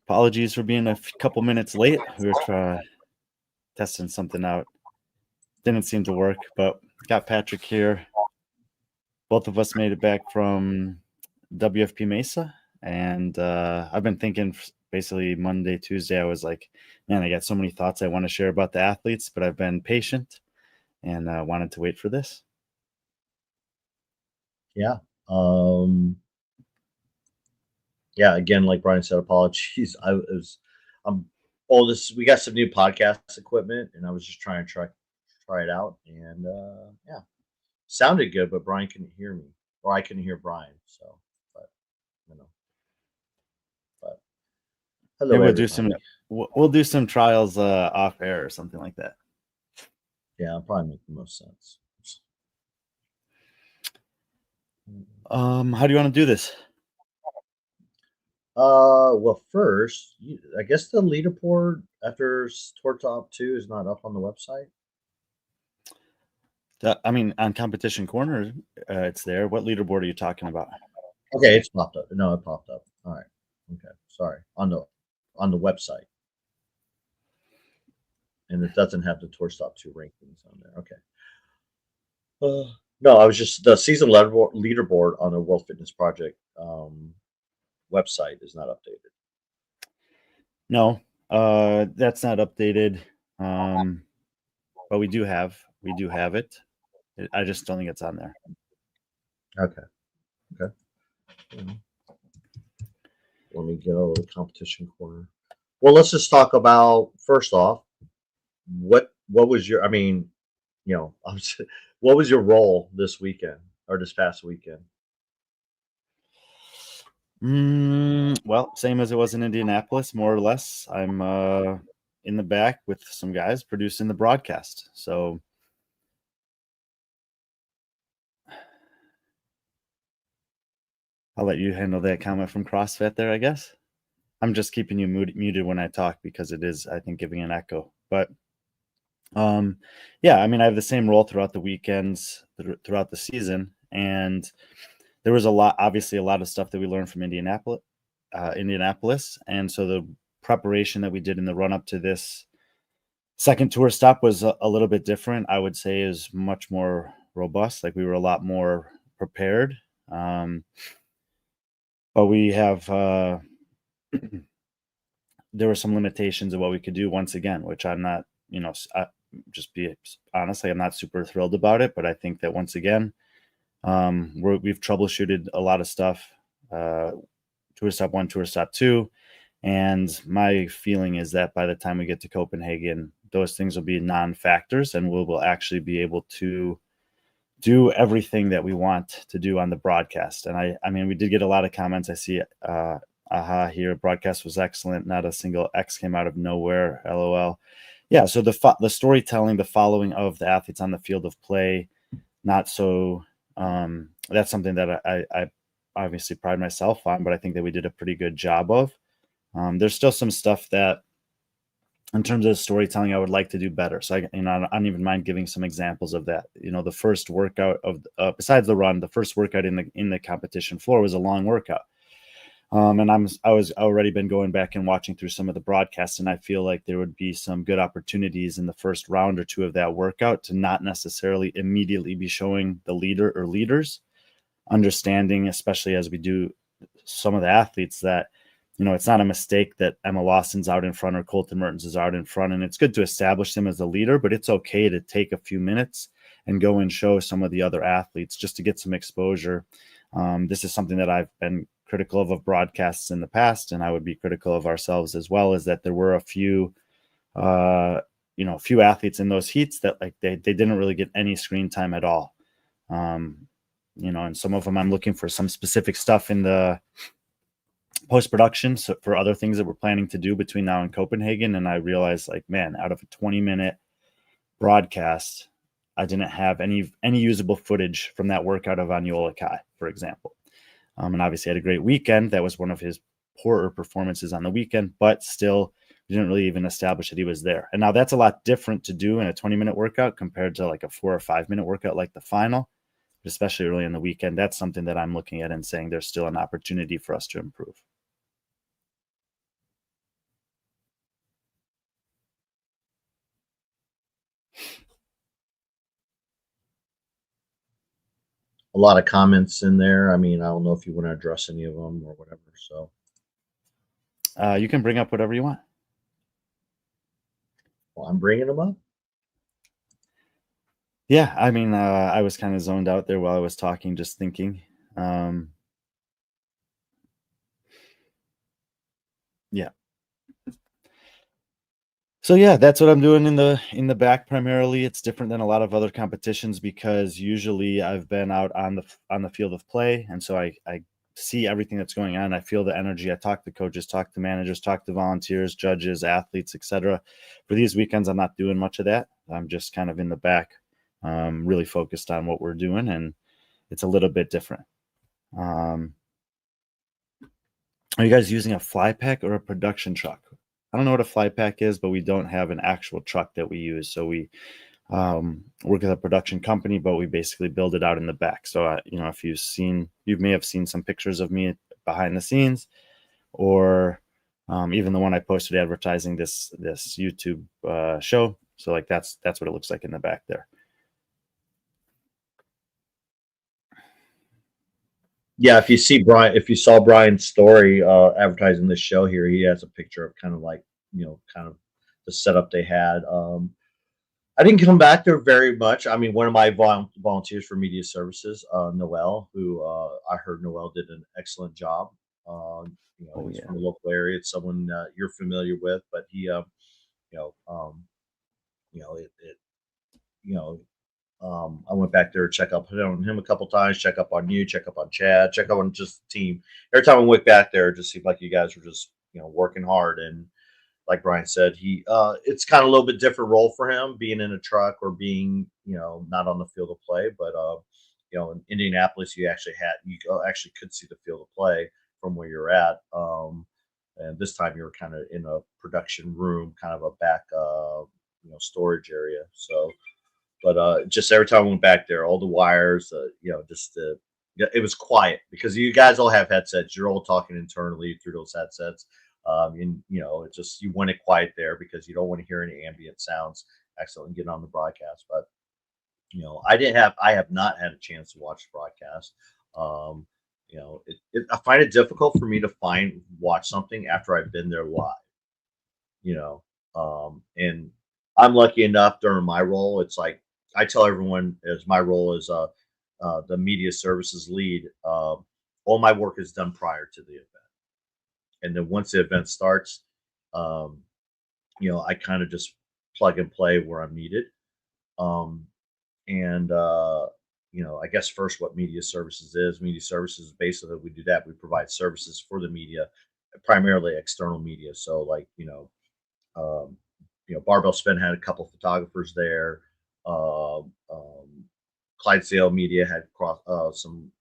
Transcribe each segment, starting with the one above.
Apologies for being a couple minutes late. We were testing something out. Didn't seem to work, but got Patrick here. Both of us made it back from WFP Mesa, and I've been thinking basically Monday, Tuesday, I was like, man, I got so many thoughts I want to share about the athletes, but I've been patient and wanted to wait for this. Yeah. Yeah, again, like Brian said, apologies. We got some new podcast equipment, and I was just trying to try it out, and yeah, sounded good, but Brian couldn't hear me, or I couldn't hear Brian. So, but but hello, Maybe everybody. we'll do some trials off air or something like that. Yeah, it'll probably make the most sense. How do you want to do this? Well, first, I guess the leaderboard after Tour Top 2 is not up on the website. I mean, on Competition Corner, it's there. What leaderboard are you talking about? Okay, it's popped up. No, it popped up. All right. Okay, sorry. On the website, and it doesn't have the Tour Stop 2 rankings on there. Okay. No, I was just the season leaderboard on the World Fitness Project website is not updated. No, that's not updated. But we do have it. I just don't think it's on there. Okay. Let me get over the Competition Corner. Well, let's just talk about first off, what was your? I mean, what was your role this weekend or this past weekend? Well, same as it was in Indianapolis, more or less. I'm in the back with some guys producing the broadcast. So I'll let you handle that comment from CrossFit there, I guess. I'm just keeping you muted when I talk because it is, I think, giving an echo. But yeah, I mean, I have the same role throughout the weekends, throughout the season, and there was obviously a lot of stuff that we learned from Indianapolis, and so the preparation that we did in the run up to this second tour stop was a little bit different. I would say is much more robust. Like we were a lot more prepared, but we have there were some limitations of what we could do once again, which I'm not, just be honestly, I'm not super thrilled about it, but I think that once again, we've troubleshooted a lot of stuff, tour stop 1, tour stop 2, and my feeling is that by the time we get to Copenhagen, those things will be non-factors, and we'll actually be able to do everything that we want to do on the broadcast. And I mean, we did get a lot of comments. I see aha here, broadcast was excellent, not a single X came out of nowhere, LOL. Yeah, so the storytelling, the following of the athletes on the field of play, not so that's something that I obviously pride myself on, but I think that we did a pretty good job of. There's still some stuff that in terms of storytelling I would like to do better. So I don't even mind giving some examples of that. The first workout of besides the run, the first workout in the competition floor was a long workout. And I was already been going back and watching through some of the broadcasts, and I feel like there would be some good opportunities in the first round or two of that workout to not necessarily immediately be showing the leader or leaders, understanding, especially as we do some of the athletes, that it's not a mistake that Emma Lawson's out in front or Colton Mertens is out in front, and it's good to establish them as a leader, but it's okay to take a few minutes and go and show some of the other athletes just to get some exposure. This is something that I've been critical of broadcasts in the past, and I would be critical of ourselves as well, is that there were a few athletes in those heats that they didn't really get any screen time at all. And some of them I'm looking for some specific stuff in the post-production, so for other things that we're planning to do between now and Copenhagen. And I realized, man, out of a 20-minute broadcast, I didn't have any usable footage from that workout of Aniol Ekai, for example. And obviously had a great weekend. That was one of his poorer performances on the weekend, but still didn't really even establish that he was there. And now that's a lot different to do in a 20-minute workout compared to a 4 or 5 minute workout like the final, especially early in the weekend. That's something that I'm looking at and saying there's still an opportunity for us to improve. a lot of comments in there. I mean, I don't know if you want to address any of them or whatever. So You can bring up whatever you want. well, I'm bringing them up. Yeah, I mean, I was kind of zoned out there while I was talking, just thinking. Yeah. So yeah, that's what I'm doing in the back primarily. It's different than a lot of other competitions because usually I've been out on the field of play, and so I see everything that's going on. I feel the energy. I talk to coaches, talk to managers, talk to volunteers, judges, athletes, etc. For these weekends, I'm not doing much of that. I'm just kind of in the back, really focused on what we're doing, and it's a little bit different. Are you guys using a fly pack or a production truck? I don't know what a fly pack is, but we don't have an actual truck that we use. So we work with a production company, but we basically build it out in the back. So, if you may have seen some pictures of me behind the scenes, or even the one I posted advertising this YouTube show. So like that's what it looks like in the back there. Yeah, if you saw Brian's story advertising this show here, he has a picture of kind of like, kind of the setup they had. I didn't come back there very much. I mean, one of my volunteers for media services, Noel, who I heard Noel did an excellent job. He's from the local area. It's someone you're familiar with, but he, you know, you know, it you know, I went back there to check up on him a couple times, check up on you, check up on Chad, check up on just the team. Every time I went back there, it just seemed like you guys were just, working hard. And like Brian said, it's kind of a little bit different role for him being in a truck or being, not on the field of play. But, in Indianapolis, you actually could see the field of play from where you're at. And this time you were kind of in a production room, kind of a back, storage area. So, but just every time I went back there, all the wires, it was quiet because you guys all have headsets. You're all talking internally through those headsets. And it just, you want it quiet there because you don't want to hear any ambient sounds accidentally getting on the broadcast. But I have not had a chance to watch the broadcast. I find it difficult for me to watch something after I've been there live. And I'm lucky enough during my role. It's like I tell everyone, as my role as the media services lead, all my work is done prior to the event. And then once the event starts, I kind of just plug and play where I'm needed. And I guess first what media services is. Media services, basically we do that. We provide services for the media, primarily external media. So like, Barbell Spin had a couple photographers there. Clydesdale Media had some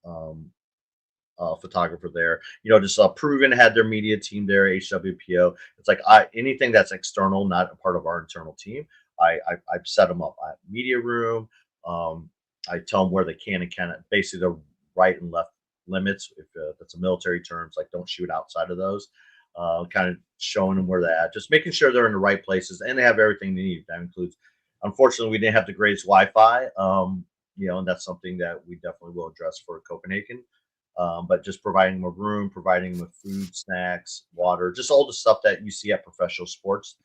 photographer there. Just Proven had their media team there. HWPO. It's like anything that's external, not a part of our internal team. I set them up. I have media room. I tell them where they can and cannot. Basically, the right and left limits. If that's a military terms, like don't shoot outside of those. Kind of showing them where they're at, just making sure they're in the right places and they have everything they need. That includes, unfortunately, we didn't have the greatest Wi-Fi, and that's something that we definitely will address for Copenhagen. But just providing them a room, providing them with food, snacks, water, just all the stuff that you see at professional sports,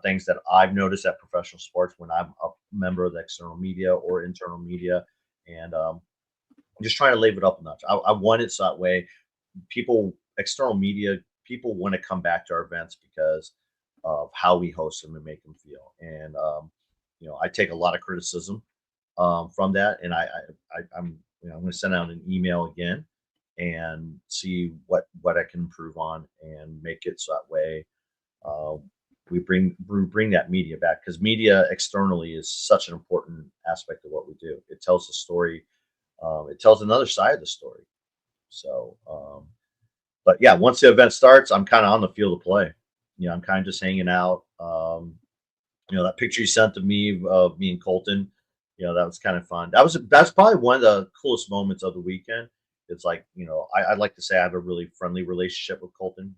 things that I've noticed at professional sports when I'm a member of the external media or internal media, and just trying to leave it up a notch. I want it so that way external media people want to come back to our events because of how we host them and make them feel. And I take a lot of criticism from that, and I'm going to send out an email again and see what I can improve on and make it so that way we bring that media back, because media externally is such an important aspect of what we do. It tells the story. It tells another side of the story. So, but yeah, once the event starts, I'm kind of on the field of play. I'm kind of just hanging out. That picture you sent to me of me and Colton, that was kind of fun. That's probably one of the coolest moments of the weekend. It's like, I'd like to say I have a really friendly relationship with Colton.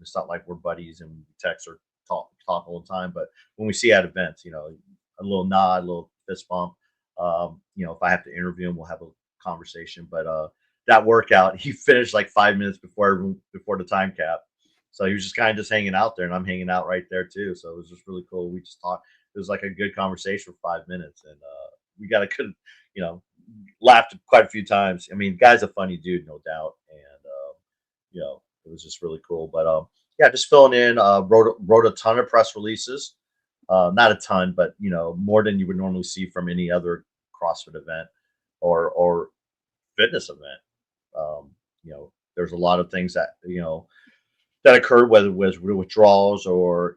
It's not like we're buddies and we text or talk all the time. But when we see at events, a little nod, a little fist bump. If I have to interview him, we'll have a conversation, but that workout, he finished like 5 minutes before the time cap. So he was just kind of just hanging out there, and I'm hanging out right there too. So it was just really cool. We just talked. It was like a good conversation for 5 minutes, and we got a good, you know, laughed quite a few times. I mean, guy's a funny dude, no doubt, and you know, it was just really cool. But yeah, just filling in. Wrote a ton of press releases. Not a ton, but you know, more than you would normally see from any other CrossFit event or fitness event. You know, there's a lot of things that that occurred, whether it was withdrawals or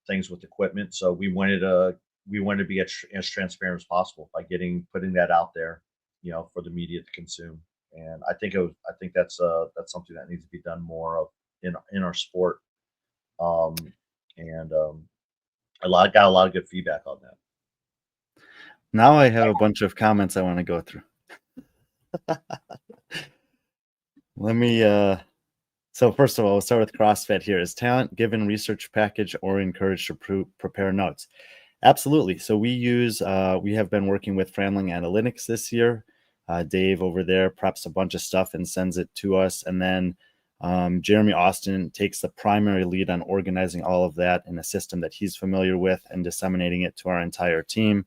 things with equipment. So we wanted to be as transparent as possible by putting that out there, for the media to consume. And I think that's something that needs to be done more of in our sport. Um, and got a lot of good feedback on that. Now I have a bunch of comments I want to go through. Let me so first of all, we'll start with CrossFit here. Is talent given research package or encouraged to prepare notes? Absolutely. So we have been working with B.Friendly Analytics this year. Dave over there preps a bunch of stuff and sends it to us. And then Jeremy Austin takes the primary lead on organizing all of that in a system that he's familiar with and disseminating it to our entire team.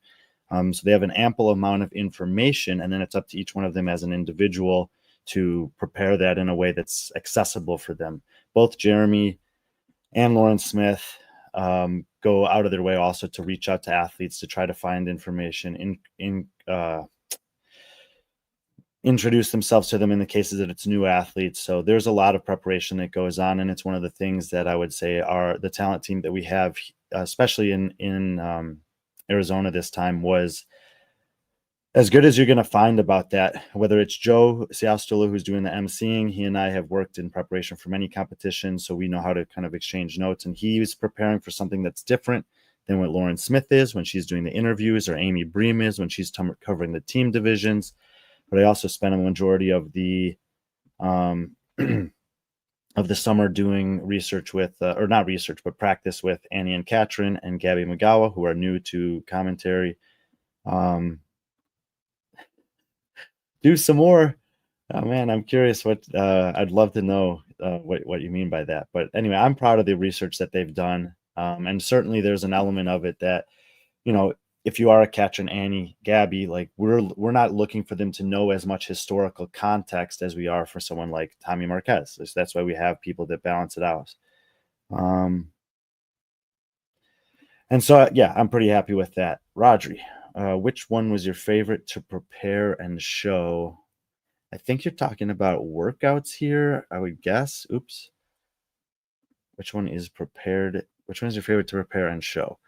So they have an ample amount of information, and then it's up to each one of them as an individual to prepare that in a way that's accessible for them. Both Jeremy and Lauren Smith go out of their way also to reach out to athletes to try to find information, introduce themselves to them in the cases that it's new athletes. So there's a lot of preparation that goes on, and it's one of the things that I would say are the talent team that we have, especially in Arizona this time, was as good as you're going to find about that. Whether it's Joe Siastolo, who's doing the emceeing, he and I have worked in preparation for many competitions, so we know how to kind of exchange notes. And he's preparing for something that's different than what Lauren Smith is when she's doing the interviews, or Amy Bream is when she's covering the team divisions. But I also spent a majority of the summer doing research with, or not research, but practice with Annie and Katrin and Gabby Magawa, who are new to commentary. Do some more. Oh man, I'm curious what I'd love to know what you mean by that. But anyway, I'm proud of the research that they've done, and certainly there's an element of it that, if you are a Katrin, Annie, Gabby, like we're not looking for them to know as much historical context as we are for someone like Tommy Marquez. So that's why we have people that balance it out. And so yeah, I'm pretty happy with that. Rodri, which one was your favorite to prepare and show? I think you're talking about workouts here, I would guess. Oops. Which one is prepared? Which one is your favorite to prepare and show?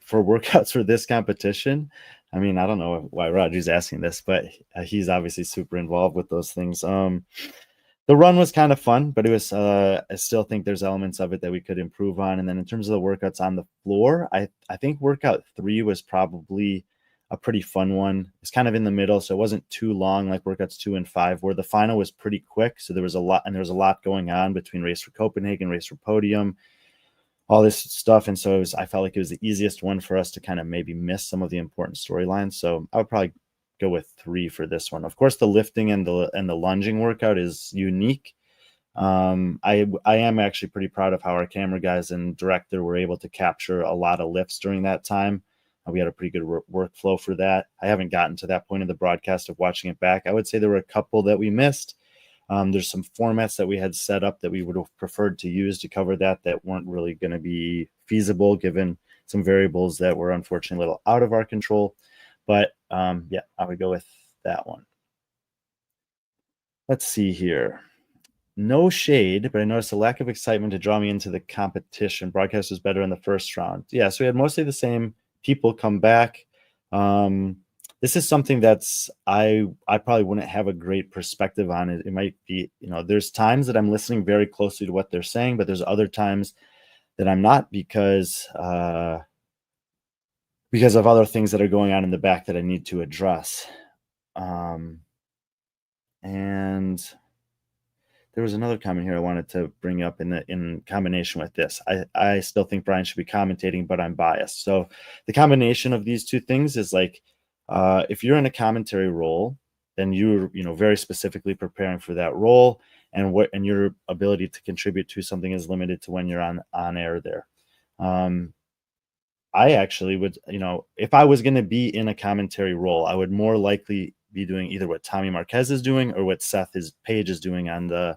For workouts for this competition, I mean, I don't know why Rodri's asking this, but he's obviously super involved with those things. The run was kind of fun, but it was, I still think there's elements of it that we could improve on. And then in terms of the workouts on the floor, I think workout 3 was probably a pretty fun one. It's kind of in the middle, so it wasn't too long like workouts 2 and 5, where the final was pretty quick. So there was a lot going on between race for Copenhagen, race for podium, all this stuff. And so I felt like it was the easiest one for us to kind of maybe miss some of the important storylines. So I would probably go with 3 for this one. Of course, the lifting and the lunging workout is unique. I am actually pretty proud of how our camera guys and director were able to capture a lot of lifts during that time. We had a pretty good workflow for that. I haven't gotten to that point of the broadcast of watching it back. I would say there were a couple that we missed. There's some formats that we had set up that we would have preferred to use to cover that weren't really going to be feasible given some variables that were unfortunately a little out of our control. But yeah, I would go with that one. Let's see here. No shade, but I noticed a lack of excitement to draw me into the competition. Broadcast was better in the first round. Yeah, so we had mostly the same people come back. This is something that's I probably wouldn't have a great perspective on it. It might be, there's times that I'm listening very closely to what they're saying, but there's other times that I'm not because of other things that are going on in the back that I need to address. And there was another comment here I wanted to bring up in combination with this. I still think Brian should be commentating, but I'm biased. So the combination of these two things is like, if you're in a commentary role, then you're, very specifically preparing for that role, and your ability to contribute to something is limited to when you're on air there. I actually would, if I was going to be in a commentary role, I would more likely be doing either what Tommy Marquez is doing or what Page is doing on the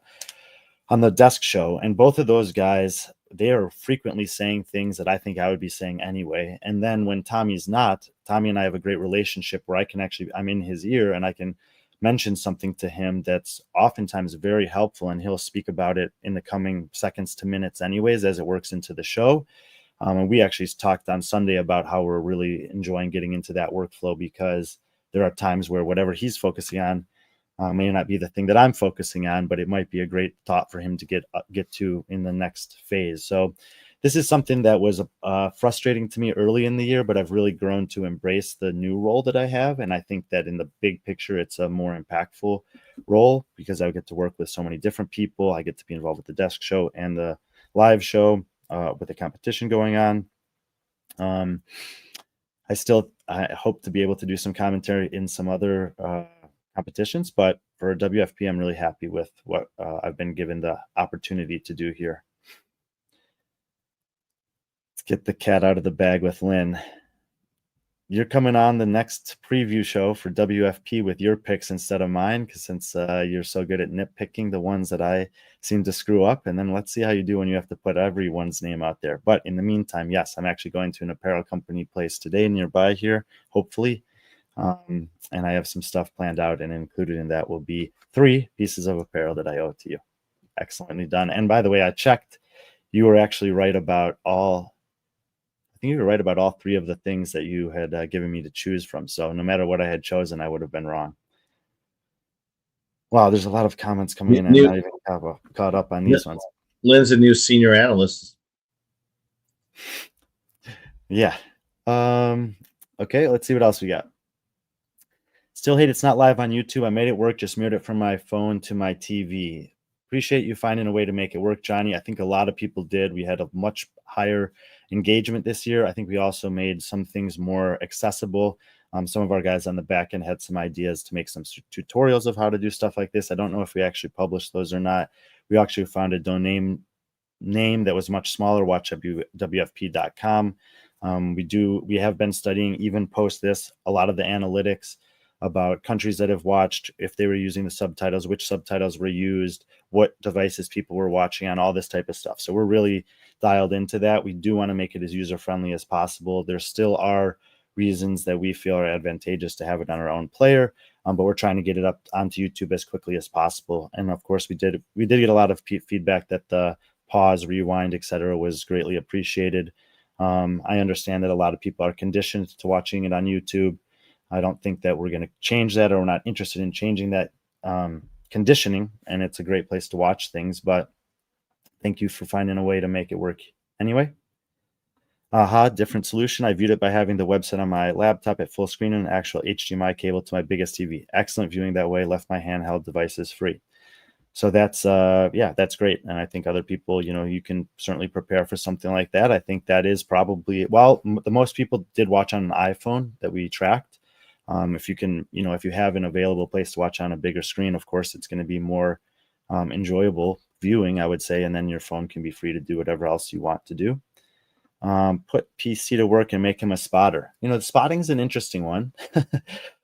desk show. And both of those guys, they are frequently saying things that I think I would be saying anyway. And then when Tommy's not, Tommy and I have a great relationship where I'm in his ear and I can mention something to him that's oftentimes very helpful, and he'll speak about it in the coming seconds to minutes anyways as it works into the show. And we actually talked on Sunday about how we're really enjoying getting into that workflow, because there are times where whatever he's focusing on may not be the thing that I'm focusing on, but it might be a great thought for him to get to in the next phase. So this is something that was frustrating to me early in the year, but I've really grown to embrace the new role that I have. And I think that in the big picture, it's a more impactful role because I get to work with so many different people. I get to be involved with the desk show and the live show with the competition going on. I hope to be able to do some commentary in some other competitions, but for WFP, I'm really happy with what I've been given the opportunity to do here. Let's get the cat out of the bag with Lynn. You're coming on the next preview show for WFP with your picks instead of mine, because since you're so good at nitpicking the ones that I seem to screw up, and then let's see how you do when you have to put everyone's name out there. But in the meantime, yes, I'm actually going to an apparel company place today nearby here, hopefully. And I have some stuff planned out, and included in that will be 3 pieces of apparel that I owe to you. Excellently done. And by the way, I checked. You were actually right about all. I think you were right about all 3 of the things that you had given me to choose from. So no matter what I had chosen, I would have been wrong. Wow, there's a lot of comments coming in. I'm not even caught up on these ones. Lynn's a new senior analyst. Yeah. Okay, let's see what else we got. Still hate it's not live on YouTube. I made it work, just mirrored it from my phone to my TV. Appreciate you finding a way to make it work, Johnny. I think a lot of people did. We had a much higher engagement this year. I think we also made some things more accessible. Some of our guys on the back end had some ideas to make some tutorials of how to do stuff like this. I don't know if we actually published those or not. We actually found a domain name that was much smaller, watchwfp.com. We have been studying, even post this, a lot of the analytics about countries that have watched, if they were using the subtitles, which subtitles were used, what devices people were watching on, all this type of stuff. So we're really dialed into that. We do want to make it as user-friendly as possible. There still are reasons that we feel are advantageous to have it on our own player, but we're trying to get it up onto YouTube as quickly as possible. And of course, we did get a lot of feedback that the pause, rewind, etc. was greatly appreciated. I understand that a lot of people are conditioned to watching it on YouTube. I don't think that we're going to change that, or we're not interested in changing that conditioning, and it's a great place to watch things, but thank you for finding a way to make it work anyway. Different solution. I viewed it by having the website on my laptop at full screen and an actual HDMI cable to my biggest TV. Excellent viewing that way. Left my handheld devices free. So that's great. And I think other people, you can certainly prepare for something like that. I think that is probably, the most people did watch on an iPhone that we tracked. If you can, if you have an available place to watch on a bigger screen, of course, it's going to be more enjoyable viewing, I would say. And then your phone can be free to do whatever else you want to do. Put PC to work and make him a spotter. The spotting is an interesting one.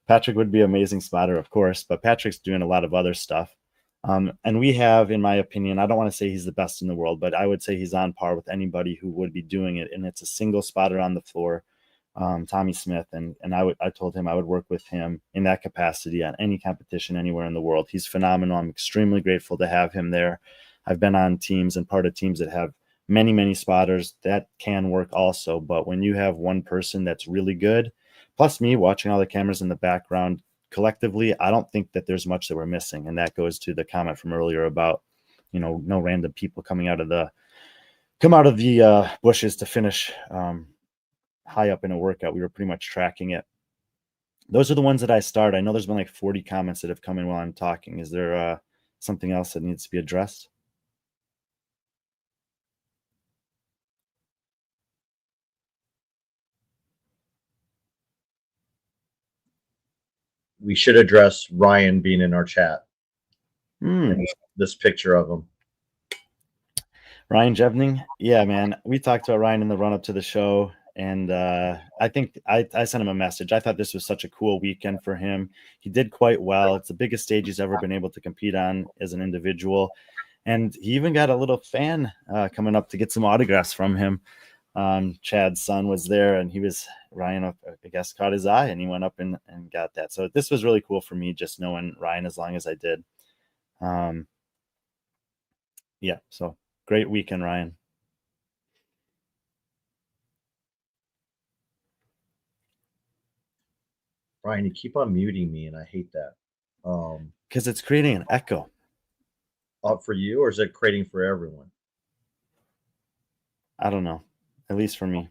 Patrick would be an amazing spotter, of course, but Patrick's doing a lot of other stuff. And we have, in my opinion, I don't want to say he's the best in the world, but I would say he's on par with anybody who would be doing it. And it's a single spotter on the floor, Tommy Smith. And I told him I would work with him in that capacity on any competition anywhere in the world. He's phenomenal. I'm extremely grateful to have him there. I've been on teams and part of teams that have many, many spotters. That can work also. But when you have one person that's really good, plus me watching all the cameras in the background, collectively, I don't think that there's much that we're missing. And that goes to the comment from earlier about, no random people come out of the bushes to finish high up in a workout. We were pretty much tracking it. Those are the ones that I start. I know there's been like 40 comments that have come in while I'm talking. Is there something else that needs to be addressed? we should address Ryan being in our chat. Hmm. This picture of him. Ryan Jevning. Yeah, man. We talked about Ryan in the run up to the show. And I think I sent him a message. I thought this was such a cool weekend for him. He did quite well. It's the biggest stage he's ever been able to compete on as an individual. And he even got a little fan coming up to get some autographs from him. Chad's son was there, and Ryan, I guess, caught his eye, and he went up and got that. So this was really cool for me, just knowing Ryan as long as I did. Yeah, so great weekend, Ryan. Ryan, you keep on muting me, and I hate that. Because it's creating an echo. For you, or is it creating for everyone? I don't know. At least for me.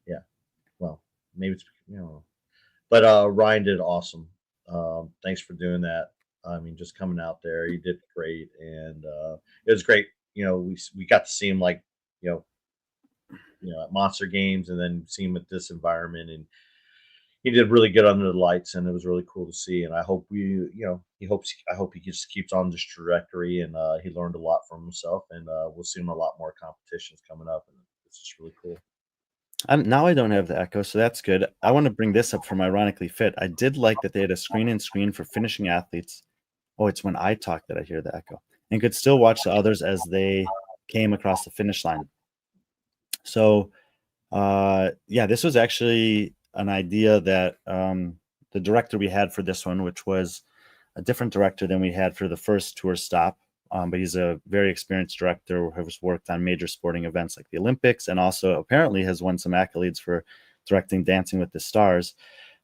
Yeah. Well, maybe it's, but Ryan did awesome. Thanks for doing that. I mean, just coming out there, you did great, and it was great. We got to see him like, at Monster Games, and then see him at this environment, and he did really good under the lights, and it was really cool to see. And I hope I hope he just keeps on this trajectory, and he learned a lot from himself, and we'll see him a lot more competitions coming up, and it's just really cool. Now I don't have the echo, so that's good. I want to bring this up from Ironically Fit. I did like that they had a screen for finishing athletes. Oh, it's when I talk that I hear the echo, and could still watch the others as they came across the finish line. So, yeah, this was actually an idea that the director we had for this one, which was a different director than we had for the first tour stop, but he's a very experienced director who has worked on major sporting events like the Olympics, and also apparently has won some accolades for directing Dancing with the Stars.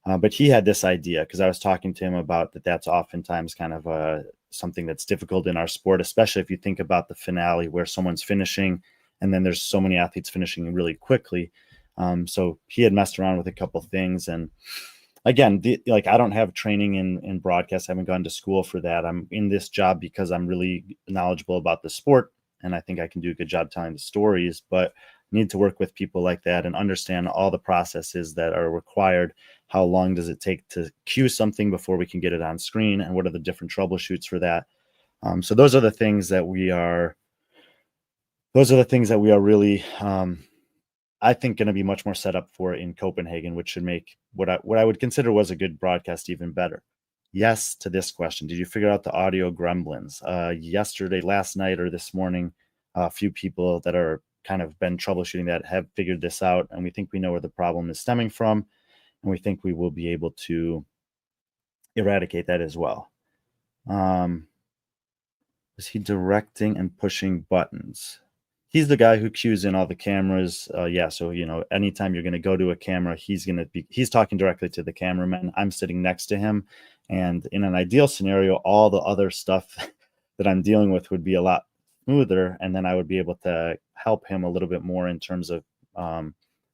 But he had this idea, because I was talking to him about that's oftentimes kind of something that's difficult in our sport, especially if you think about the finale where someone's finishing and then there's so many athletes finishing really quickly. So he had messed around with a couple things. And again, I don't have training in broadcast. I haven't gone to school for that. I'm in this job because I'm really knowledgeable about the sport, and I think I can do a good job telling the stories, but need to work with people like that and understand all the processes that are required. How long does it take to cue something before we can get it on screen, and what are the different troubleshoots for that? So those are the things that we are really, I think, going to be much more set up for in Copenhagen, which should make what I would consider was a good broadcast even better. Yes to this question. Did you figure out the audio gremlins? Yesterday, last night, or this morning, a few people that are kind of been troubleshooting that have figured this out, and we think we know where the problem is stemming from, and we think we will be able to eradicate that as well. Is he directing and pushing buttons? He's the guy who cues in all the cameras. Yeah, so anytime you're going to go to a camera, he's talking directly to the cameraman. I'm sitting next to him, and in an ideal scenario, all the other stuff that I'm dealing with would be a lot smoother, and then I would be able to help him a little bit more in terms of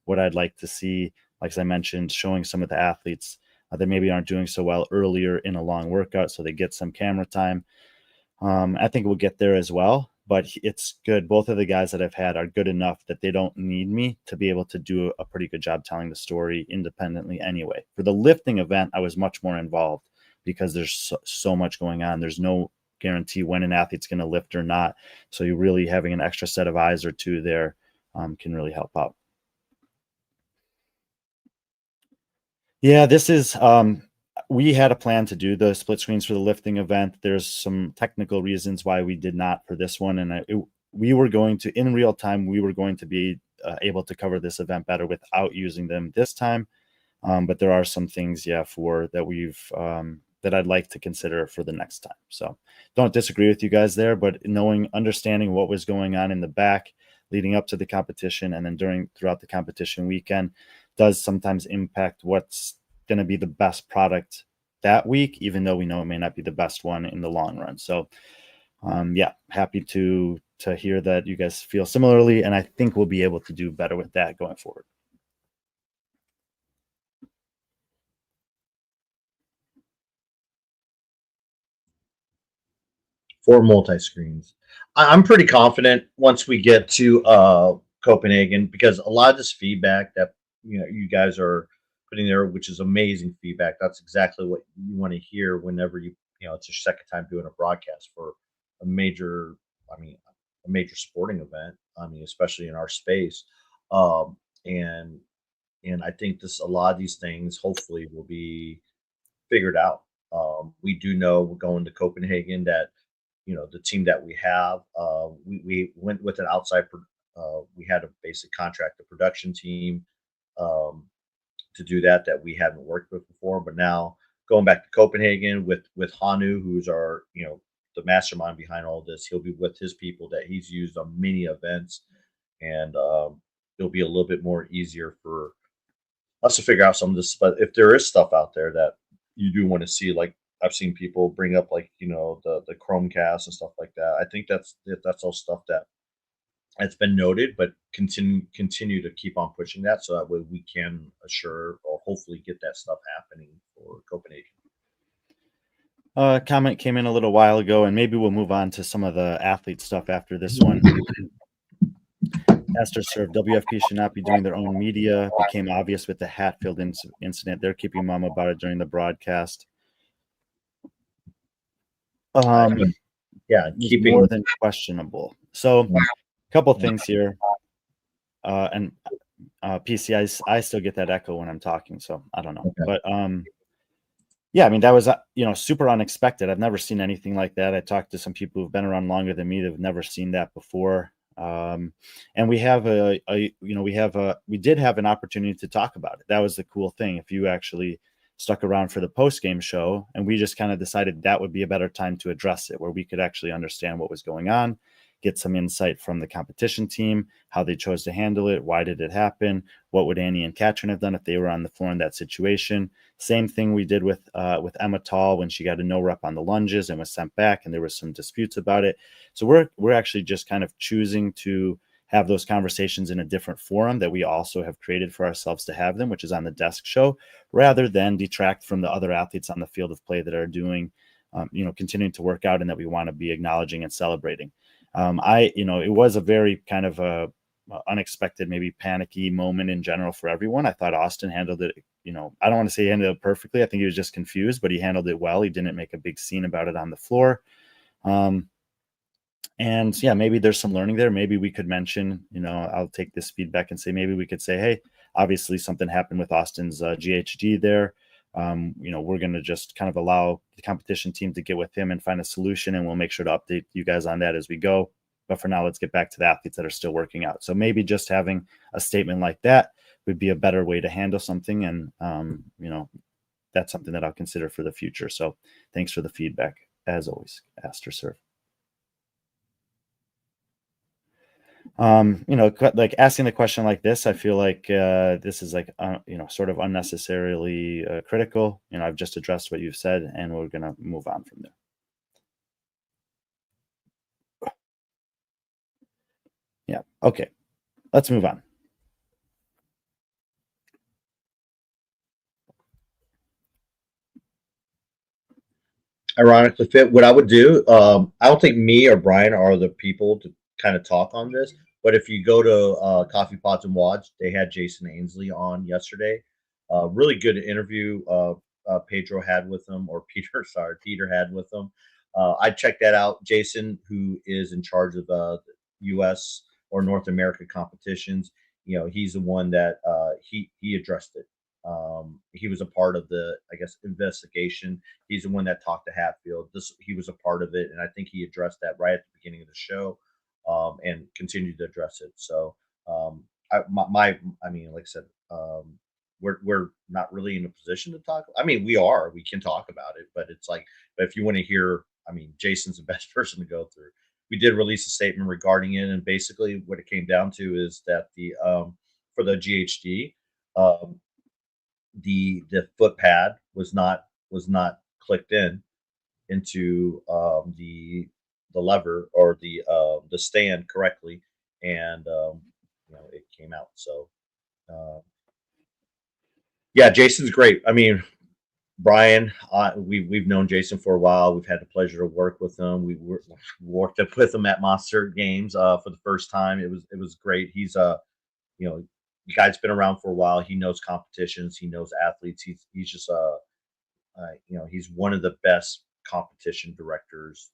what I'd like to see. Like as I mentioned, showing some of the athletes that maybe aren't doing so well earlier in a long workout, so they get some camera time. I think we'll get there as well, but it's good. Both of the guys that I've had are good enough that they don't need me to be able to do a pretty good job telling the story independently anyway. For the lifting event, I was much more involved because there's so much going on. There's no guarantee when an athlete's going to lift or not. So you really having an extra set of eyes or two there can really help out. Yeah, this is, we had a plan to do the split screens for the lifting event. There's some technical reasons why we did not for this one. And we were going to, in real time, we were going to be able to cover this event better without using them this time. But there are some things, that I'd like to consider for the next time. So don't disagree with you guys there, but understanding what was going on in the back leading up to the competition and then throughout the competition weekend does sometimes impact what's going to be the best product that week, even though we know it may not be the best one in the long run. So yeah, happy to hear that you guys feel similarly, and I think we'll be able to do better with that going forward. For multi-screens, I'm pretty confident once we get to Copenhagen, because a lot of this feedback that you guys are putting there, which is amazing feedback. That's exactly what you want to hear whenever it's your second time doing a broadcast for a major, I mean, a major sporting event. I mean, especially in our space. Um, and I think a lot of these things hopefully will be figured out. We do know we're going to Copenhagen that the team that we have, we went with an outside. We had a basic contract, the production team, um, to do that we haven't worked with before. But now going back to Copenhagen with Hanu, who's our the mastermind behind all this, he'll be with his people that he's used on many events, and it'll be a little bit more easier for us to figure out some of this. But if there is stuff out there that you do want to see, like I've seen people bring up, like the Chromecast and stuff like that. I think that's all stuff that's been noted, but continue to keep on pushing that so that way we can assure or hopefully get that stuff happening for Copenhagen. Comment came in a little while ago, and maybe we'll move on to some of the athlete stuff after this one. Esther served. WFP should not be doing their own media. Became obvious with the Hatfield incident. They're keeping mum about it during the broadcast. Yeah, keeping more than questionable. So, a couple things here. And PC, I still get that echo when I'm talking, so I don't know. Okay. But yeah, I mean, that was super unexpected. I've never seen anything like that. I talked to some people who've been around longer than me that have never seen that before. And we have we did have an opportunity to talk about it. That was the cool thing. If you actually stuck around for the post-game show, and we just kind of decided that would be a better time to address it, where we could actually understand what was going on, get some insight from the competition team, how they chose to handle it, why did it happen, what would Annie and Katrin have done if they were on the floor in that situation. Same thing we did with Emma Tall when she got a no rep on the lunges and was sent back, and there was some disputes about it. So we're actually just kind of choosing to have those conversations in a different forum that we also have created for ourselves to have them, which is on the desk show, rather than detract from the other athletes on the field of play that are doing, continuing to work out and that we want to be acknowledging and celebrating. It was a very kind of a unexpected, maybe panicky moment in general for everyone. I thought Austin handled it, I don't want to say he handled it perfectly. I think he was just confused, but he handled it well. He didn't make a big scene about it on the floor. And yeah, maybe there's some learning there. Maybe we could mention, I'll take this feedback and say, maybe we could say, hey, obviously something happened with Austin's GHD there. We're going to just kind of allow the competition team to get with him and find a solution, and we'll make sure to update you guys on that as we go. But for now, let's get back to the athletes that are still working out. So maybe just having a statement like that would be a better way to handle something. And, that's something that I'll consider for the future. So thanks for the feedback, as always, Aster Serve. Like asking the question like this, I feel like this is like, sort of unnecessarily critical. I've just addressed what you've said, and we're going to move on from there. Yeah. Okay. Let's move on. Ironically fit. What I would do, I don't think me or Brian are the people to kind of talk on this, but if you go to Coffee Pots and Wads, they had Jason Ainsley on yesterday. Really good interview Pedro had with him, or Peter had with him. I checked that out. Jason, who is in charge of the U.S. or North America competitions, he's the one that he addressed it. He was a part of the, I guess, investigation. He's the one that talked to Hatfield. He was a part of it, and I think he addressed that right at the beginning of the show, and continued to address it. So, I mean, like I said, we're not really in a position to talk. I mean, we can talk about it, but it's like, but if you want to hear, I mean, Jason's the best person to go through. We did release a statement regarding it, and basically what it came down to is that for the GHD, the foot pad was not clicked into the lever or the stand correctly, and it came out. So yeah, Jason's great. I mean, Brian, we've known Jason for a while. We've had the pleasure to work with him. We worked up with him at Monster Games for the first time. It was great. He's the guy's been around for a while. He knows competitions. He knows athletes. He's just he's one of the best competition directors.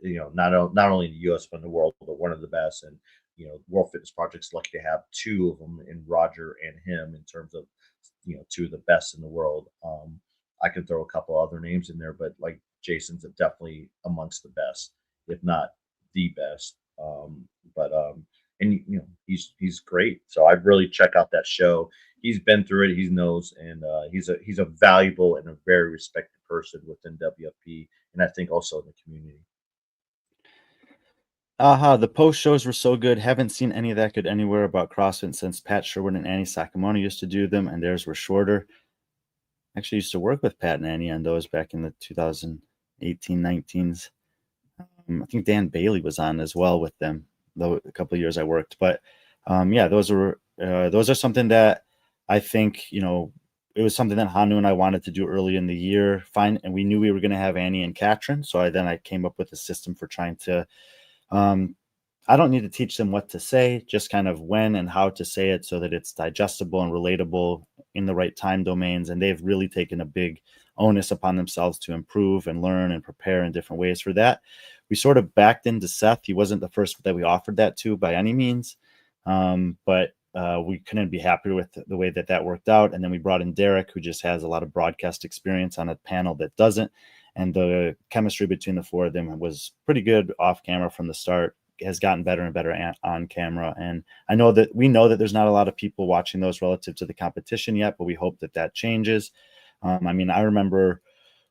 Not only in the U.S. but in the world, but one of the best. And World Fitness Project's lucky to have two of them, in Roger and him, in terms of two of the best in the world. I can throw a couple other names in there, but like Jason's definitely amongst the best, if not the best. And he's great. So I'd really check out that show. He's been through it. He knows, and he's a valuable and a very respected person within WFP, and I think also in the community. The post shows were so good. Haven't seen any of that good anywhere about CrossFit since Pat Sherwood and Annie Sakamoto used to do them, and theirs were shorter. Actually used to work with Pat and Annie on those back in the 2018-19s. I think Dan Bailey was on as well with them, though a couple of years I worked. But those are something that I think, it was something that Hanu and I wanted to do early in the year. Fine. And we knew we were going to have Annie and Katrin. So I came up with a system for trying to, I don't need to teach them what to say, just kind of when and how to say it so that it's digestible and relatable in the right time domains. And they've really taken a big onus upon themselves to improve and learn and prepare in different ways for that. We sort of backed into Seth. He wasn't the first that we offered that to by any means. But we couldn't be happier with the way that worked out. And then we brought in Derek, who just has a lot of broadcast experience, on a panel that doesn't. And the chemistry between the four of them was pretty good off camera from the start. Has gotten better and better on camera. And we know that there's not a lot of people watching those relative to the competition yet, but we hope that changes. I remember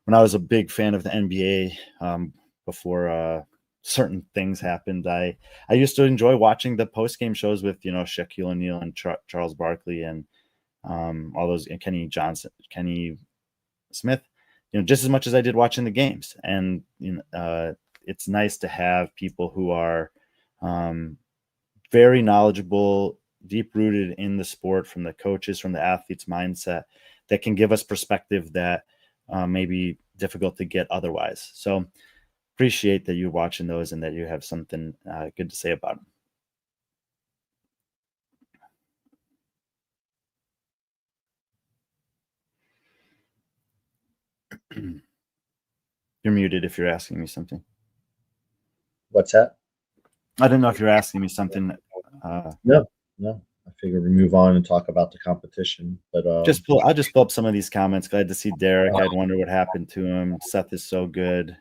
when I was a big fan of the NBA, before certain things happened, I used to enjoy watching the post-game shows with, Shaquille O'Neal and Charles Barkley and all those, and Kenny Smith, just as much as I did watching the games. And, it's nice to have people who are very knowledgeable, deep-rooted in the sport, from the coaches, from the athlete's mindset, that can give us perspective that may be difficult to get otherwise. So appreciate that you're watching those and that you have something good to say about them. You're muted if you're asking me something. What's that? I don't know if you're asking me something. No. I figured we move on and talk about the competition. But I'll just pull up some of these comments. Glad to see Derek. I'd wonder what happened to him. Seth is so good.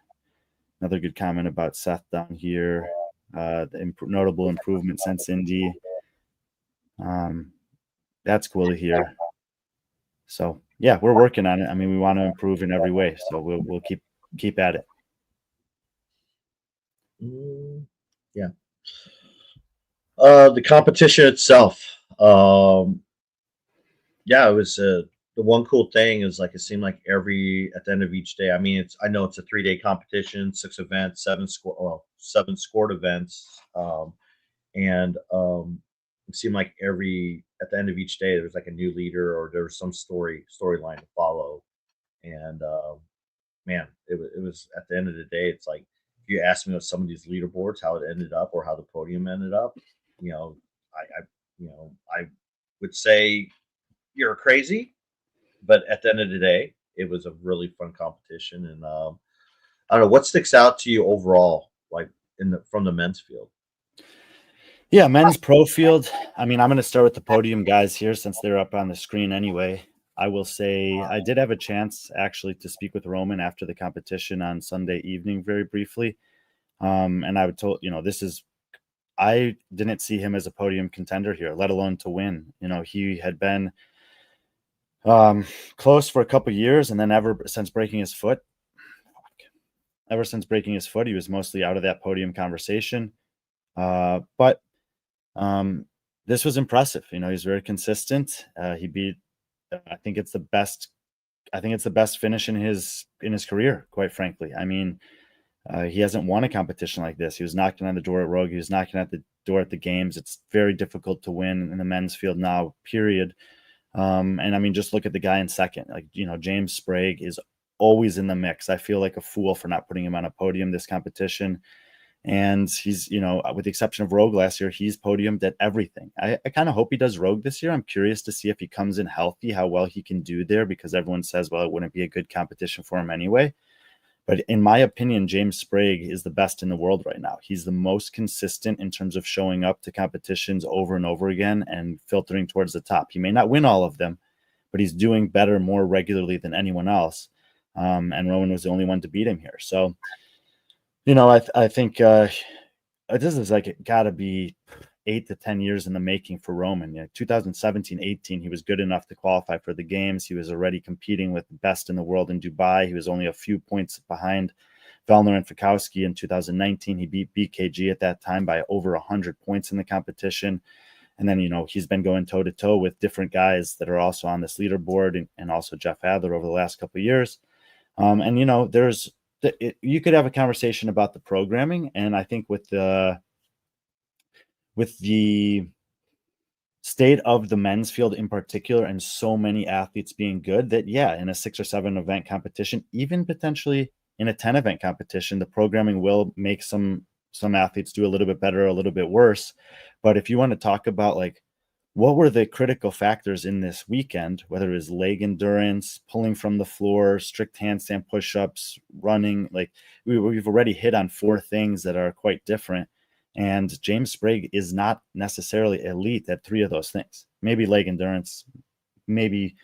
Another good comment about Seth down here. The notable improvement since Indy. That's cool to hear. So yeah, we're working on it. We want to improve in every way. So we'll keep at it. Yeah. The competition itself. It was the one cool thing is, like, it seemed like at the end of each day. I know it's a 3-day competition, 6 events, 7 scored events. It seemed like at the end of each day, there was like a new leader, or there was some storyline to follow. And man, it was at the end of the day, it's like, if you ask me with some of these leaderboards, how it ended up or how the podium ended up, I would say you're crazy, but at the end of the day, it was a really fun competition. And I don't know, what sticks out to you overall, like from the men's field? Yeah, men's pro field. I'm going to start with the podium guys here, since they're up on the screen anyway. I will say I did have a chance actually to speak with Roman after the competition on Sunday evening, very briefly. And I would told, I didn't see him as a podium contender here, let alone to win. He had been close for a couple years, and then ever since breaking his foot, he was mostly out of that podium conversation. But this was impressive. He's very consistent. He beat, I think it's the best finish in his career, quite frankly. He hasn't won a competition like this. He was knocking on the door at Rogue. He was knocking at the door at the games. It's very difficult to win in the men's field now, period. And just look at the guy in second. James Sprague is always in the mix. I feel like a fool for not putting him on a podium this competition. And he's, with the exception of Rogue last year, he's podiumed at everything. I kind of hope he does Rogue this year. I'm curious to see if he comes in healthy, how well he can do there, because everyone says, well, it wouldn't be a good competition for him anyway. But in my opinion, James Sprague is the best in the world right now. He's the most consistent in terms of showing up to competitions over and over again and filtering towards the top. He may not win all of them, but he's doing better more regularly than anyone else. And Rowan was the only one to beat him here. So, I think this is got to be 8 to 10 years in the making for Roman. 2017-18, he was good enough to qualify for the games. He was already competing with the best in the world in Dubai. He was only a few points behind Vellner and Fikowski in 2019. He beat BKG at that time by over 100 points in the competition. And then, he's been going toe-to-toe with different guys that are also on this leaderboard, and also Jeff Adler over the last couple of years. You could have a conversation about the programming, and I think with the state of the men's field in particular, and so many athletes being good, that in a 6 or 7 event competition, even potentially in a 10 event competition, the programming will make some athletes do a little bit better, a little bit worse. But if you want to talk about what were the critical factors in this weekend, whether it was leg endurance, pulling from the floor, strict handstand push-ups, running, we've already hit on 4 things that are quite different. And James Sprague is not necessarily elite at 3 of those things. Maybe leg endurance, maybe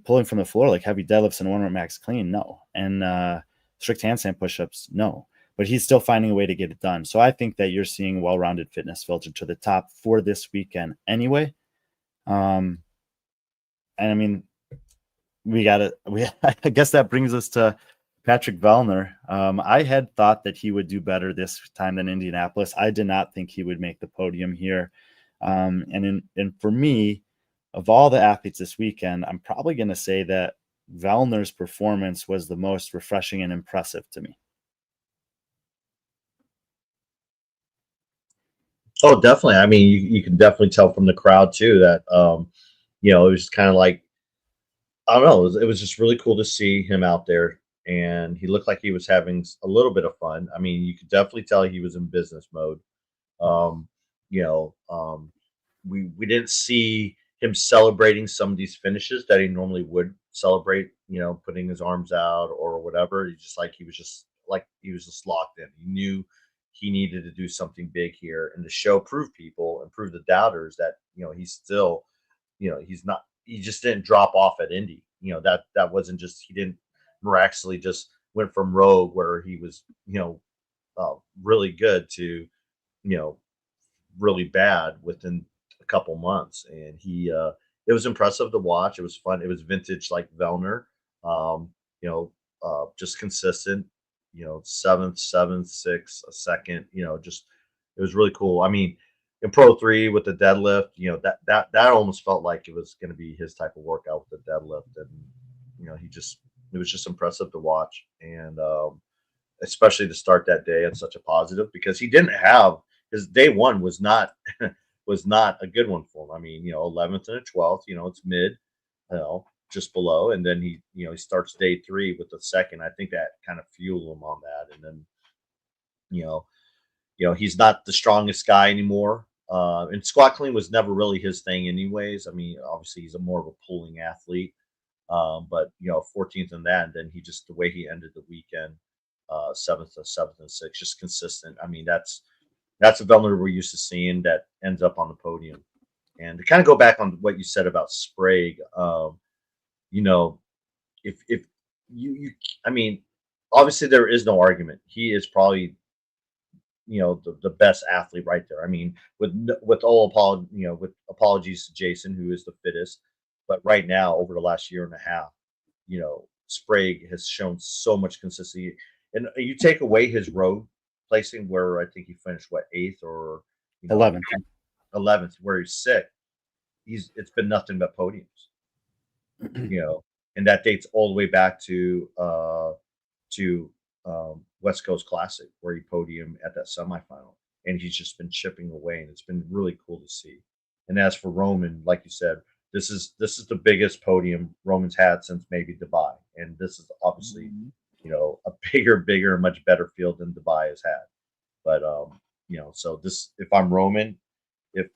pulling from the floor, like heavy deadlifts and 1-rep max clean, no. And strict handstand push-ups, no. But he's still finding a way to get it done. So I think that you're seeing well-rounded fitness filtered to the top for this weekend anyway. And I mean, I guess that brings us to Patrick Vellner. I had thought that he would do better this time than Indianapolis. I did not think he would make the podium here. And for me, of all the athletes this weekend, I'm probably going to say that Vellner's performance was the most refreshing and impressive to me. Oh, definitely. I mean, you can definitely tell from the crowd too that it was kind of like, I don't know, it was just really cool to see him out there, and he looked like he was having a little bit of fun. I mean, you could definitely tell he was in business mode. Um, you know, we didn't see him celebrating some of these finishes that he normally would celebrate, putting his arms out or whatever. He was just locked in. He knew he needed to do something big here and to show, prove people and prove the doubters that, he's still, he just didn't drop off at Indy. That wasn't just, he didn't miraculously just went from Rogue where he was, really good to, really bad within a couple months. And it was impressive to watch. It was fun. It was vintage like Vellner, just consistent, seventh, sixth, a second, just, it was really cool. I mean, in Pro 3 with the deadlift, that almost felt like it was going to be his type of workout with the deadlift. And, it was just impressive to watch. And, especially to start that day at such a positive, because he didn't have, his day one was not was not a good one for him. I mean, 11th and a 12th, it's mid, just below, and then he starts day 3 with the second. I think that kind of fueled him on that. And then he's not the strongest guy anymore. And squat clean was never really his thing anyways. I mean, obviously he's more of a pulling athlete. But 14th in that, and then the way he ended the weekend, 7th and 6th, just consistent. I mean, that's a Vellner we're used to seeing that ends up on the podium. And to kind of go back on what you said about Sprague, if you I mean, obviously there is no argument. He is probably, the best athlete right there. I mean, with apologies to Jason, who is the fittest, but right now over the last year and a half, Sprague has shown so much consistency. And you take away his road placing, where I think he finished 8th or 11th, where he's sick. It's been nothing but podiums, and that dates all the way back to West Coast Classic, where he podiumed at that semifinal, and he's just been chipping away, and it's been really cool to see. And as for Roman, like you said, this is the biggest podium Roman's had since maybe Dubai, and this is obviously a bigger, much better field than Dubai has had. But so this, if I'm Roman, if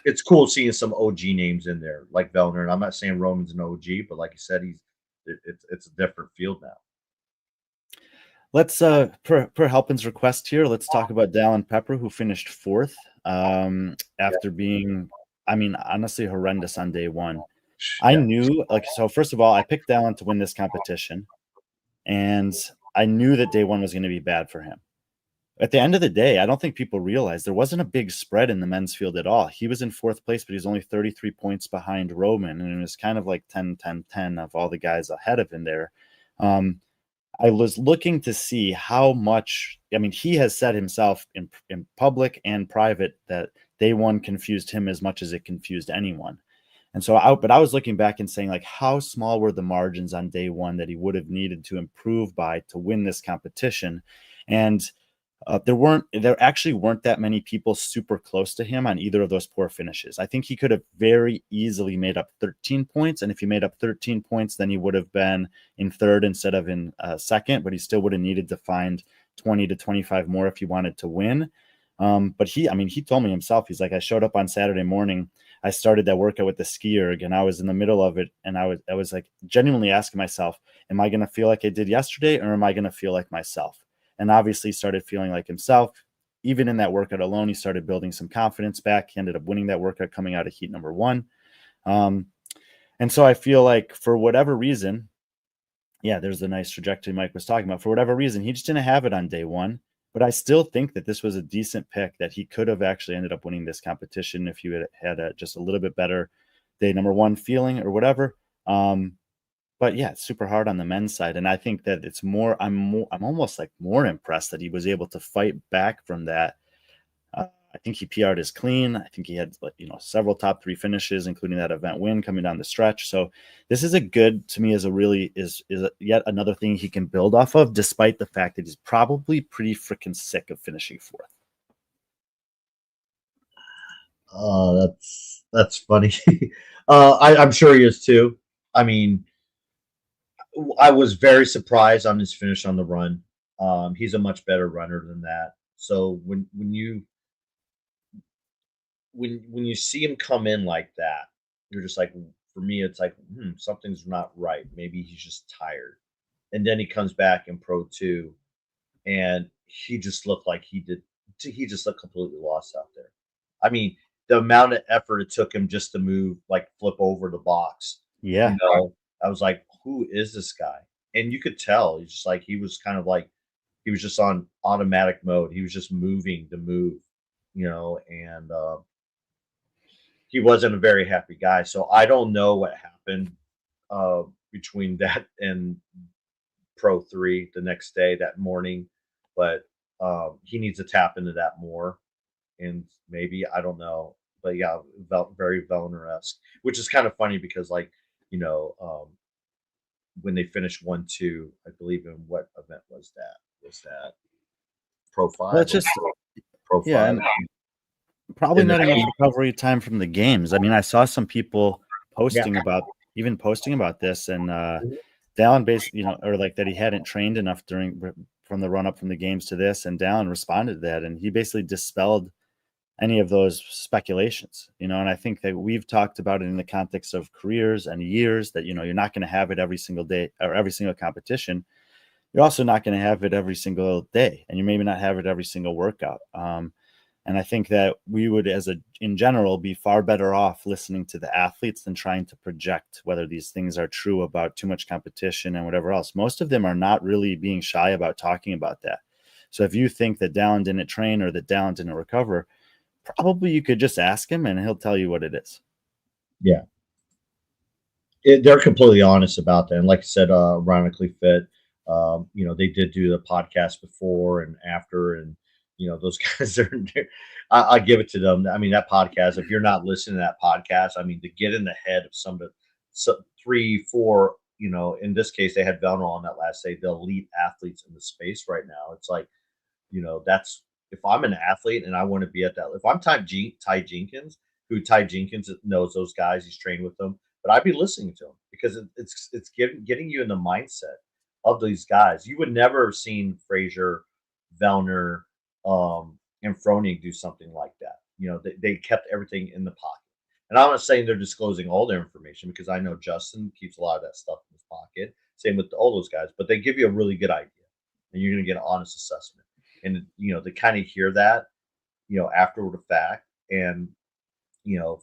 it's cool seeing some OG names in there like Vellner, and I'm not saying Roman's an OG, but like you said, it's a different field now. Let's per Halpin's request here, let's talk about Dallin Pepper, who finished fourth after being, I mean, honestly horrendous on day one. I knew, so first of all, I picked Dallin to win this competition, and I knew that day one was going to be bad for him. At the end of the day, I don't think people realize there wasn't a big spread in the men's field at all. He was in fourth place, but he's only 33 points behind Roman, and it was kind of like 10-10-10 of all the guys ahead of him there. I was looking to see how much, I mean, he has said himself in public and private that day one confused him as much as it confused anyone. And so but I was looking back and saying, like, how small were the margins on day one that he would have needed to improve by to win this competition? And there actually weren't that many people super close to him on either of those poor finishes. I think he could have very easily made up 13 points. And if he made up 13 points, then he would have been in third instead of in second, but he still would have needed to find 20 to 25 more if he wanted to win. But he told me himself, he's like, I showed up on Saturday morning. I started that workout with the ski erg, and I was in the middle of it. And I was like genuinely asking myself, am I going to feel like I did yesterday, or am I going to feel like myself? And obviously started feeling like himself. Even in that workout alone, he started building some confidence back. He ended up winning that workout coming out of heat number one. And so I feel like for whatever reason, there's the nice trajectory Mike was talking about. For whatever reason, he just didn't have it on day one. But I still think that this was a decent pick, that he could have actually ended up winning this competition if you had just a little bit better day number one feeling or whatever. But yeah, it's super hard on the men's side. And I think that it's I'm almost like more impressed that he was able to fight back from that. I think he PR'd his clean. I think he had, several top three finishes, including that event win coming down the stretch. So this is is yet another thing he can build off of, despite the fact that he's probably pretty freaking sick of finishing fourth. That's funny. I'm sure he is too. I mean, I was very surprised on his finish on the run. He's a much better runner than that. So when you see him come in like that, you're just like, for me, it's like, something's not right. Maybe he's just tired. And then he comes back in Pro 2, and he just looked like he just looked completely lost out there. I mean, the amount of effort it took him just to move, like flip over the box. Yeah. I was like, who is this guy? And you could tell he's just like, he was kind of like, he was just on automatic mode. He was just moving to move, and he wasn't a very happy guy. So I don't know what happened between that and Pro 3 the next day, that morning, but he needs to tap into that more. And maybe, I don't know, but yeah, very Vellner-esque, which is kind of funny because, like, when they finished 1-2, I believe, in what event was that? Was that Pro 5? Well, it's just Pro 5. And probably not enough recovery time from the games. I mean, I saw some people posting about this, and Dallin basically, or like that he hadn't trained enough from the run up from the games to this, and Dallin responded to that, and he basically dispelled any of those speculations, and I think that we've talked about it in the context of careers and years, that, you're not going to have it every single day or every single competition. You're also not going to have it every single day, and you maybe not have it every single workout. And I think that we would, in general, be far better off listening to the athletes than trying to project whether these things are true about too much competition and whatever else. Most of them are not really being shy about talking about that. So if you think that Dallin didn't train or that Dallin didn't recover, probably you could just ask him and he'll tell you what it is. Yeah. They're completely honest about that. And like I said, ironically fit, they did do the podcast before and after, and those guys are, I give it to them. I mean, that podcast, if you're not listening to that podcast, I mean, to get in the head of some of the 3, 4, in this case, they had Vellner on that last day, the elite athletes in the space right now. It's like, that's, if I'm an athlete and I want to be at that, if I'm Ty Jenkins, who Ty Jenkins knows those guys, he's trained with them, but I'd be listening to him because it's getting you in the mindset of these guys. You would never have seen Frazier, Vellner, and Froning do something like that. They kept everything in the pocket. And I'm not saying they're disclosing all their information because I know Justin keeps a lot of that stuff in his pocket. Same with all those guys, but they give you a really good idea, and you're going to get an honest assessment. And to kind of hear that, after the fact, and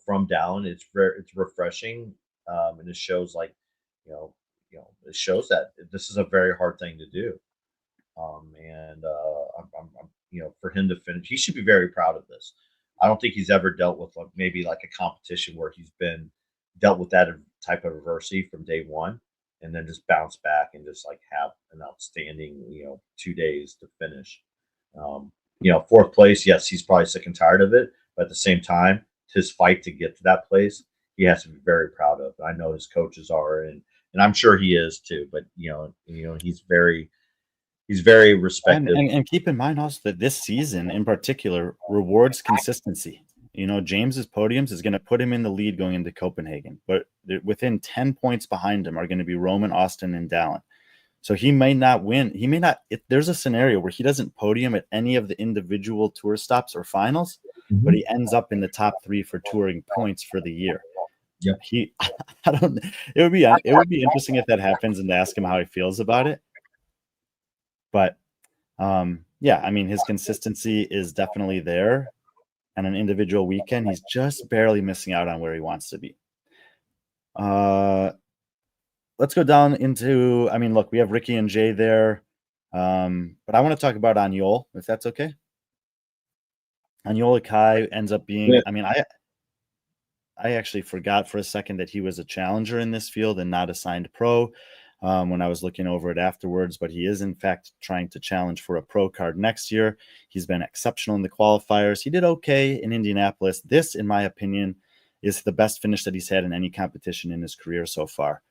from down, it's refreshing, and it shows like, it shows that this is a very hard thing to do. And for him to finish, he should be very proud of this. I don't think he's ever dealt with maybe like a competition where he's been dealt with that type of adversity from day one, and then just bounce back and just like have an outstanding 2 days to finish. Fourth place, yes, he's probably sick and tired of it, but at the same time, his fight to get to that place, he has to be very proud of. I know his coaches are, and I'm sure he is too. But he's very respected. And keep in mind also that this season in particular rewards consistency. James's podiums is going to put him in the lead going into Copenhagen, but within 10 points behind him are going to be Roman, Austin, and Dallin. So he may not win. He may not. There's a scenario where he doesn't podium at any of the individual tour stops or finals, but he ends up in the top 3 for touring points for the year. Yeah. I don't. It would be interesting if that happens and to ask him how he feels about it. But yeah, I mean, his consistency is definitely there. And an individual weekend, he's just barely missing out on where he wants to be. Let's go down into, I mean, look, we have Ricky and Jay there. But I want to talk about Aniol, if that's okay. Aniol Ekai ends up being, yeah. I mean, I actually forgot for a second that he was a challenger in this field and not assigned pro when I was looking over it afterwards, but he is in fact trying to challenge for a pro card next year. He's been exceptional in the qualifiers. He did okay in Indianapolis. This, in my opinion, is the best finish that he's had in any competition in his career so far.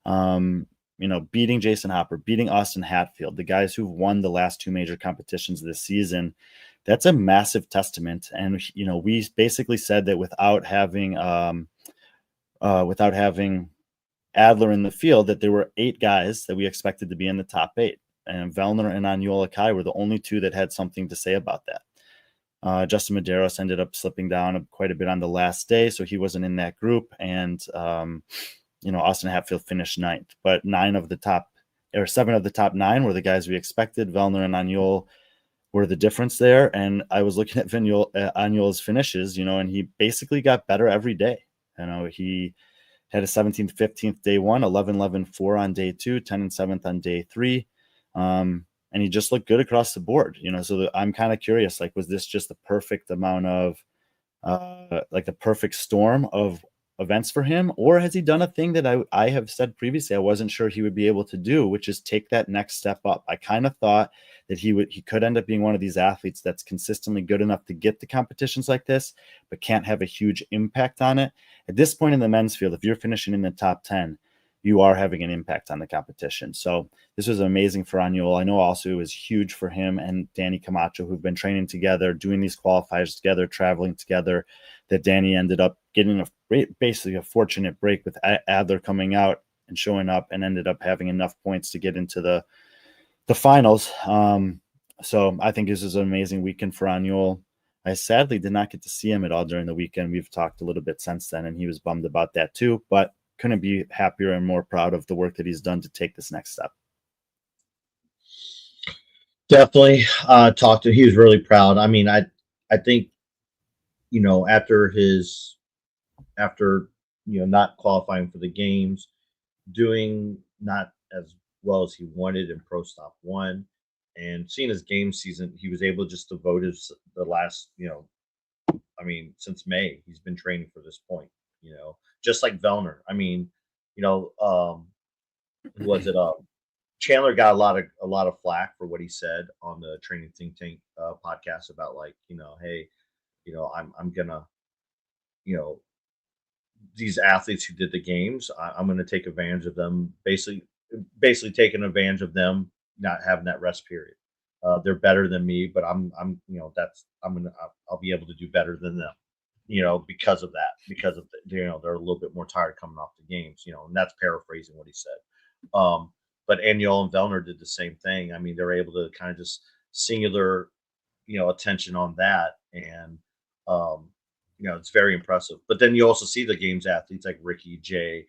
Beating Jason Hopper, beating Austin Hatfield, the guys who've won the last 2 major competitions this season. That's a massive testament. And, we basically said that without having Adler in the field, that there were 8 guys that we expected to be in the top 8. And Vellner and Aniol Ekai were the only 2 that had something to say about that. Justin Medeiros ended up slipping down quite a bit on the last day, so he wasn't in that group. And, Austin Hatfield finished 9th. But 7 of the top 9 were the guys we expected. Vellner and Aniol were the difference there. And I was looking at Aniol's finishes, and he basically got better every day. He had a 17th, 15th day 1, 11, 11, 4 on day 2, 10 and 7th on day 3. And he just looked good across the board, so I'm kind of curious, like, was this just the perfect amount of the perfect storm of events for him, or has he done a thing that I have said previously I wasn't sure he would be able to do, which is take that next step up? I kind of thought that he could end up being one of these athletes that's consistently good enough to get to competitions like this, but can't have a huge impact on it. At this point in the men's field, if you're finishing in the top 10, you are having an impact on the competition. So this was amazing for Aniol. I know also it was huge for him and Danny Camacho, who've been training together, doing these qualifiers together, traveling together, that Danny ended up getting basically a fortunate break with Adler coming out and showing up, and ended up having enough points to get into the finals. So I think this is an amazing weekend for Aniol. I sadly did not get to see him at all during the weekend. We've talked a little bit since then, and he was bummed about that too, but couldn't be happier and more proud of the work that he's done to take this next step. Definitely he was really proud. I mean, I think, after not qualifying for the games, doing not as well as he wanted in Pro Stop 1, and seeing his game season, he was able just to vote the last, since May, he's been training for this point, just like Vellner. I mean, who was it? Chandler got a lot of flack for what he said on the Training Think Tank podcast about, like, hey, I'm gonna, these athletes who did the games, I'm gonna take advantage of them, basically taking advantage of them not having that rest period. They're better than me, but I'll be able to do better than them, because of that, because of they're a little bit more tired coming off the games, and that's paraphrasing what he said. But Aniol and Vellner did the same thing. I mean, they're able to kind of just singular attention on that. And, it's very impressive. But then you also see the games athletes like Ricky, Jay,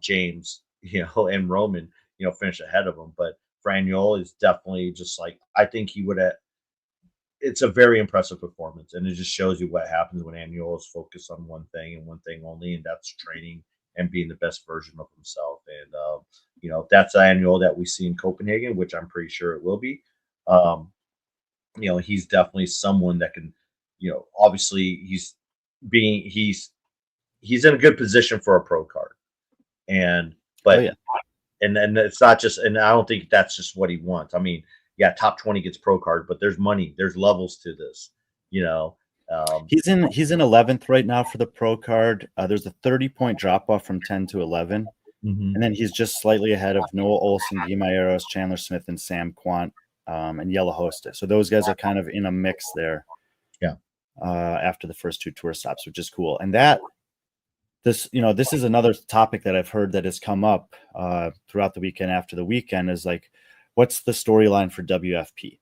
James, and Roman, finish ahead of him. But for Aniol is definitely just like, I think he would have, it's a very impressive performance, and it just shows you what happens when Aniol is focused on one thing and one thing only, and that's training and being the best version of himself. And if that's the Aniol that we see in Copenhagen, which I'm pretty sure it will be, um, he's definitely someone that can, obviously being he's in a good position for a pro card, and Oh but yeah. and then it's not just, and I don't think that's just what he wants. I mean, yeah, top 20 gets pro card, but there's money, there's levels to this, you know. He's in 11th right now for the pro card. There's a 30-point drop off from 10 to 11. Mhm. And then he's just slightly ahead of Noah Olson, Guimaeros, Chandler Smith, and Sam Quant, and Yella Hosta. So those guys are kind of in a mix there. Yeah. After the first 2 tour stops, which is cool. And this is another topic that I've heard that has come up throughout the weekend after the weekend is like, what's the storyline for WFP?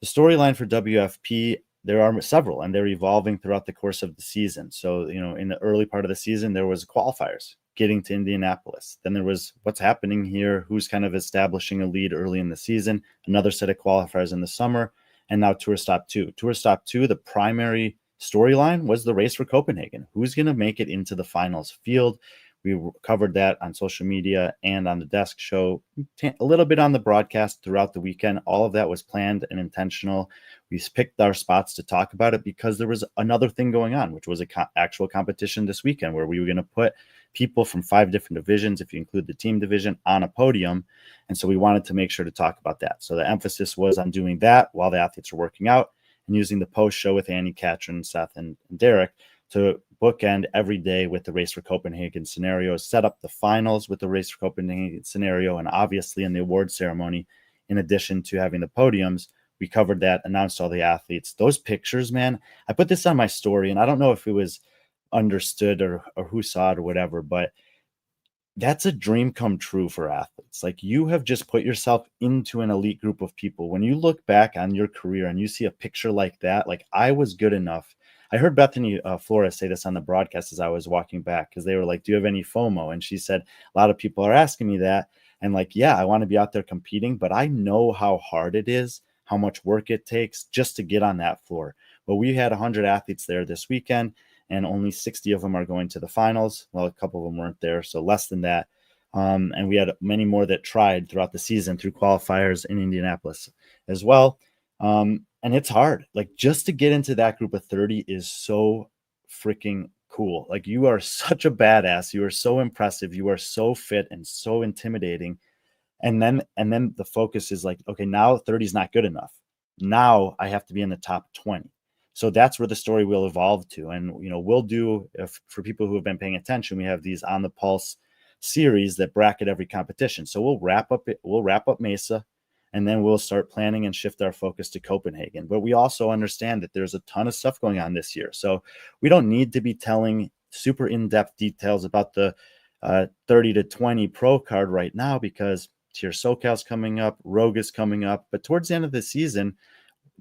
The storyline for WFP, there are several, and they're evolving throughout the course of the season. So, in the early part of the season, there was qualifiers getting to Indianapolis. Then there was what's happening here, who's kind of establishing a lead early in the season, another set of qualifiers in the summer, and now Tour Stop 2. Tour Stop 2, the primary storyline was the race for Copenhagen. Who's going to make it into the finals field? We covered that on social media and on the desk show, a little bit on the broadcast throughout the weekend. All of that was planned and intentional. We picked our spots to talk about it because there was another thing going on, which was an actual competition this weekend where we were going to put people from 5 different divisions, if you include the team division, on a podium. And so we wanted to make sure to talk about that. So the emphasis was on doing that while the athletes are working out and using the post show with Annie, Katrin, Seth, and Derek to bookend every day with the race for Copenhagen scenario, set up the finals with the race for Copenhagen scenario, and obviously in the award ceremony, in addition to having the podiums, we covered that, announced all the athletes. Those pictures, man, I put this on my story, and I don't know if it was understood or who saw it or whatever, but that's a dream come true for athletes. Like, you have just put yourself into an elite group of people. When you look back on your career and you see a picture like that, like, I was good enough. I heard Bethany Flores say this on the broadcast as I was walking back, because they were like, do you have any FOMO? And she said, a lot of people are asking me that. And like, yeah, I want to be out there competing, but I know how hard it is, how much work it takes just to get on that floor. Well, we had 100 athletes there this weekend, and only 60 of them are going to the finals. Well, a couple of them weren't there, so less than that. And we had many more that tried throughout the season through qualifiers in Indianapolis as well. And it's hard. Like, just to get into that group of 30 is so freaking cool. Like, you are such a badass. You are so impressive. You are so fit and so intimidating. And then the focus is like, okay, now 30 is not good enough. Now I have to be in the top 20. So that's where the story will evolve to. And, we'll do, for people who have been paying attention, we have these on the pulse series that bracket every competition. So we'll wrap up Mesa, and then we'll start planning and shift our focus to Copenhagen. But we also understand that there's a ton of stuff going on this year. So we don't need to be telling super in-depth details about the 30 to 20 pro card right now, because Tier SoCal's coming up, Rogue is coming up. But towards the end of the season,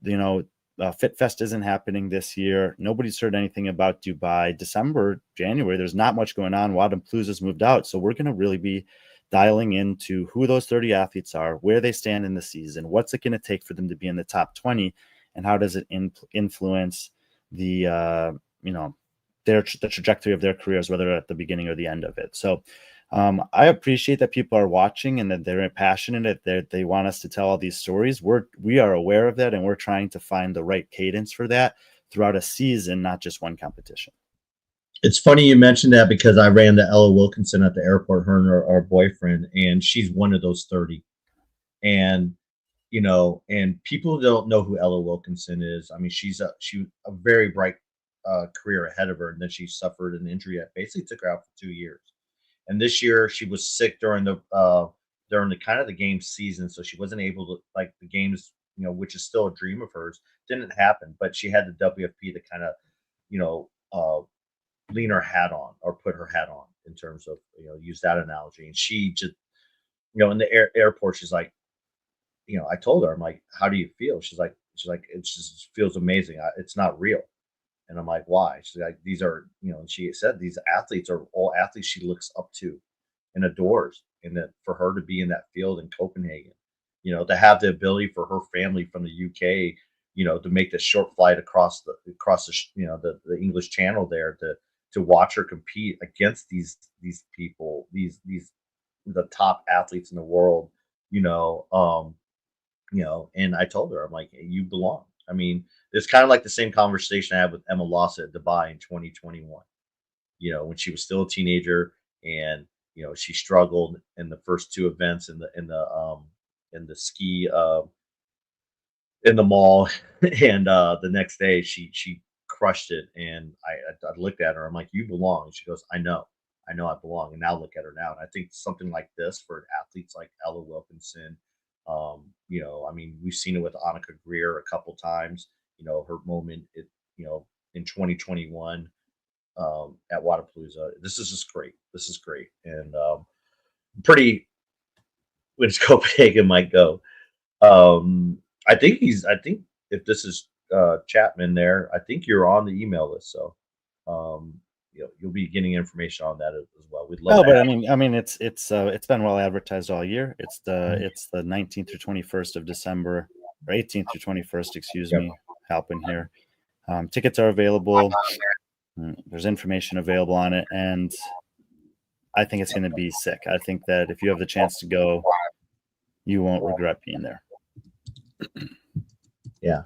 Fit Fest isn't happening this year. Nobody's heard anything about Dubai. December, January, there's not much going on. Wadampalooza's moved out. So we're going to really be dialing into who those 30 athletes are, where they stand in the season, what's it going to take for them to be in the top 20, and how does it influence the, the trajectory of their careers, whether at the beginning or the end of it. So I appreciate that people are watching and that they're passionate, that they want us to tell all these stories. We are aware of that, and we're trying to find the right cadence for that throughout a season, not just one competition. It's funny you mentioned that, because I ran to Ella Wilkinson at the airport, her and our boyfriend, and she's one of those 30. And, and people don't know who Ella Wilkinson is. I mean, she a very bright career ahead of her, and then she suffered an injury that basically took her out for 2 years. And this year she was sick during the kind of the game season, so she wasn't able to, like, the games, which is still a dream of hers, didn't happen. But she had the WFP to kind of lean her hat on, or put her hat on, in terms of, use that analogy. And she just, in the airport, she's like, I told her, I'm like, how do you feel? She's like, She's like, it just feels amazing. It's not real. And I'm like, why? She's like, these are, and she said these athletes are all athletes she looks up to and adores. And that for her to be in that field in Copenhagen, to have the ability for her family from the UK, to make the short flight across the the English Channel there to watch her compete against these people, these the top athletes in the world, and I told her, I'm like, hey, you belong. I mean, it's kind of like the same conversation I had with Emma Lawson at Dubai in 2021. When she was still a teenager, and she struggled in the first two events in the ski in the mall, and the next day she crushed it. And I looked at her, I'm like, you belong. And she goes, I know I belong. And now look at her now. And I think something like this for athletes like Ella Wilkinson, I mean, we've seen it with Annika Greer a couple times. Her moment, in 2021 at Wadapalooza. This is just great. This is great, and pretty. Which Copenhagen might go. I think if this is Chapman there, I think you're on the email list. So you'll be getting information on that as well. We'd love. Oh, but I mean, it's been well advertised all year. It's the 19th through 21st of December, or 18th through 21st, excuse me, helping here. Tickets are available. There's information available on it, and I think it's going to be sick. I think that if you have the chance to go, you won't regret being there. Yeah.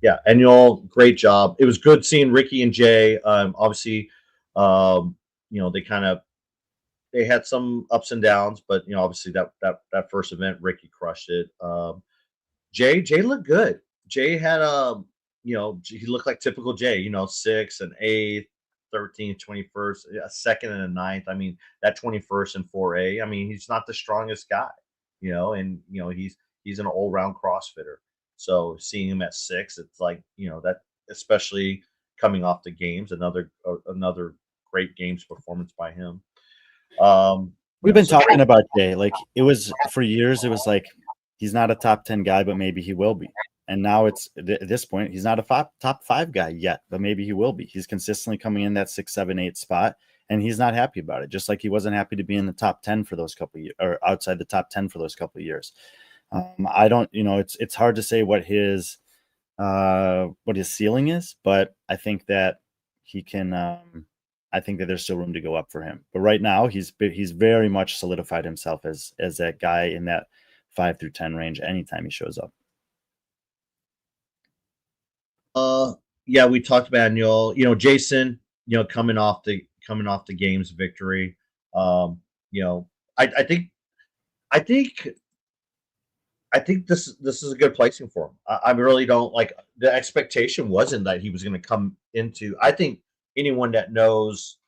Yeah, Aniol, great job. It was good seeing Ricky and Jay. Obviously, they had some ups and downs, but obviously that first event, Ricky crushed it. Jay looked good. Jay had he looked like typical Jay. 6th and 8th, 13th, 21st, a 2nd and a 9th. I mean, that 21st and 4A. I mean, he's not the strongest guy, and he's an all-round CrossFitter. So seeing him at 6, it's like that, especially coming off the games, another great games performance by him. We've been talking about Jay. Like, it was for years. It was like he's not a top 10 guy, but maybe he will be. And now it's at this point, he's not a top 5 guy yet, but maybe he will be. He's consistently coming in that 6, 7, 8 spot, and he's not happy about it. Just like he wasn't happy to be in the top 10 for those couple of years, or outside the top 10 for those couple of years. I don't, it's hard to say what his ceiling is, but I think that he can. I think that there's still room to go up for him. But right now, he's very much solidified himself as that guy in that 5 through 10 range anytime he shows up. Yeah, we talked about Aniol. Jason, coming off the games victory. I think this is a good placing for him. I really don't like, the expectation wasn't that he was going to come into. I think anyone that knows,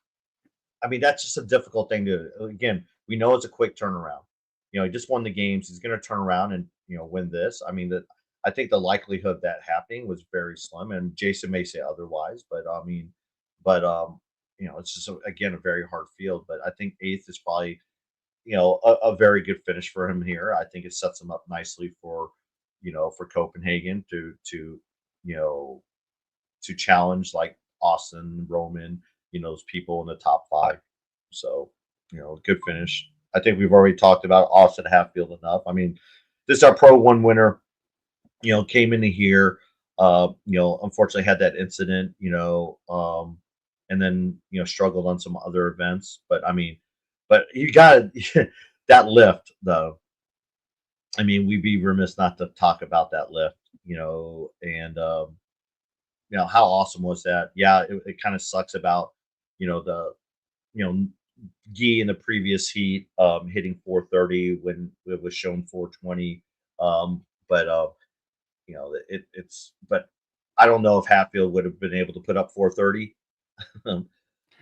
I mean, that's just a difficult thing to. Again, we know it's a quick turnaround. He just won the games. He's going to turn around and win this. I mean, I think the likelihood of that happening was very slim, and Jason may say otherwise, but I mean, it's just again a very hard field. But I think 8th is probably a very good finish for him here. I think it sets him up nicely for for Copenhagen to challenge like Austin, Roman, those people in the top 5. So good finish. I think we've already talked about Austin Hatfield enough. I mean, this is our Pro 1 winner. Came into here, unfortunately had that incident, and then, struggled on some other events. But I mean, you got that lift though. I mean, we'd be remiss not to talk about that lift, and, how awesome was that? Yeah, it kind of sucks about, the, Guy in the previous heat, hitting 430 when it was shown 420. But but I don't know if Hatfield would have been able to put up 430.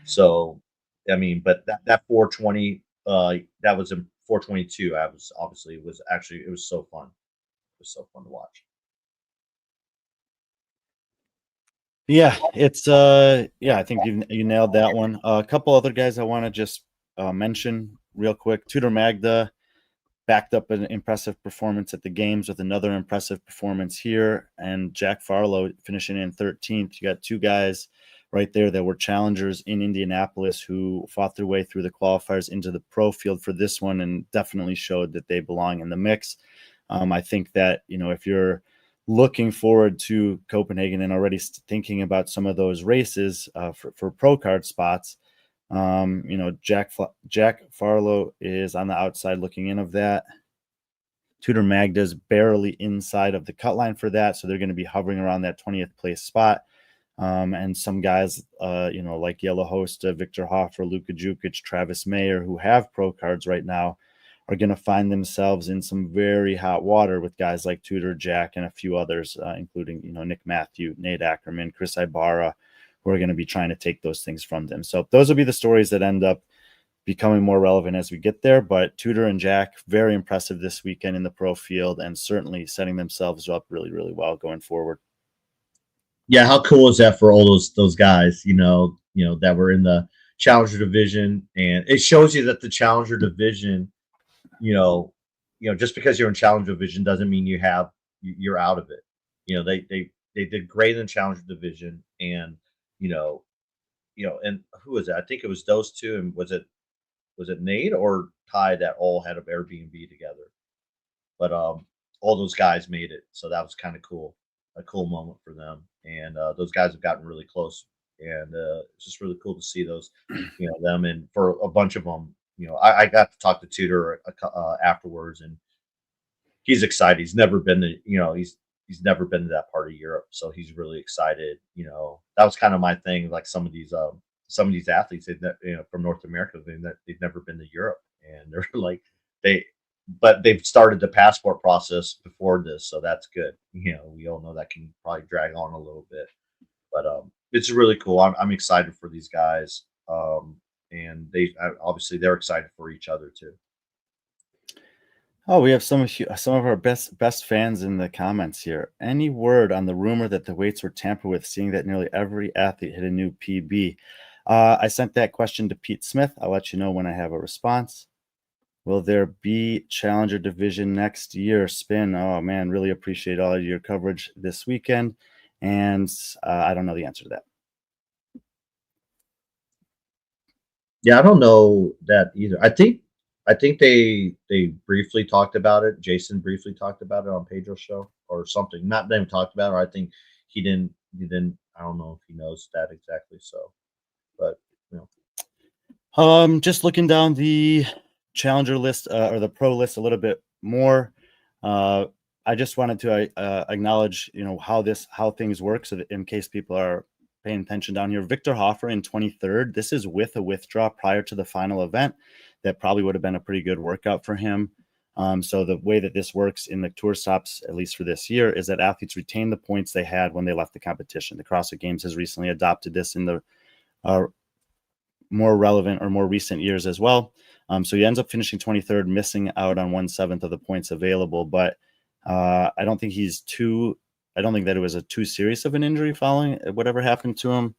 So, I mean, but that 420, that was in 422. It was so fun. It was so fun to watch. Yeah, it's I think you nailed that one. A couple other guys I want to just mention real quick. Tudor Magda, backed up an impressive performance at the games with another impressive performance here, and Jack Farlow finishing in 13th. You got two guys right there that were challengers in Indianapolis who fought their way through the qualifiers into the pro field for this one and definitely showed that they belong in the mix. I think that, if you're looking forward to Copenhagen and already thinking about some of those races for pro card spots, Jack Farlow is on the outside looking in of that. Tudor Magda's barely inside of the cut line for that, so they're going to be hovering around that 20th place spot. And some guys, like Yellow Host, Victor Hoffer, Luka Jukic, Travis Mayer, who have pro cards right now, are going to find themselves in some very hot water with guys like Tudor, Jack, and a few others, including, Nick Matthew, Nate Ackerman, Chris Ibarra, who are going to be trying to take those things from them. So those will be the stories that end up becoming more relevant as we get there. But Tudor and Jack, very impressive this weekend in the pro field and certainly setting themselves up really, really well going forward. Yeah, how cool is that for all those guys, that were in the Challenger division, and it shows you that the Challenger division, just because you're in Challenger division doesn't mean you're out of it. They did great in the Challenger division, and and who was it? I think it was those two, and was it Nate or Ty that all had an Airbnb together? But all those guys made it, so that was kind of cool, a cool moment for them. And those guys have gotten really close, and it's just really cool to see those, them. And for a bunch of them, I got to talk to Tudor afterwards, and he's excited. He's never been to, he's never been to that part of Europe, so he's really excited. That was kind of my thing. Like some of these athletes, from North America, they've never been to Europe, and they're like but they've started the passport process before this, so that's good. We all know that can probably drag on a little bit, but it's really cool. I'm excited for these guys, and obviously they're excited for each other too. Oh, we have some of our best fans in the comments here. Any word on the rumor that the weights were tampered with, seeing that nearly every athlete hit a new PB? I sent that question to Pete Smith. I'll let you know when I have a response. Will there be Challenger division next year? Spin. Oh man, really appreciate all of your coverage this weekend, and I don't know the answer to that. Yeah, I don't know that either. I think they briefly talked about it. Jason briefly talked about it on Pedro's show or something. Not them talked about it. Or I think he didn't. I don't know if he knows that exactly. So, but just looking down the Challenger list or the pro list a little bit more. I just wanted to acknowledge, how things work, so that in case people are paying attention down here, Victor Hoffer in 23rd. This is with a withdraw prior to the final event. That probably would have been a pretty good workout for him. So the way that this works in the tour stops, at least for this year, is that athletes retain the points they had when they left the competition. The CrossFit Games has recently adopted this in the more relevant or more recent years as well. So he ends up finishing 23rd, missing out on 1/7 of the points available. But I don't think that it was too serious of an injury following whatever happened to him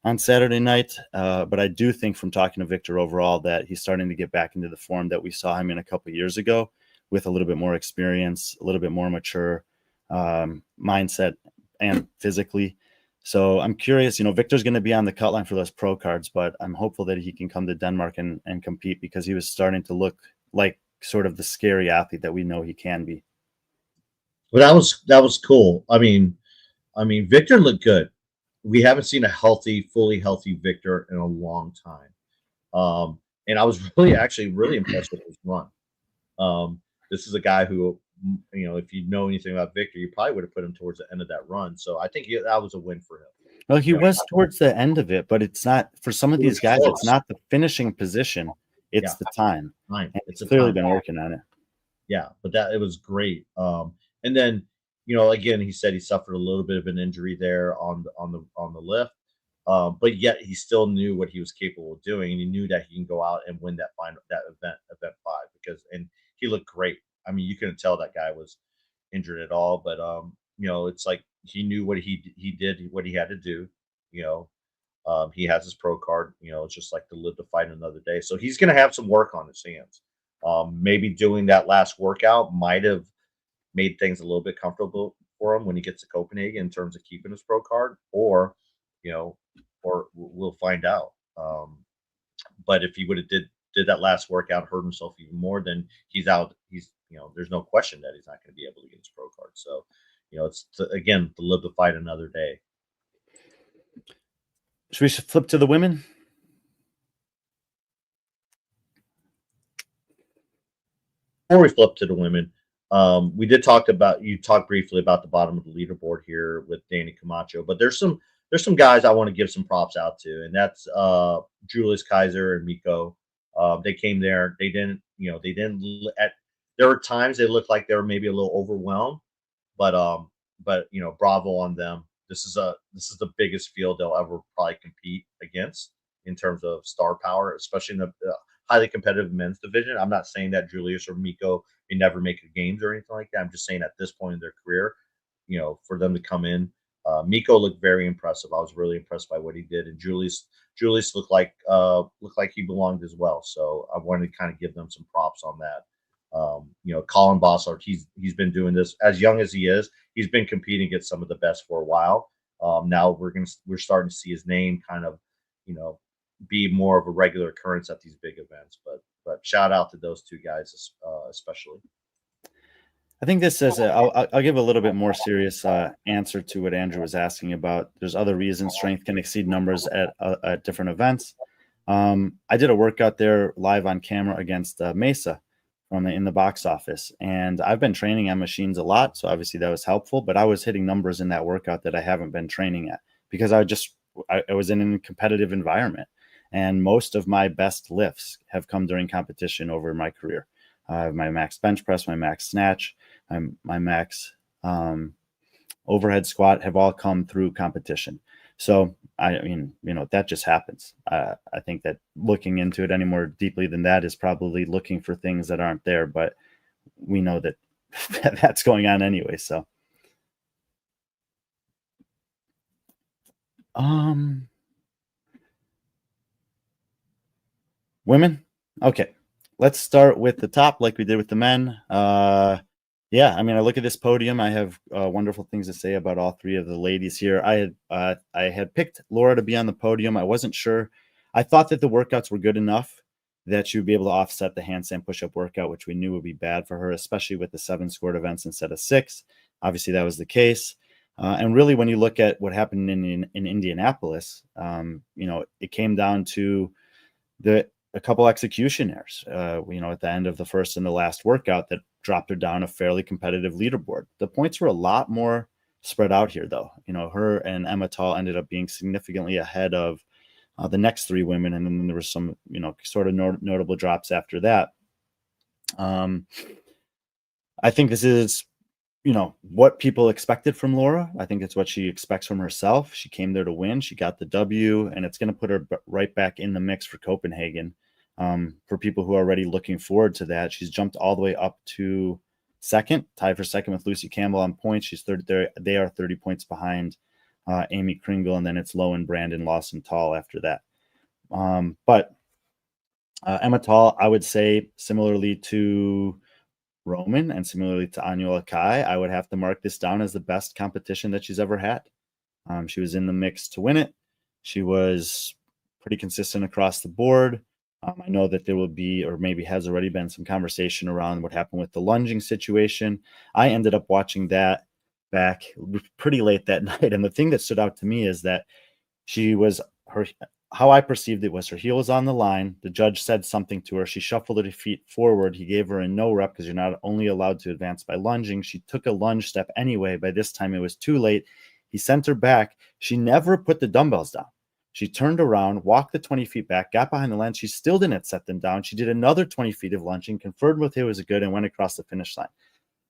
on Saturday night. But I do think, from talking to Victor overall, that he's starting to get back into the form that we saw him in a couple of years ago, with a little bit more experience, a little bit more mature mindset and physically. So I'm curious, Victor's going to be on the cut line for those pro cards, but I'm hopeful that he can come to Denmark and compete, because he was starting to look like sort of the scary athlete that we know he can be. Well, that was cool. I mean, Victor looked good. We haven't seen a fully healthy Victor in a long time. And I was really impressed with his run. This is a guy who, if you know anything about Victor, you probably would have put him towards the end of that run. So I think that was a win for him. Well, he was towards the end of it, but it's not for some of these guys. Close. It's not the finishing position; it's the time. It's clearly been working on it. Yeah, but it was great. And then, again, he said he suffered a little bit of an injury there on the lift, but yet he still knew what he was capable of doing, and he knew that he can go out and win that event 5, and he looked great. I mean, you couldn't tell that guy was injured at all, but it's like he knew what he did, what he had to do. He has his pro card. It's just like to live to fight another day. So he's going to have some work on his hands. Maybe doing that last workout might have made things a little bit comfortable for him when he gets to Copenhagen in terms of keeping his pro card, or you know, or we'll find out. But if he would have did that last workout, hurt himself even more, then he's out. There's no question that he's not going to be able to get his pro card. So, it's again to live the fight another day. Should we flip to the women? Before we flip to the women, we did talk briefly about the bottom of the leaderboard here with Danny Camacho, but there's some guys I want to give some props out to, and that's Julius Kaiser and Miko. They came there. There were times they looked like they were maybe a little overwhelmed, but bravo on them. This is the biggest field they'll ever probably compete against in terms of star power, especially in the highly competitive men's division. I'm not saying that Julius or Miko may never make the games or anything like that. I'm just saying at this point in their career, for them to come in. Miko looked very impressive. I was really impressed by what he did, and Julius looked like he belonged as well. So I wanted to kind of give them some props on that. Colin Bossart, he's been doing this as young as he is. He's been competing against some of the best for a while. Now we're starting to see his name kind of, be more of a regular occurrence at these big events. But shout out to those two guys, especially. I think this is I'll give a little bit more serious answer to what Andrew was asking about. There's other reasons strength can exceed numbers at different events. I did a workout there live on camera against Mesa in the box office, and I've been training on machines a lot, so obviously that was helpful. But I was hitting numbers in that workout that I haven't been training at because I was in a competitive environment, and most of my best lifts have come during competition over my career. My max bench press, my max snatch, my max overhead squat have all come through competition. So I mean, that just happens. I think that looking into it any more deeply than that is probably looking for things that aren't there, but we know that that's going on anyway. So, women. Okay. Let's start with the top like we did with the men. Yeah, I mean, I look at this podium. I have wonderful things to say about all three of the ladies here. I had picked Laura to be on the podium. I wasn't sure. I thought that the workouts were good enough that she would be able to offset the handstand push-up workout, which we knew would be bad for her, especially with the 7 scored events instead of 6. Obviously, that was the case. And really, when you look at what happened in Indianapolis, it came down to a couple execution errors, at the end of the first and the last workout that dropped her down a fairly competitive leaderboard. The points were a lot more spread out here, though. Her and Emma Tall ended up being significantly ahead of the next 3 women. And then there was some, sort of notable drops after that. I think this is, what people expected from Laura. I think it's what she expects from herself. She came there to win. She got the W, and it's going to put her right back in the mix for Copenhagen. For people who are already looking forward to that, she's jumped all the way up to second, tied for second with Lucy Campbell on points. She's third there. They are 30 points behind Amy Kringle, and then it's Lowe and Brandon Lawson Tall after that. But Emma Tall, I would say, similarly to Roman and similarly to Aniol Ekai, I would have to mark this down as the best competition that she's ever had. She was in the mix to win it. She was pretty consistent across the board. I know that there will be, or maybe has already been, some conversation around what happened with the lunging situation. I ended up watching that back pretty late that night. And the thing that stood out to me is that how I perceived it was her heel was on the line. The judge said something to her. She shuffled her feet forward. He gave her a no rep because you're not only allowed to advance by lunging. She took a lunge step anyway. By this time, it was too late. He sent her back. She never put the dumbbells down. She turned around, walked the 20 feet back, got behind the lens. She still didn't set them down. She did another 20 feet of lunging, confirmed with it was good, and went across the finish line.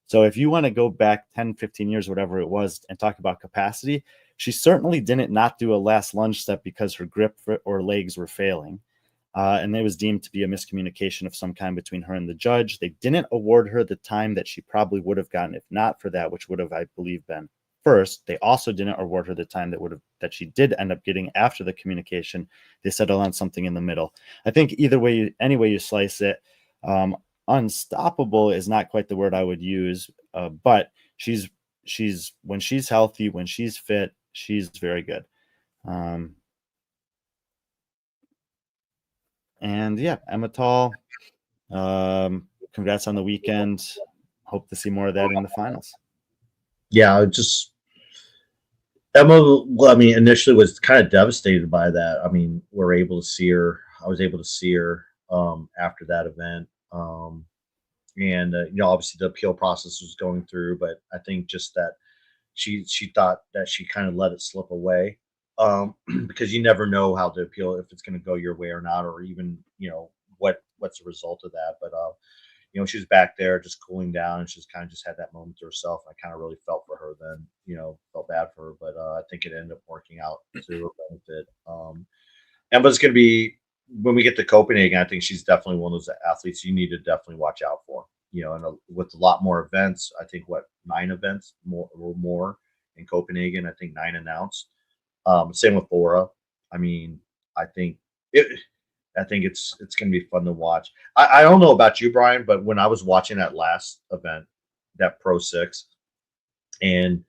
So if you want to go back 10, 15 years, whatever it was, and talk about capacity, she certainly didn't not do a last lunge step because her grip or legs were failing. And it was deemed to be a miscommunication of some kind between her and the judge. They didn't award her the time that she probably would have gotten if not for that, which would have, I believe, been first. They also didn't award her the time that she did end up getting after the communication. They settled on something in the middle. I think either way, any way you slice it, unstoppable is not quite the word I would use, but she's when she's healthy, when she's fit, she's very good. And yeah, Emma Tall, congrats on the weekend. Hope to see more of that in the finals. Yeah, just Emma, well, I mean, initially was kind of devastated by that. I mean, we're able to see her. I was able to see her after that event. And obviously the appeal process was going through, but I think just that she thought that she kind of let it slip away, because you never know how to appeal, if it's going to go your way or not, or even what's the result of that. But she was back there just cooling down, and she's kind of just had that moment to herself. I kind of really felt for her then, felt bad for her, but I think it ended up working out to her benefit. Emma's going to be, when we get to Copenhagen, I think she's definitely one of those athletes you need to definitely watch out for. And with a lot more events, I think 9 events more in Copenhagen. I think 9 announced. Same with Laura. I mean, I think it. I think it's going to be fun to watch. I don't know about you, Brian, but when I was watching that last event, that Pro 6, and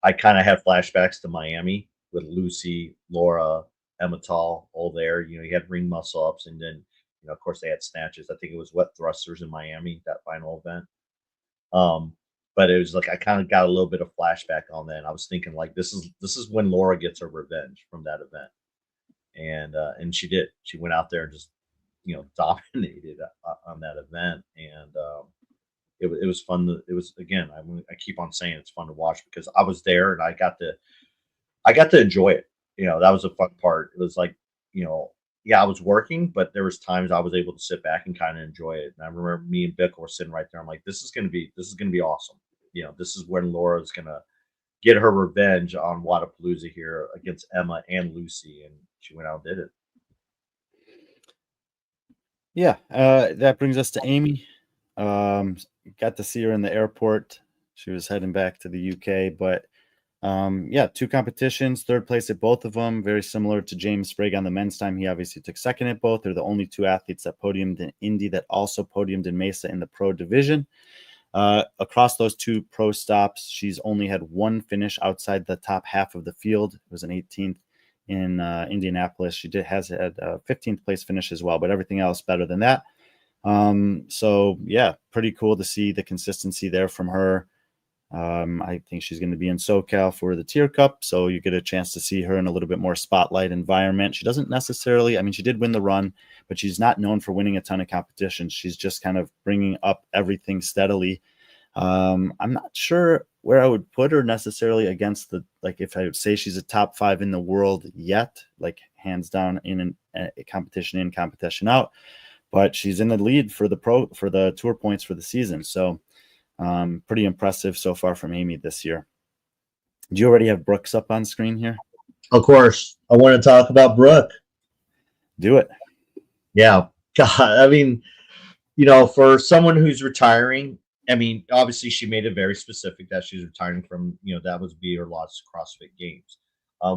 I kind of had flashbacks to Miami with Lucy, Laura, Emma Tall, all there. You had ring muscle ups, and then of course they had snatches. I think it was wet thrusters in Miami, that final event. But it was like I kind of got a little bit of flashback on that. And I was thinking like this is when Laura gets her revenge from that event, and she did. She went out there and just dominated on that event, and it was fun. It was, again, I keep on saying it's fun to watch because I was there and I got to enjoy it. That was a fun part. It was like, yeah, I was working, but there was times I was able to sit back and kind of enjoy it. And I remember me and Bick were sitting right there. I'm like, this is gonna be awesome. This is when Laura's gonna get her revenge on Wadapalooza here against Emma and Lucy, and she went out and did it. Yeah, that brings us to Amy. Got to see her in the airport. She was heading back to the UK, but yeah, 2 competitions, 3rd place at both of them. Very similar to James Sprague on the men's time. He obviously took 2nd at both. They're the only 2 athletes that podiumed in Indy that also podiumed in Mesa in the pro division. Across those 2 pro stops, she's only had 1 finish outside the top half of the field. It was an 18th in Indianapolis. She has had a 15th place finish as well, but everything else better than that. So yeah, pretty cool to see the consistency there from her. I think she's going to be in SoCal for the Tier Cup, so you get a chance to see her in a little bit more spotlight environment. She doesn't necessarily, I mean, she did win the run, but she's not known for winning a ton of competitions. She's just kind of bringing up everything steadily. I'm not sure where I would put her necessarily against if I would say she's a top 5 in the world yet, like hands down in a competition in, competition out, but she's in the lead for the tour points for the season. So pretty impressive so far from Amy this year. Do you already have Brooks up on screen here? Of course. I want to talk about Brooke. Do it. Yeah. God, I mean, for someone who's retiring, I mean, obviously she made it very specific that she's retiring from, that was be her last CrossFit Games.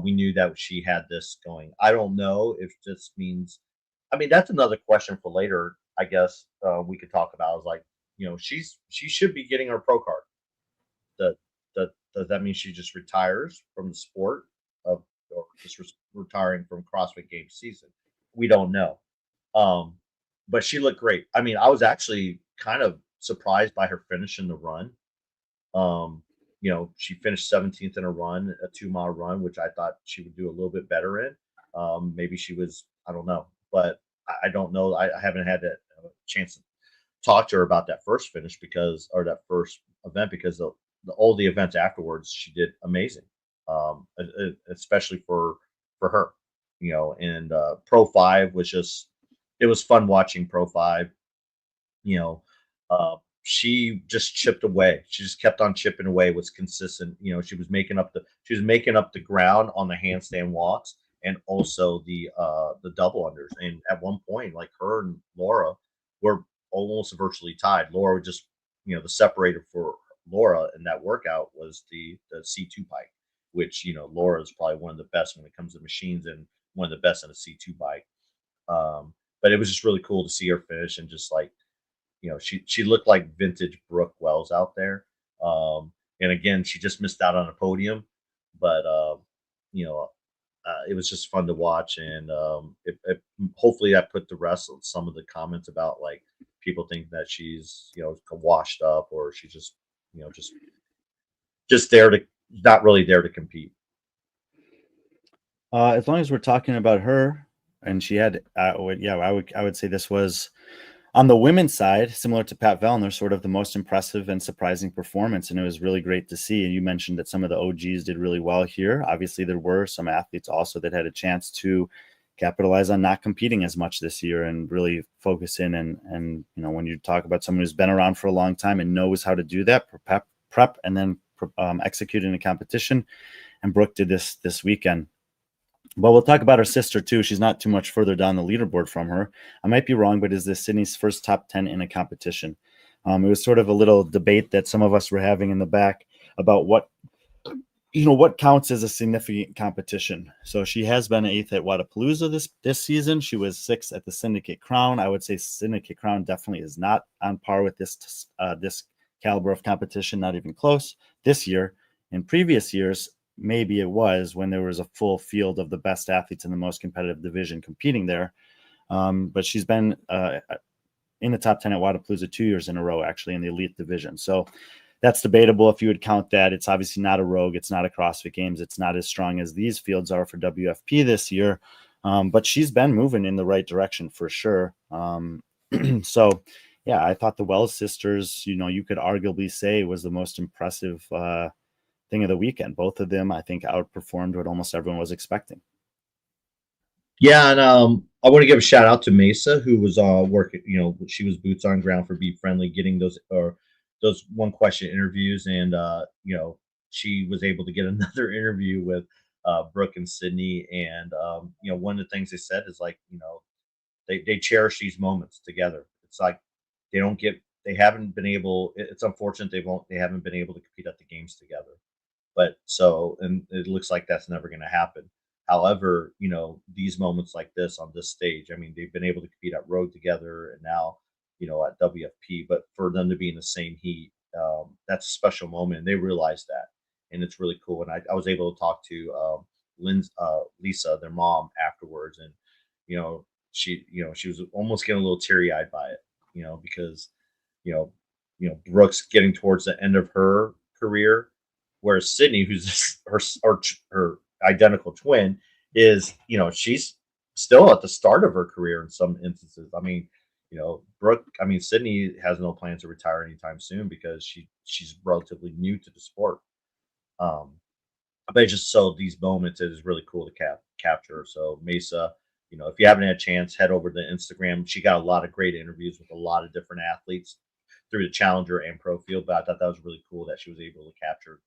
We knew that she had this going. I don't know if this means, I mean, that's another question for later, I guess. We could talk about is like, she should be getting her pro card. Does that mean she just retires from the sport or just retiring from CrossFit Games season? We don't know. But she looked great. I mean, I was actually kind of surprised by her finish in the run. She finished 17th in a run, a 2-mile run, which I thought she would do a little bit better in. Maybe she was, I don't know, but I don't know. I haven't had a chance to talk to her about that first finish or that first event, because all the events afterwards, she did amazing. Especially for her, and Pro 5 was just, it was fun watching Pro 5. She just chipped away. She just kept on chipping away, was consistent. She was making up the ground on the handstand walks and also the double unders. And at one point, like, her and Laura were almost virtually tied. Laura just, the separator for Laura in that workout was the C2 bike, which, Laura is probably one of the best when it comes to machines and one of the best in a C2 bike. But it was just really cool to see her finish and just like, she looked like vintage Brooke Wells out there. And again, she just missed out on a podium, but you know, it was just fun to watch, and hopefully I put to rest some of the comments about like people think that she's washed up, or she's just just there to not really there to compete. As long as we're talking about her, and she had, I would say this was on the women's side, similar to Pat Vellner, sort of the most impressive and surprising performance, and it was really great to see. And you mentioned that some of the OGs did really well here. Obviously, there were some athletes also that had a chance to capitalize on not competing as much this year and really focus in. And when you talk about someone who's been around for a long time and knows how to do that, prep and then execute in a competition, and Brooke did this weekend. But we'll talk about her sister too. She's not too much further down the leaderboard from her. I might be wrong, but is this Sydney's first top 10 in a competition? It was sort of a little debate that some of us were having in the back about what counts as a significant competition. So she has been 8th at Wodapalooza this season. She was 6th at the Syndicate Crown. I would say Syndicate Crown definitely is not on par with this caliber of competition, not even close. This year, in previous years, maybe it was when there was a full field of the best athletes in the most competitive division competing there. But she's been in the top 10 at Wodapalooza 2 years in a row, actually, in the elite division. So that's debatable if you would count that. It's obviously not a Rogue. It's not a CrossFit Games. It's not as strong as these fields are for WFP this year. But she's been moving in the right direction for sure. So, yeah, I thought the Wells sisters, you could arguably say was the most impressive thing of the weekend. Both of them, I think, outperformed what almost everyone was expecting. Yeah, and I want to give a shout out to Mesa, who was working. She was boots on ground for B.Friendly, getting those one question interviews, and she was able to get another interview with Brooke and Sydney. And one of the things they said is like, they cherish these moments together. It's like they haven't been able. It's unfortunate they haven't been able to compete at the games together. But and it looks like that's never going to happen. However, these moments like this on this stage, I mean, they've been able to compete at Road together, and now, at WFP. But for them to be in the same heat, that's a special moment, and they realize that, and it's really cool. And I was able to talk to Lisa, their mom, afterwards, and she was almost getting a little teary eyed by it, because Brooke's getting towards the end of her career, whereas Sydney, who's her identical twin, is she's still at the start of her career in some instances. I mean, Sydney has no plans to retire anytime soon because she's relatively new to the sport. But just so these moments, it is really cool to capture. So Mesa, if you haven't had a chance, head over to Instagram. She got a lot of great interviews with a lot of different athletes through the challenger and pro field. But I thought that was really cool that she was able to capture,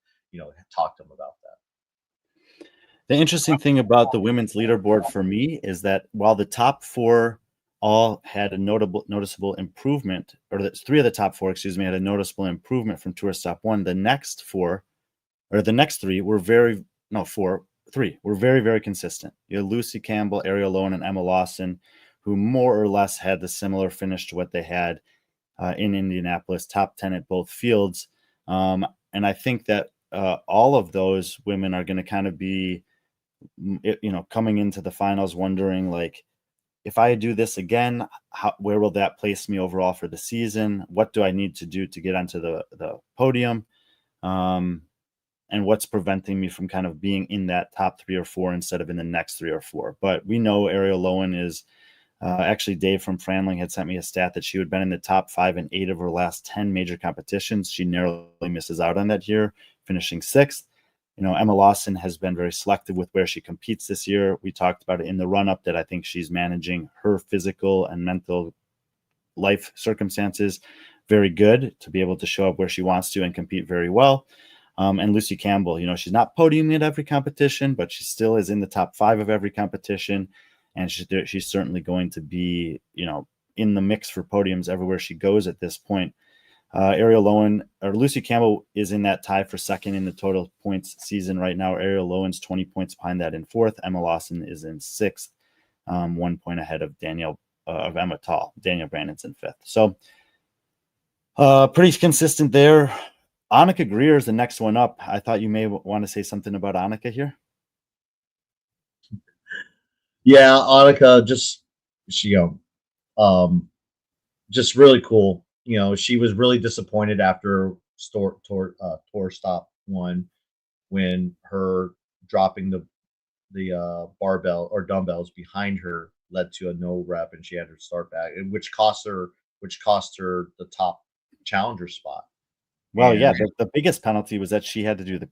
talk to them about that. The interesting thing about the women's leaderboard for me is that while the top 4 all had a noticeable improvement, or 3 of the top 4, had a noticeable improvement from Tour Stop 1, the next 3 were very, very consistent. You had Lucy Campbell, Ariel Lowen, and Emma Lawson, who more or less had the similar finish to what they had in Indianapolis, top 10 at both fields. And I think that all of those women are going to kind of be, coming into the finals wondering, like, if I do this again, where will that place me overall for the season? What do I need to do to get onto the podium? And what's preventing me from kind of being in that top 3 or 4 instead of in the next 3 or 4? But we know Ariel Lowen is actually, Dave from Franling had sent me a stat that she had been in the top 5 in 8 of her last 10 major competitions. She narrowly misses out on that here, finishing 6th. Emma Lawson has been very selective with where she competes this year. We talked about it in the run-up that I think she's managing her physical and mental life circumstances very good to be able to show up where she wants to and compete very well. And Lucy Campbell, she's not podiuming at every competition, but she still is in the top 5 of every competition. And she's certainly going to be, in the mix for podiums everywhere she goes at this point. Ariel Lowen, or Lucy Campbell, is in that tie for second in the total points season right now. Ariel Lowen's 20 points behind that in 4th. Emma Lawson is in 6th, 1 point ahead of Emma Tall. Daniel Brandon's in 5th. So Pretty consistent there. Annika Greer is the next one up. I thought you may want to say something about Annika here. Yeah, Annika, just she just really cool. She was really disappointed after tour stop one when her dropping the barbell or dumbbells behind her led to a no rep, and she had to start back, and which cost her the top challenger spot. Well, And yeah, the biggest penalty was that she had to do the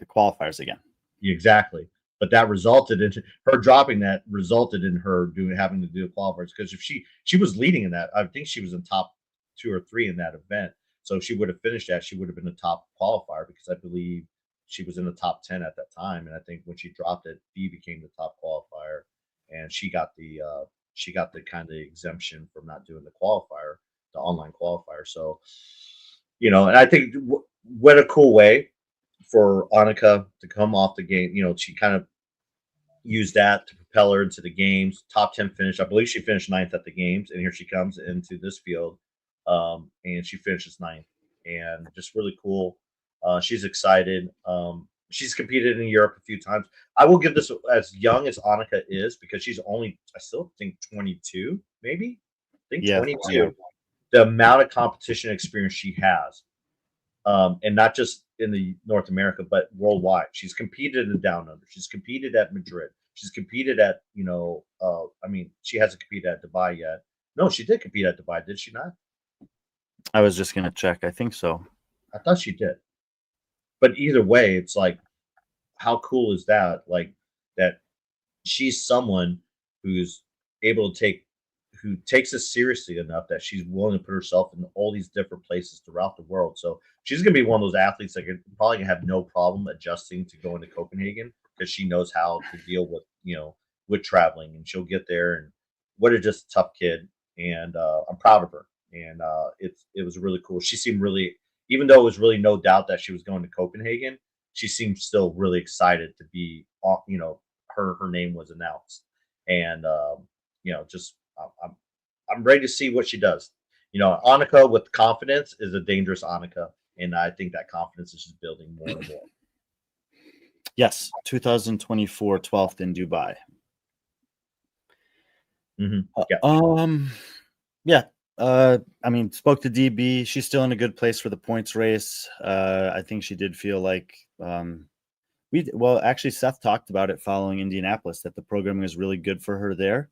qualifiers again. exactly, but that resulted in her dropping that resulted in her having to do qualifiers, because if she was leading in that, I think she was in top 2 or 3 in that event. So if she would have finished that, she would have been a top qualifier, because I believe she was in the top 10 at that time. And I think when she dropped it, B became the top qualifier, and she got the kind of exemption from not doing the qualifier, the online qualifier. So and I think what a cool way for Annika to come off the game. She kind of used that to propel her into the games. Top 10 finish. I believe she finished ninth at the games, and here she comes into this field, and she finishes ninth, and just really cool. She's excited. She's competed in Europe a few times. I will give this, as young as Annika is, because she's only, I still think 22, maybe. I think Yeah, 22. yeah. The amount of competition experience she has, and not just in the North America, but worldwide. She's competed in Down Under. She's competed at Madrid. She's competed at, I mean, she hasn't competed at Dubai yet. No, she did compete at Dubai, did she not? I was just gonna check. I think so. I thought she did. But either way, it's like, how cool is that? Like, that she's someone who's able to who takes this seriously enough that she's willing to put herself in all these different places throughout the world. So she's going to be one of those athletes that could probably gonna have no problem adjusting to going to Copenhagen, because she knows how to deal with traveling, and she'll get there. And what a just tough kid, and I'm proud of her. And it was really cool. She seemed really, even though it was really no doubt that she was going to Copenhagen, she seemed still really excited to be. Her name was announced, and just I'm ready to see what she does. Annika with confidence is a dangerous Annika, and I think that confidence is just building more and more. Yes, 2024, 12th in Dubai. Yeah. Yeah. I mean, spoke to DB. She's still in a good place for the points race. I think she did feel like actually, Seth talked about it following Indianapolis, that the programming was really good for her there,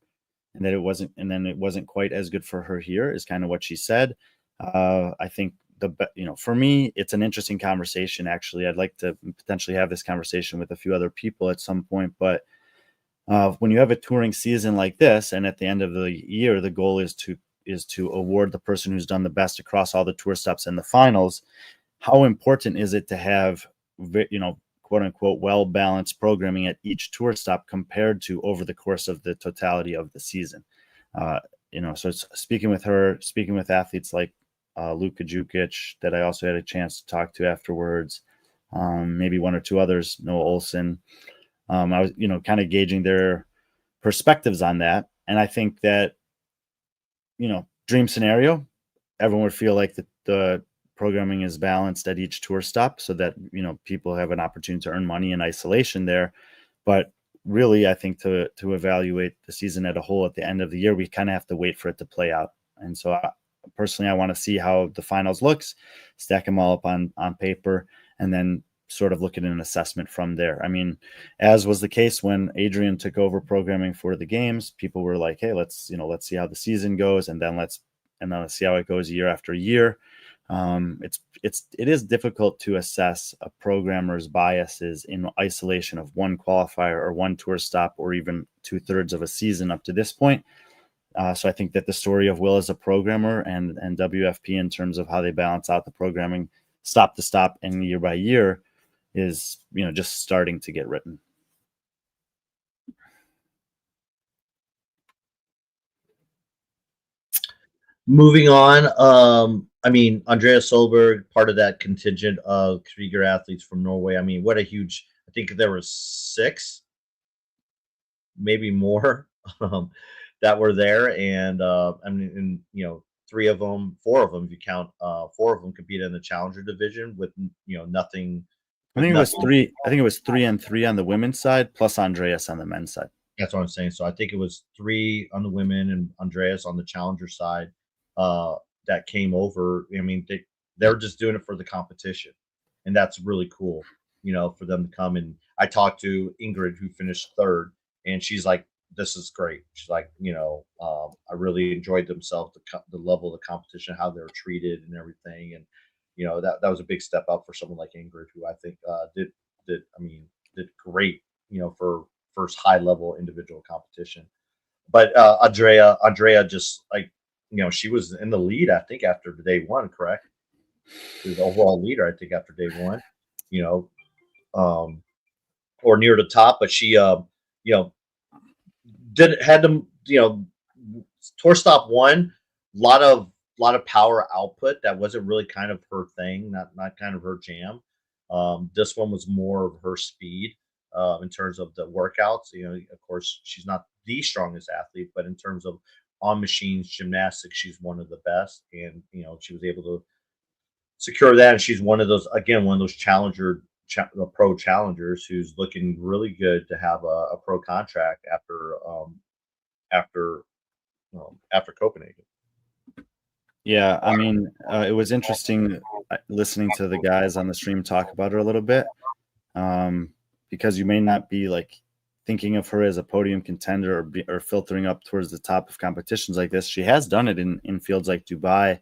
and that it wasn't quite as good for her here, is kind of what she said. I think for me, it's an interesting conversation. Actually, I'd like to potentially have this conversation with a few other people at some point. But when you have a touring season like this, and at the end of the year, the goal is to award the person who's done the best across all the tour stops and the finals. How important is it to have, quote unquote, well-balanced programming at each tour stop compared to over the course of the totality of the season? So it's speaking with her, speaking with athletes like Luka Jukic, that I also had a chance to talk to afterwards, maybe one or two others, Noah Olson. I was, kind of gauging their perspectives on that. And I think that, dream scenario, everyone would feel like the programming is balanced at each tour stop, so that people have an opportunity to earn money in isolation there. But really, I think to evaluate the season at a whole at the end of the year, we kind of have to wait for it to play out. And so personally, I want to see how the finals looks, stack them all up on paper, and then sort of look at an assessment from there. I mean, as was the case when Adrian took over programming for the games, people were like, hey, let's see how the season goes, and then let's see how it goes year after year. It is difficult to assess a programmer's biases in isolation of one qualifier or one tour stop, or even 2/3 of a season up to this point. So I think that the story of Will as a programmer and WFP in terms of how they balance out the programming stop to stop and year by year is, just starting to get written. Moving on, I mean, Andreas Solberg, part of that contingent of Krieger athletes from Norway. I mean, what a huge, I think there were 6, maybe more, that were there. And I mean, 4 of them, if you count, 4 of them competed in the challenger division with, nothing. I think it was three. I think it was 3-3 on the women's side, plus Andreas on the men's side. That's what I'm saying. So I think it was 3 on the women and Andreas on the challenger side that came over. I mean, they're just doing it for the competition, and that's really cool, for them to come. And I talked to Ingrid, who finished 3rd, and she's like, "This is great." She's like, "I really enjoyed themselves, the level of the competition, how they were treated, and everything." And that was a big step up for someone like Ingrid, who I think did great, for first high level individual competition. But Andrea just like, she was in the lead, I think, after day 1, correct? She was the overall leader, I think, after day 1, you know, or near the top, but she didn't had them, tour stop 1, lot of power output that wasn't really kind of her thing, not kind of her jam. This one was more of her speed. In terms of the workouts, of course, she's not the strongest athlete, but in terms of on machines gymnastics, she's one of the best. And she was able to secure that. And she's one of those pro challengers who's looking really good to have a pro contract after Copenhagen. Yeah, I mean, it was interesting listening to the guys on the stream talk about her a little bit. Because you may not be like thinking of her as a podium contender or filtering up towards the top of competitions like this. She has done it in fields like Dubai,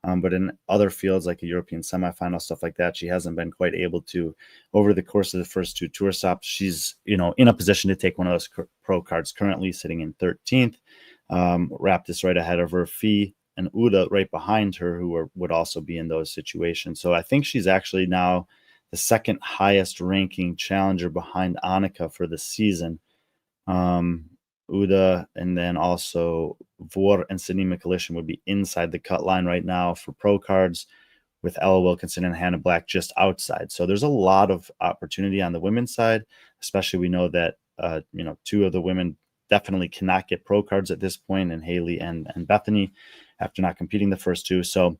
but in other fields like a European semifinal, stuff like that, she hasn't been quite able to. Over the course of the first 2 tour stops, she's in a position to take one of those pro cards. Currently sitting in 13th, Raptis right ahead of her, Fee and Uda right behind her, who would also be in those situations. So I think she's actually now the second highest ranking challenger behind Annika for the season. Uda and then also Vor and Sydney McAlishan would be inside the cut line right now for pro cards, with Ella Wilkinson and Hannah Black just outside. So there's a lot of opportunity on the women's side, especially we know that 2 of the women definitely cannot get pro cards at this point, and Haley and Bethany, after not competing the first 2. So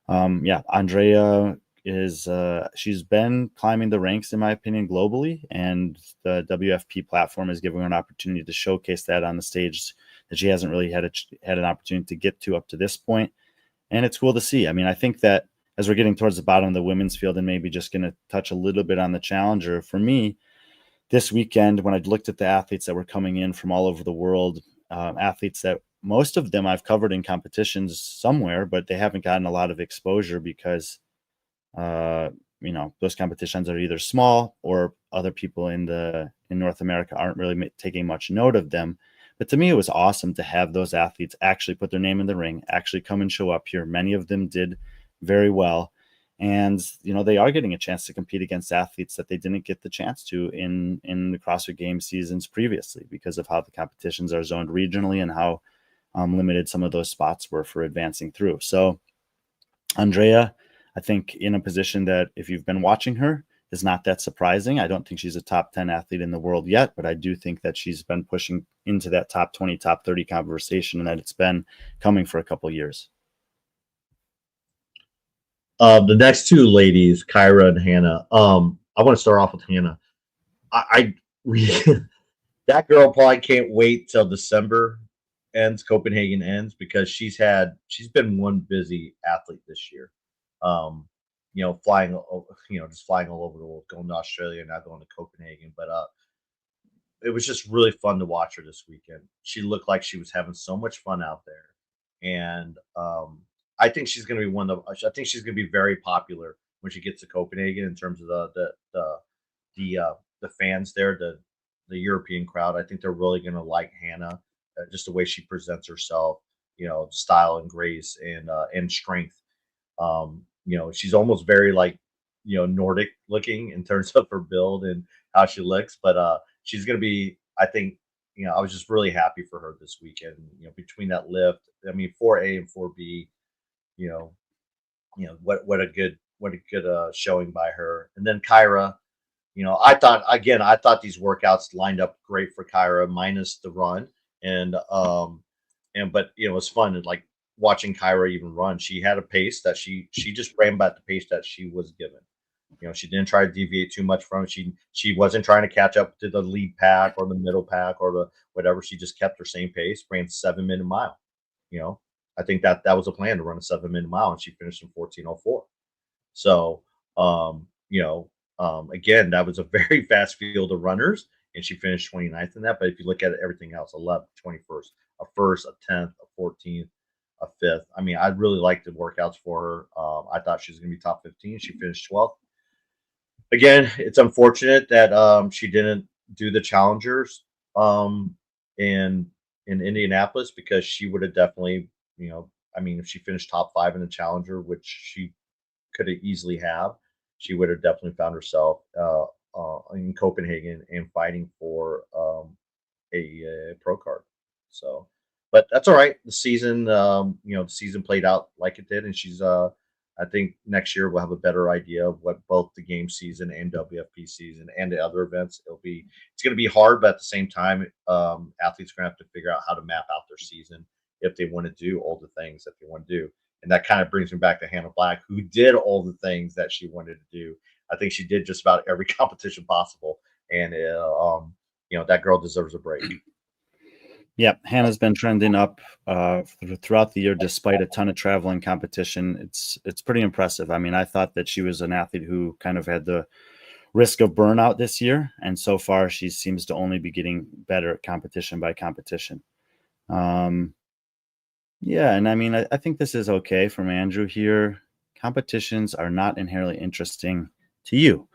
Andrea is she's been climbing the ranks, in my opinion, globally, and the WFP platform is giving her an opportunity to showcase that on the stage that she hasn't really had an opportunity to get to up to this point. And it's cool to see. I mean, I think that as we're getting towards the bottom of the women's field and maybe just going to touch a little bit on the challenger, for me this weekend, when I looked at the athletes that were coming in from all over the world, athletes that most of them I've covered in competitions somewhere, but they haven't gotten a lot of exposure because those competitions are either small or other people in North America aren't really taking much note of them. But to me, it was awesome to have those athletes actually put their name in the ring, actually come and show up here. Many of them did very well. And, they are getting a chance to compete against athletes that they didn't get the chance to in the CrossFit Games seasons previously, because of how the competitions are zoned regionally and how limited some of those spots were for advancing through. So Andrea, I think, in a position that, if you've been watching her, is not that surprising. I don't think she's a top 10 athlete in the world yet, but I do think that she's been pushing into that top 20, top 30 conversation, and that it's been coming for a couple of years. The next 2 ladies, Kyra and Hannah. I want to start off with Hannah. I that girl probably can't wait till December ends, Copenhagen ends, because she's been one busy athlete this year. Flying, just flying all over the world, going to Australia, now going to Copenhagen. But it was just really fun to watch her this weekend. She looked like she was having so much fun out there, and I think she's going to be I think she's going to be very popular when she gets to Copenhagen in terms of the fans there, the European crowd. I think they're really going to like Hannah, just the way she presents herself, style and grace and strength. She's almost very like, Nordic looking in terms of her build and how she looks, but she's going to be, I think, I was just really happy for her this weekend, between that lift. I mean, 4A and 4B, what a good showing by her. And then Kyra, I thought these workouts lined up great for Kyra, minus the run. But it was fun. And like watching Kyra even run. She had a pace that she just ran by the pace that she was given. You know, she didn't try to deviate too much from it. She wasn't trying to catch up to the lead pack or the middle pack or the whatever. She just kept her same pace, ran 7-minute mile. You know, I think that was a plan to run a 7-minute mile, and she finished in 14:04. So, you know, again, that was a very fast field of runners, and she finished 29th in that. But if you look at everything else, 11th, 21st, a first, a 10th, a 14th, a 5th. I mean, I really liked the workouts for her. I thought she was going to be top 15. She finished 12th. Again, it's unfortunate that she didn't do the challengers in Indianapolis, because she would have definitely, you know, I mean, if she finished top 5 in the challenger, which she could have easily have, she would have definitely found herself in Copenhagen and fighting for a pro card. So, but that's all right. The season, you know, the season played out like it did, and she's I think next year we'll have a better idea of what both the game season and WFP season and the other events. It's going to be hard, but at the same time, athletes are going to have to figure out how to map out their season if they want to do all the things that they want to do. And that kind of brings me back to Hannah Black, who did all the things that she wanted to do. I think she did just about every competition possible, and you know, that girl deserves a break. Yep, Hannah's been trending up throughout the year, despite a ton of traveling competition. It's pretty impressive. I mean, I thought that she was an athlete who kind of had the risk of burnout this year, and so far she seems to only be getting better at competition by competition. Yeah, and I mean, I think this is okay from Andrew here. Competitions are not inherently interesting to you.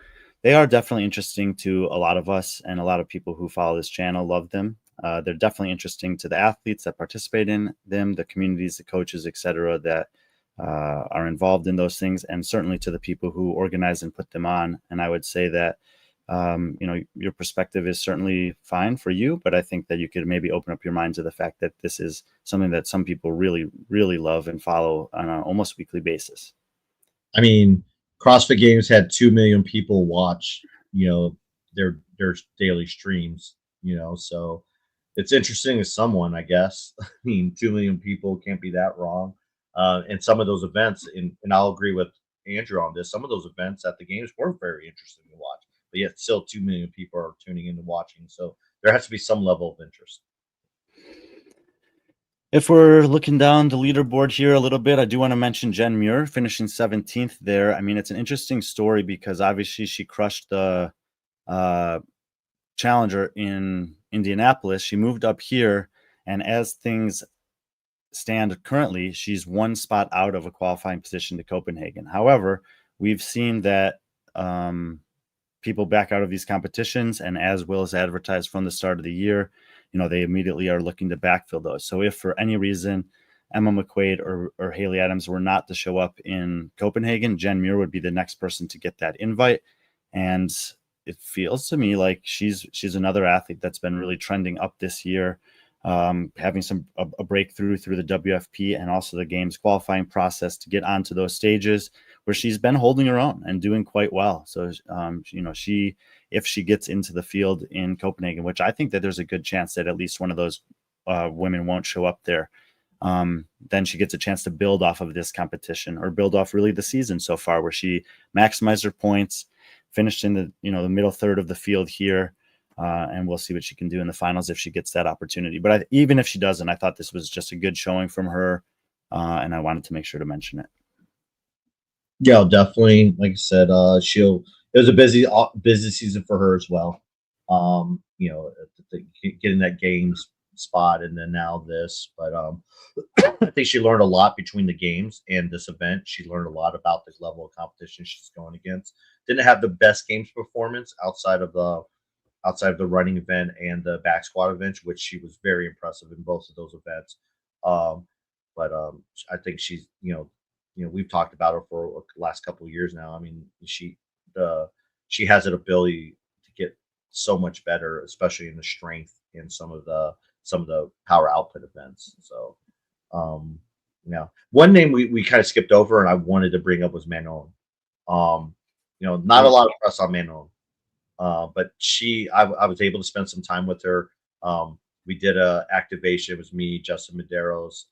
They are definitely interesting to a lot of us, and a lot of people who follow this channel love them. They're definitely interesting to the athletes that participate in them, the communities, the coaches, etc., that are involved in those things, and certainly to the people who organize and put them on. And I would say that you know, your perspective is certainly fine for you, but I think that you could maybe open up your mind to the fact that this is something that some people really, really love and follow on an almost weekly basis. I mean, CrossFit Games had 2 million people watch, you know, their daily streams, you know, so it's interesting as someone, I guess. I mean, 2 million people can't be that wrong. And some of those events, and I'll agree with Andrew on this, some of those events at the games were very interesting to watch, but yet still 2 million people are tuning in and watching. So there has to be some level of interest. If we're looking down the leaderboard here a little bit, I do want to mention Jen Muir finishing 17th there. I mean, it's an interesting story because obviously she crushed the challenger in Indianapolis. She moved up here, and as things stand currently, she's one spot out of a qualifying position to Copenhagen. However, we've seen that people back out of these competitions, and as Will has advertised from the start of the year, you know, they immediately are looking to backfill those. So if for any reason Emma McQuaid or Haley Adams were not to show up in Copenhagen, Jen Muir would be the next person to get that invite. And it feels to me like she's another athlete that's been really trending up this year, having a breakthrough through the WFP and also the games qualifying process to get onto those stages where she's been holding her own and doing quite well. So, you know, if she gets into the field in Copenhagen, which I think that there's a good chance that at least one of those women won't show up there, then she gets a chance to build off of this competition, or build off really the season so far, where she maximized her points, finished in the, you know, the middle third of the field here. And we'll see what she can do in the finals if she gets that opportunity. But even if she doesn't, I thought this was just a good showing from her, and I wanted to make sure to mention it. Yeah, definitely. Like I said, it was a busy season for her as well. You know, getting that games spot, and then now this. But I think she learned a lot between the games and this event. She learned a lot about the level of competition she's going against. Didn't have the best games performance outside of the running event and the back squat event, which she was very impressive in both of those events. But I think she's, you know, we've talked about her for the last couple of years now. I mean, she has an ability to get so much better, especially in the strength in some of the power output events. So, yeah, one name we kind of skipped over and I wanted to bring up was Manon. You know, not a lot of press on Manon. But I was able to spend some time with her. We did a activation. It was me, Justin Medeiros,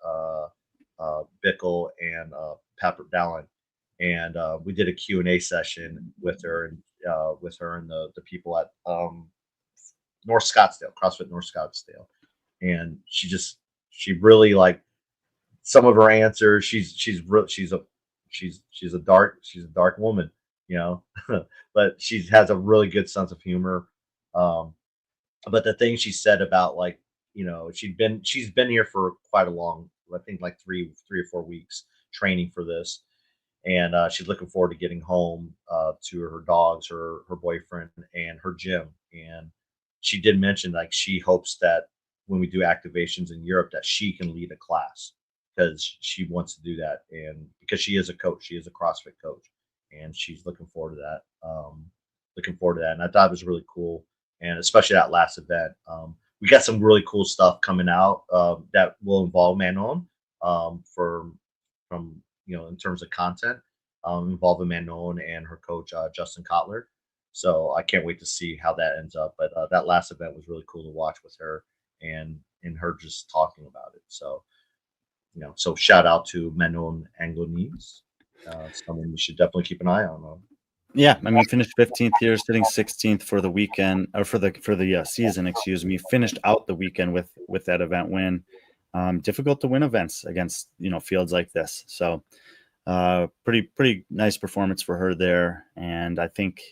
Bickle and Pepper Dallin, and we did a Q&A session with her and the people at North Scottsdale, CrossFit North Scottsdale, and she really like some of her answers. She's a dark woman, you know, but she has a really good sense of humor. Um, but the thing she said about like, she's been here for quite a long, I think like 3 or 4 weeks training for this, and she's looking forward to getting home to her dogs, her boyfriend, and her gym. And she did mention like she hopes that when we do activations in Europe, that she can lead a class because she wants to do that, and because she is a coach, she is a CrossFit coach, and she's looking forward to that. Looking forward to that, and I thought it was really cool, and especially that last event. We got some really cool stuff coming out that will involve Manon for from in terms of content, involving Manon and her coach Justin Kotler. So I can't wait to see how that ends up. But that last event was really cool to watch with her and her just talking about it. So so shout out to Manon Angonese, someone you should definitely keep an eye on. Yeah, I mean, finished 15th here, sitting 16th for the weekend, or for the season, excuse me. Finished out the weekend with that event win. Difficult to win events against fields like this. So pretty nice performance for her there. And I think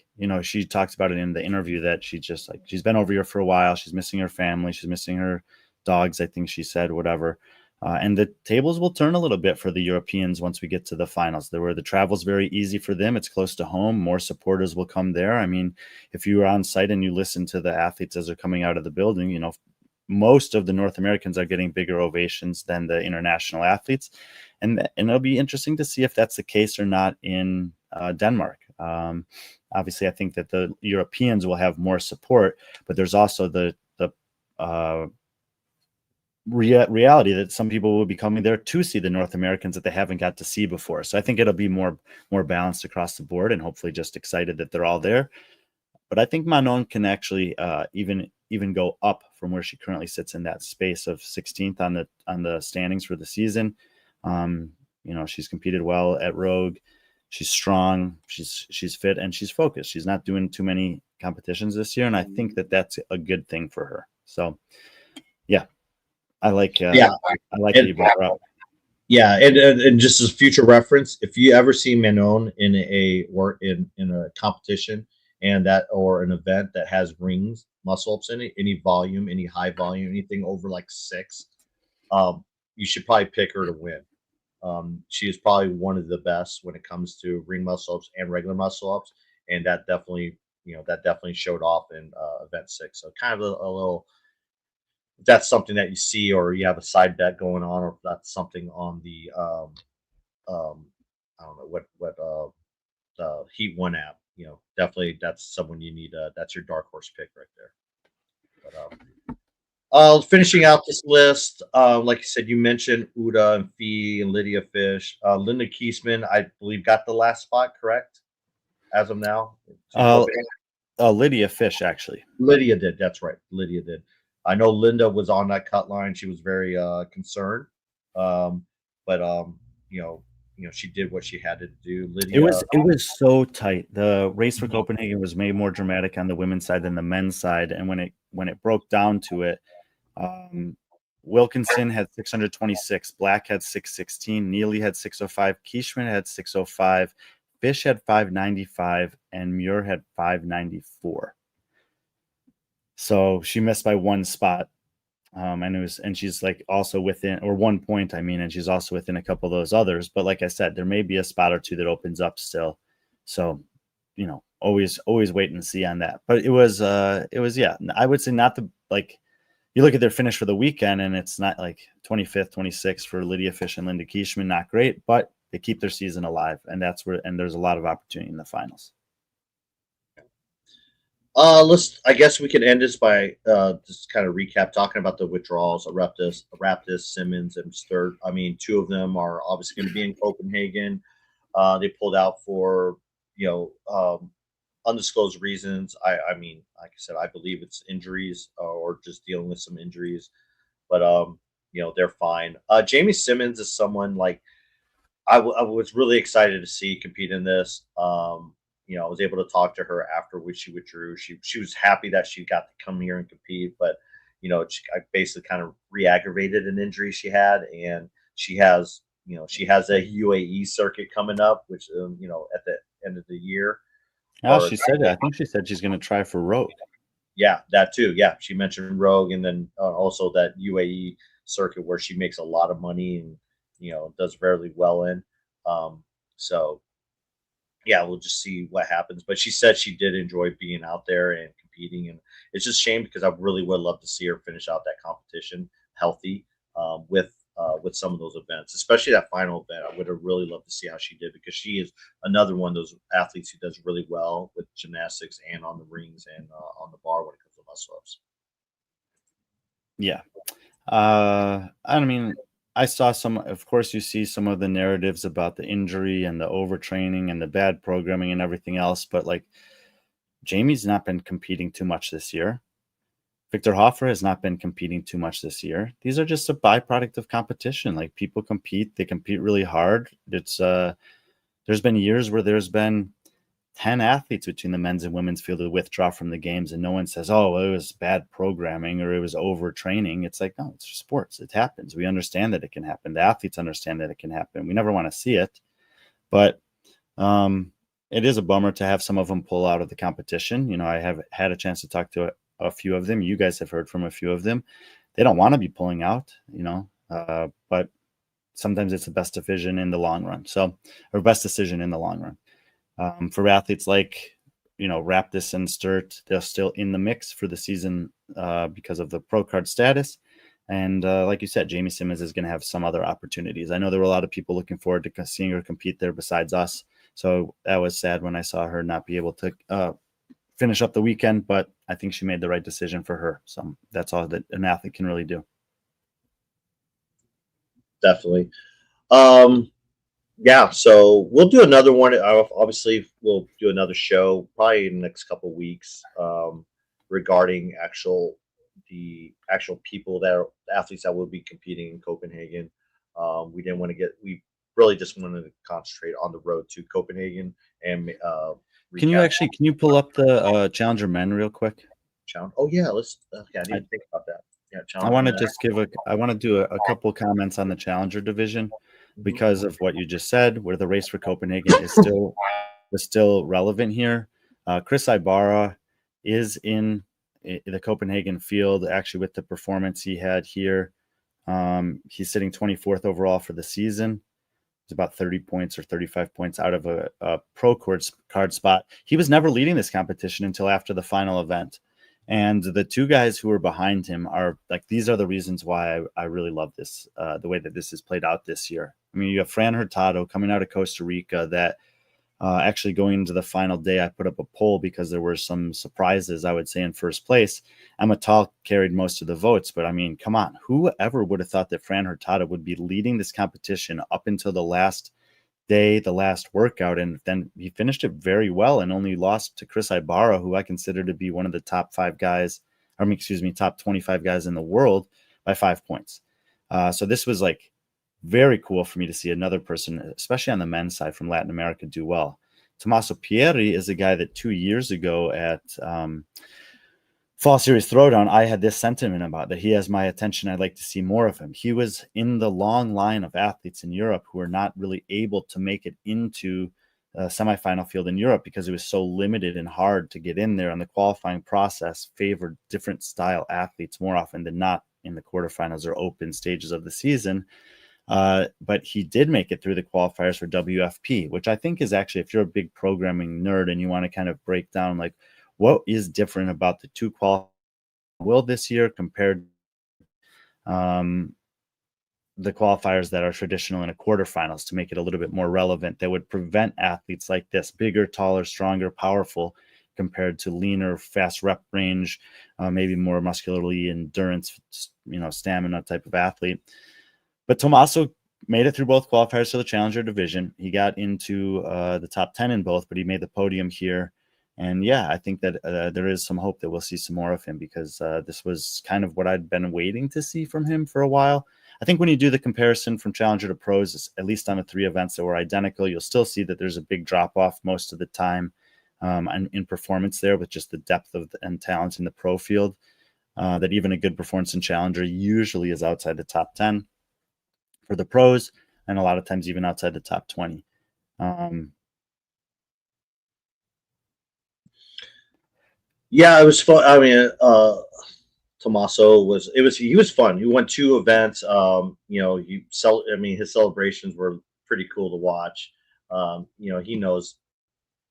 she talks about it in the interview that she's been over here for a while. She's missing her family. She's missing her dogs, I think she said, whatever. And the tables will turn a little bit for the Europeans once we get to the finals. The travel's very easy for them. It's close to home. More supporters will come there. I mean, if you were on site and you listen to the athletes as they're coming out of the building, most of the North Americans are getting bigger ovations than the international athletes. And it'll be interesting to see if that's the case or not in Denmark. Obviously, I think that the Europeans will have more support, but there's also the reality that some people will be coming there to see the North Americans that they haven't got to see before. So I think it'll be more balanced across the board, and hopefully just excited that they're all there. But I think Manon can actually even go up from where she currently sits in that space of 16th on the standings for the season. She's competed well at Rogue. She's strong. She's fit, and she's focused. She's not doing too many competitions this year, and I think that that's a good thing for her. So, yeah. I like that you brought her up. Yeah, and just as future reference, if you ever see Manon in a competition and that or an event that has rings, muscle ups in it, any volume, any high volume, anything over like 6, you should probably pick her to win. She is probably one of the best when it comes to ring muscle ups and regular muscle ups, and that definitely showed off in event 6. So kind of a little. If that's something that you see, or you have a side bet going on, or if that's something on the I don't know what Heat One app, definitely that's someone you need. That's your dark horse pick right there. But finishing out this list, like you said, you mentioned Uda and Fee and Lydia Fish. Linda Kiesman, I believe, got the last spot, correct? As of now, Lydia Fish, actually. Lydia did. That's right. Lydia did. I know Linda was on that cut line. She was very concerned, but she did what she had to do. Lydia, it was so tight. The race for Copenhagen was made more dramatic on the women's side than the men's side, and when it broke down to it, Wilkinson had 626, Black had 616, Neely had 605, Kieshman had 605, Fish had 595, and Muir had 594. So she missed by one spot. And she's like also within, or 1 point, and she's also within a couple of those others. But like I said, there may be a spot or two that opens up still. So, always wait and see on that. But it was, yeah, I would say not you look at their finish for the weekend and it's not like 25th, 26th for Lydia Fish and Linda Kieshman, not great, but they keep their season alive. And there's a lot of opportunity in the finals. I guess we can end this by just kind of recap talking about the withdrawals. Raptis, Simmons, and Sturt. I mean, 2 of them are obviously going to be in Copenhagen. They pulled out for undisclosed reasons. I mean, like I said, I believe it's injuries or just dealing with some injuries. But they're fine. Jamie Simmons is someone like I was really excited to see compete in this. I was able to talk to her after which she withdrew. She was happy that she got to come here and compete, but I basically kind of re-aggravated an injury she had, and she has a UAE circuit coming up, which at the end of the year. Oh, she said it. I think she said she's going to try for Rogue. Yeah, that too. Yeah, she mentioned Rogue, and then also that UAE circuit where she makes a lot of money and does fairly well in. So yeah, we'll just see what happens. But she said she did enjoy being out there and competing, and it's just a shame because I really would love to see her finish out that competition healthy with some of those events, especially that final event. I would have really loved to see how she did because she is another one of those athletes who does really well with gymnastics and on the rings and on the bar when it comes to muscle ups. Yeah. I mean, I saw some, of course, you see some of the narratives about the injury and the overtraining and the bad programming and everything else, but like Jamie's not been competing too much this year. Victor Hoffer has not been competing too much this year. These are just a byproduct of competition. Like people compete, they compete really hard. It's there's been years where there's been 10 athletes between the men's and women's field to withdraw from the games, and no one says, oh, well, it was bad programming or it was overtraining. It's like, no, it's sports. It happens. We understand that it can happen. The athletes understand that it can happen. We never want to see it, but it is a bummer to have some of them pull out of the competition. I have had a chance to talk to a few of them. You guys have heard from a few of them. They don't want to be pulling out, but sometimes it's the best decision in the long run. Best decision in the long run. For athletes like, Raptis and Sturt, they're still in the mix for the season because of the pro card status. And like you said, Jamie Simmons is going to have some other opportunities. I know there were a lot of people looking forward to seeing her compete there besides us. So that was sad when I saw her not be able to finish up the weekend, but I think she made the right decision for her. So that's all that an athlete can really do. Definitely. Yeah, so we'll do another one. Obviously, we'll do another show probably in the next couple of weeks regarding the actual people that are the athletes that will be competing in Copenhagen. We really just wanted to concentrate on the road to Copenhagen and can you pull up the Challenger men real quick? Oh yeah, okay, I didn't think about that. Yeah, I want to just I want to do a couple comments on the Challenger division because of what you just said, where the race for Copenhagen is still relevant here. Chris Ibarra is in the Copenhagen field, actually, with the performance he had here. He's sitting 24th overall for the season. It's about 30 points or 35 points out of a pro card spot. He was never leading this competition until after the final event. And the two guys who are behind him are like, these are the reasons why I really love this, the way that this is played out this year. I mean, you have Fran Hurtado coming out of Costa Rica that actually going into the final day, I put up a poll because there were some surprises, I would say, in first place. Emma Tall carried most of the votes, but I mean, come on, whoever would have thought that Fran Hurtado would be leading this competition up until the last day, the last workout, and then he finished it very well and only lost to Chris Ibarra, who I consider to be one of the top 5 guys, top 25 guys in the world by 5 points. So this was like very cool for me to see another person, especially on the men's side from Latin America, do well. Tommaso Pieri is a guy that 2 years ago at Fall Series Throwdown, I had this sentiment about that he has my attention. I'd like to see more of him. He was in the long line of athletes in Europe who are not really able to make it into a semifinal field in Europe because it was so limited and hard to get in there, and the qualifying process favored different style athletes more often than not in the quarterfinals or open stages of the season. But he did make it through the qualifiers for WFP, which I think is actually, if you're a big programming nerd and you want to kind of break down like what is different about the two qualifiers this year compared the qualifiers that are traditional in a quarterfinals to make it a little bit more relevant, that would prevent athletes like this, bigger, taller, stronger, powerful, compared to leaner, fast rep range, maybe more muscularly endurance, stamina type of athlete. But Tommaso made it through both qualifiers to the Challenger division. He got into the top 10 in both, but he made the podium here. And yeah, I think that there is some hope that we'll see some more of him because this was kind of what I'd been waiting to see from him for a while. I think when you do the comparison from Challenger to Pros, at least on the 3 events that were identical, you'll still see that there's a big drop off most of the time and in performance there, with just the depth of and talent in the pro field. That even a good performance in Challenger usually is outside the top 10 for the pros, and a lot of times even outside the top 20. Yeah, it was fun. I mean, Tommaso he was fun. He won 2 events. His celebrations were pretty cool to watch. He knows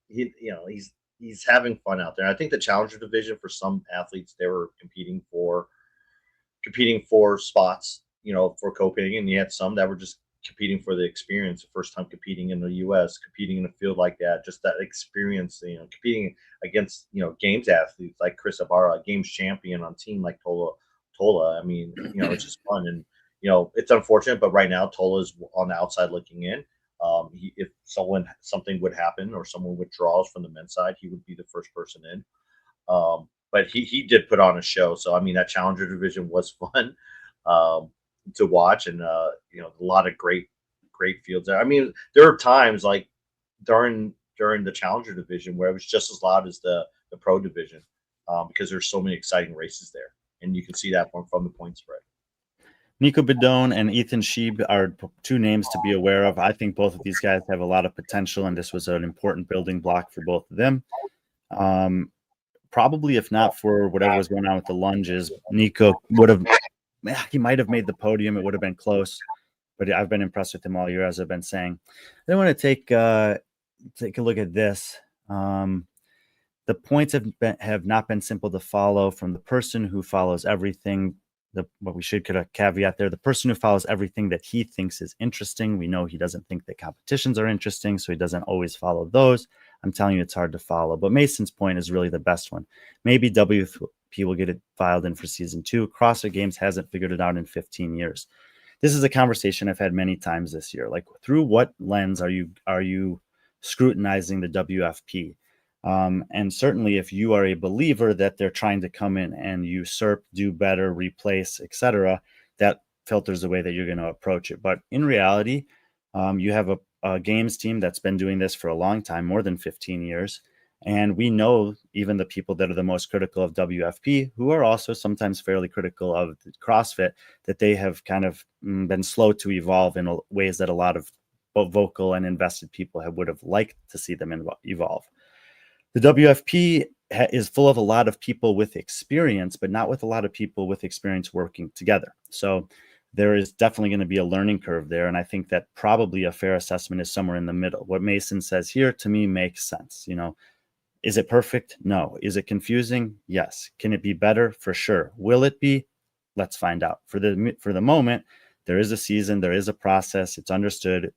he's having fun out there. I think the Challenger division, for some athletes, they were competing for spots, for Copenhagen. You had some that were just competing for the experience, the first time competing in the U.S., competing in a field like that, just that experience, competing against, games athletes like Chris Ibarra, a games champion on team like Tola. I mean, it's just fun. And, it's unfortunate, but right now Tola's on the outside looking in. If something would happen or someone withdraws from the men's side, he would be the first person in. But he did put on a show. So, I mean, that Challenger division was fun to watch, and a lot of great fields there. I mean, there are times like during the Challenger division where it was just as loud as the pro division, because there's so many exciting races there, and you can see that from the point spread. Nico Bedone and Ethan Sheeb are 2 names to be aware of. I think both of these guys have a lot of potential, and this was an important building block for both of them. Probably, if not for whatever was going on with the lunges, Nico he might have made the podium. It would have been close, but I've been impressed with him all year, as I've been saying. I want to take a look at this. The points have not been simple to follow from the person who follows everything. What we should get a caveat there: the person who follows everything that he thinks is interesting. We know he doesn't think that competitions are interesting, so he doesn't always follow those. I'm telling you, it's hard to follow. But Mason's point is really the best one. Maybe WFP will get it filed in for season 2. CrossFit Games hasn't figured it out in 15 years. This is a conversation I've had many times this year. Like, through what lens are you scrutinizing the WFP? And certainly, if you are a believer that they're trying to come in and usurp, do better, replace, etc., that filters the way that you're going to approach it. But in reality, you have a games team that's been doing this for a long time, more than 15 years. And we know even the people that are the most critical of WFP, who are also sometimes fairly critical of CrossFit, that they have kind of been slow to evolve in ways that a lot of vocal and invested people would have liked to see them evolve. The WFP is full of a lot of people with experience, but not with a lot of people with experience working together. So there is definitely going to be a learning curve there. And I think that probably a fair assessment is somewhere in the middle. What Mason says here, to me, makes sense. Is it perfect? No. Is it confusing? Yes. Can it be better? For sure. Will it be? Let's find out. For the moment, there is a season, there is a process. It's understood.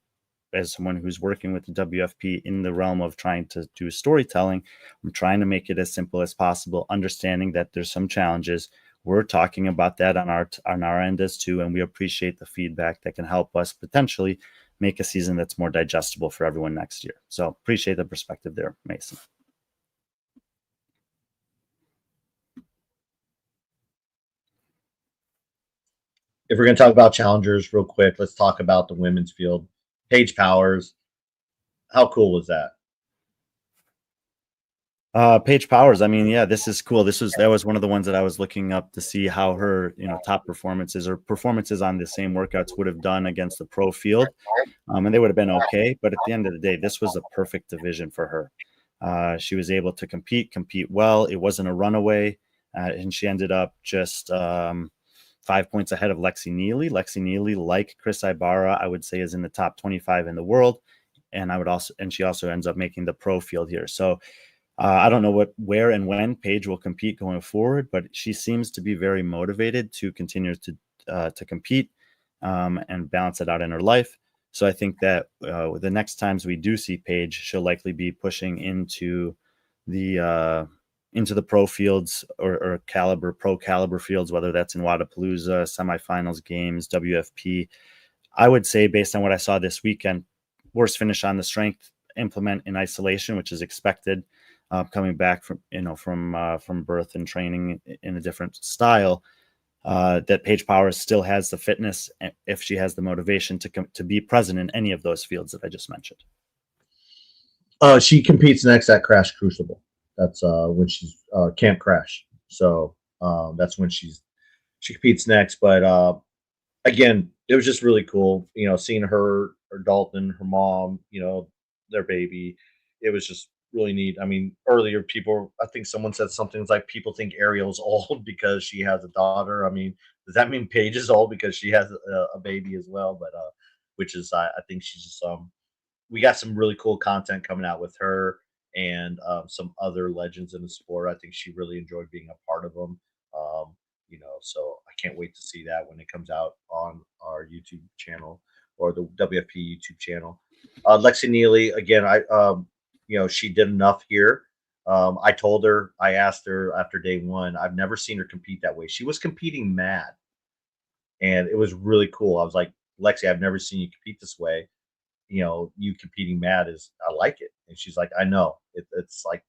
As someone who's working with the WFP in the realm of trying to do storytelling, I'm trying to make it as simple as possible, understanding that there's some challenges. We're talking about that on our end as too, and we appreciate the feedback that can help us potentially make a season that's more digestible for everyone next year. So appreciate the perspective there, Mason. If we're going to talk about challengers real quick, let's talk about the women's field. Paige Powers, how cool was that? Paige Powers, I mean, yeah, this is cool. That was one of the ones that I was looking up to see how her, top performances or performances on the same workouts would have done against the pro field. And they would have been okay. But at the end of the day, this was a perfect division for her. She was able to compete well. It wasn't a runaway. And she ended up just 5 points ahead of Lexi Neely. Lexi Neely, like Chris Ibarra, I would say is in the top 25 in the world. And she also ends up making the pro field here. So I don't know where and when Paige will compete going forward, but she seems to be very motivated to continue to compete and balance it out in her life. So I think that the next times we do see Paige, she'll likely be pushing into the pro fields or pro caliber fields, whether that's in Wadapalooza, semifinals, games, WFP. I would say, based on what I saw this weekend, worst finish on the strength implement in isolation, which is expected, coming back from birth and training in a different style. that Paige Powers still has the fitness if she has the motivation to be present in any of those fields that I just mentioned. She competes next at Crash Crucible. That's when she's Camp Crash. So that's when she competes next. But again, it was just really cool, seeing her Dalton, her mom, their baby. It was just really neat. I mean, earlier I think someone said something like people think Ariel's old because she has a daughter. I mean, does that mean Paige is old because she has a baby as well? But which is I think she's just we got some really cool content coming out with her and some other legends in the sport. I think she really enjoyed being a part of them. So I can't wait to see that when it comes out on our YouTube channel or the WFP YouTube channel. Lexi Neely, again, she did enough here. I asked her after day one, I've never seen her compete that way. She was competing mad, and it was really cool. I was like, Lexi, I've never seen you compete this way. You competing mad I like it. And she's like, I know it's like,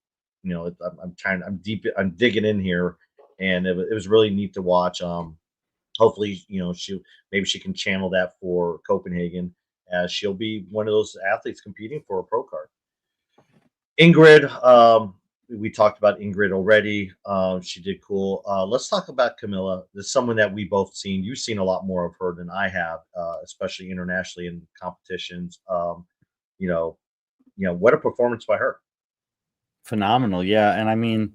I'm digging in here, and it was really neat to watch. Hopefully, maybe she can channel that for Copenhagen, as she'll be one of those athletes competing for a pro card. Ingrid, we talked about Ingrid already. She did cool. Let's talk about Camilla. There's someone that we both seen. You've seen a lot more of her than I have, especially internationally in competitions. What a performance by her. Phenomenal. Yeah. And I mean,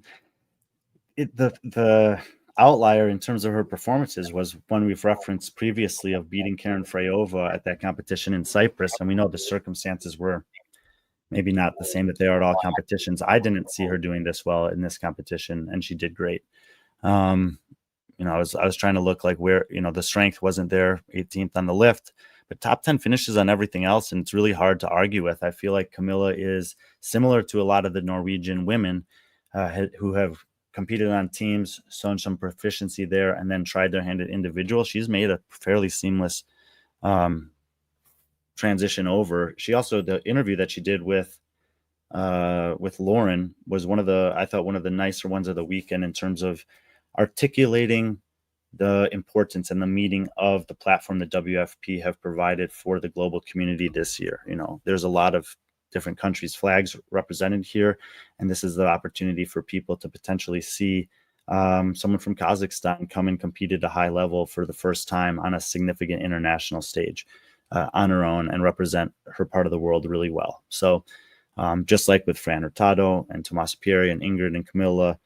the outlier in terms of her performances was one we've referenced previously of beating Karen Freyova at that competition in Cyprus. And we know the circumstances were maybe not the same that they are at all competitions. I didn't see her doing this well in this competition, and she did great. I was trying to look like where, the strength wasn't there, 18th on the lift, but top 10 finishes on everything else. And it's really hard to argue with. I feel like Camilla is similar to a lot of the Norwegian women who have competed on teams, shown some proficiency there, and then tried their hand at individual. She's made a fairly seamless transition over. She also, the interview that she did with Lauren was one of the nicer ones of the weekend in terms of articulating the importance and the meaning of the platform that WFP have provided for the global community this year. There's a lot of different countries' flags represented here, and this is the opportunity for people to potentially see someone from Kazakhstan come and compete at a high level for the first time on a significant international stage on her own and represent her part of the world really well. So just like with Fran Hurtado and Tomas Pieri and Ingrid and Camilla,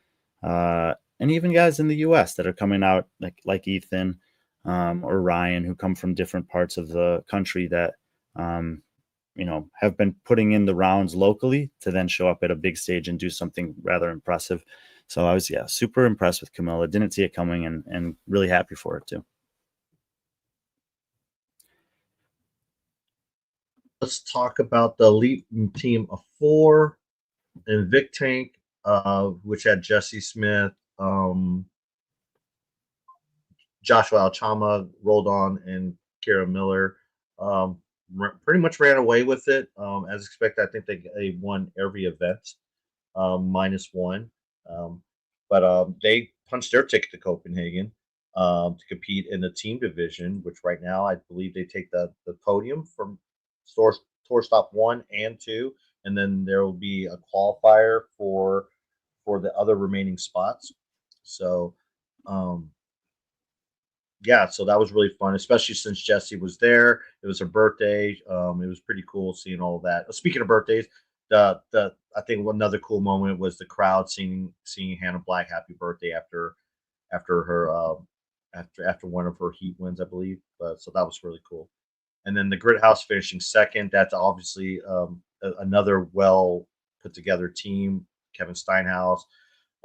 and even guys in the US that are coming out like Ethan or Ryan, who come from different parts of the country that, have been putting in the rounds locally to then show up at a big stage and do something rather impressive. So I was, super impressed with Camilla. Didn't see it coming and really happy for her too. Let's talk about the elite team of 4 and Vic Tank, which had Jesse Smith, Joshua Alchama, rolled on, and Kara Miller. Pretty much ran away with it. As expected, I think they won every event, -1. But they punched their ticket to Copenhagen to compete in the team division, which right now I believe they take the podium from tour stop 1 and 2, and then there will be a qualifier for the other remaining spots. So so that was really fun, especially since Jessie was there. It was her birthday. It was pretty cool seeing all of that. Speaking of birthdays, I think another cool moment was the crowd seeing Hannah Black happy birthday after her after one of her heat wins, I believe. So that was really cool. And then the Grid House finishing second. That's obviously another well put together team. Kevin Steinhaus,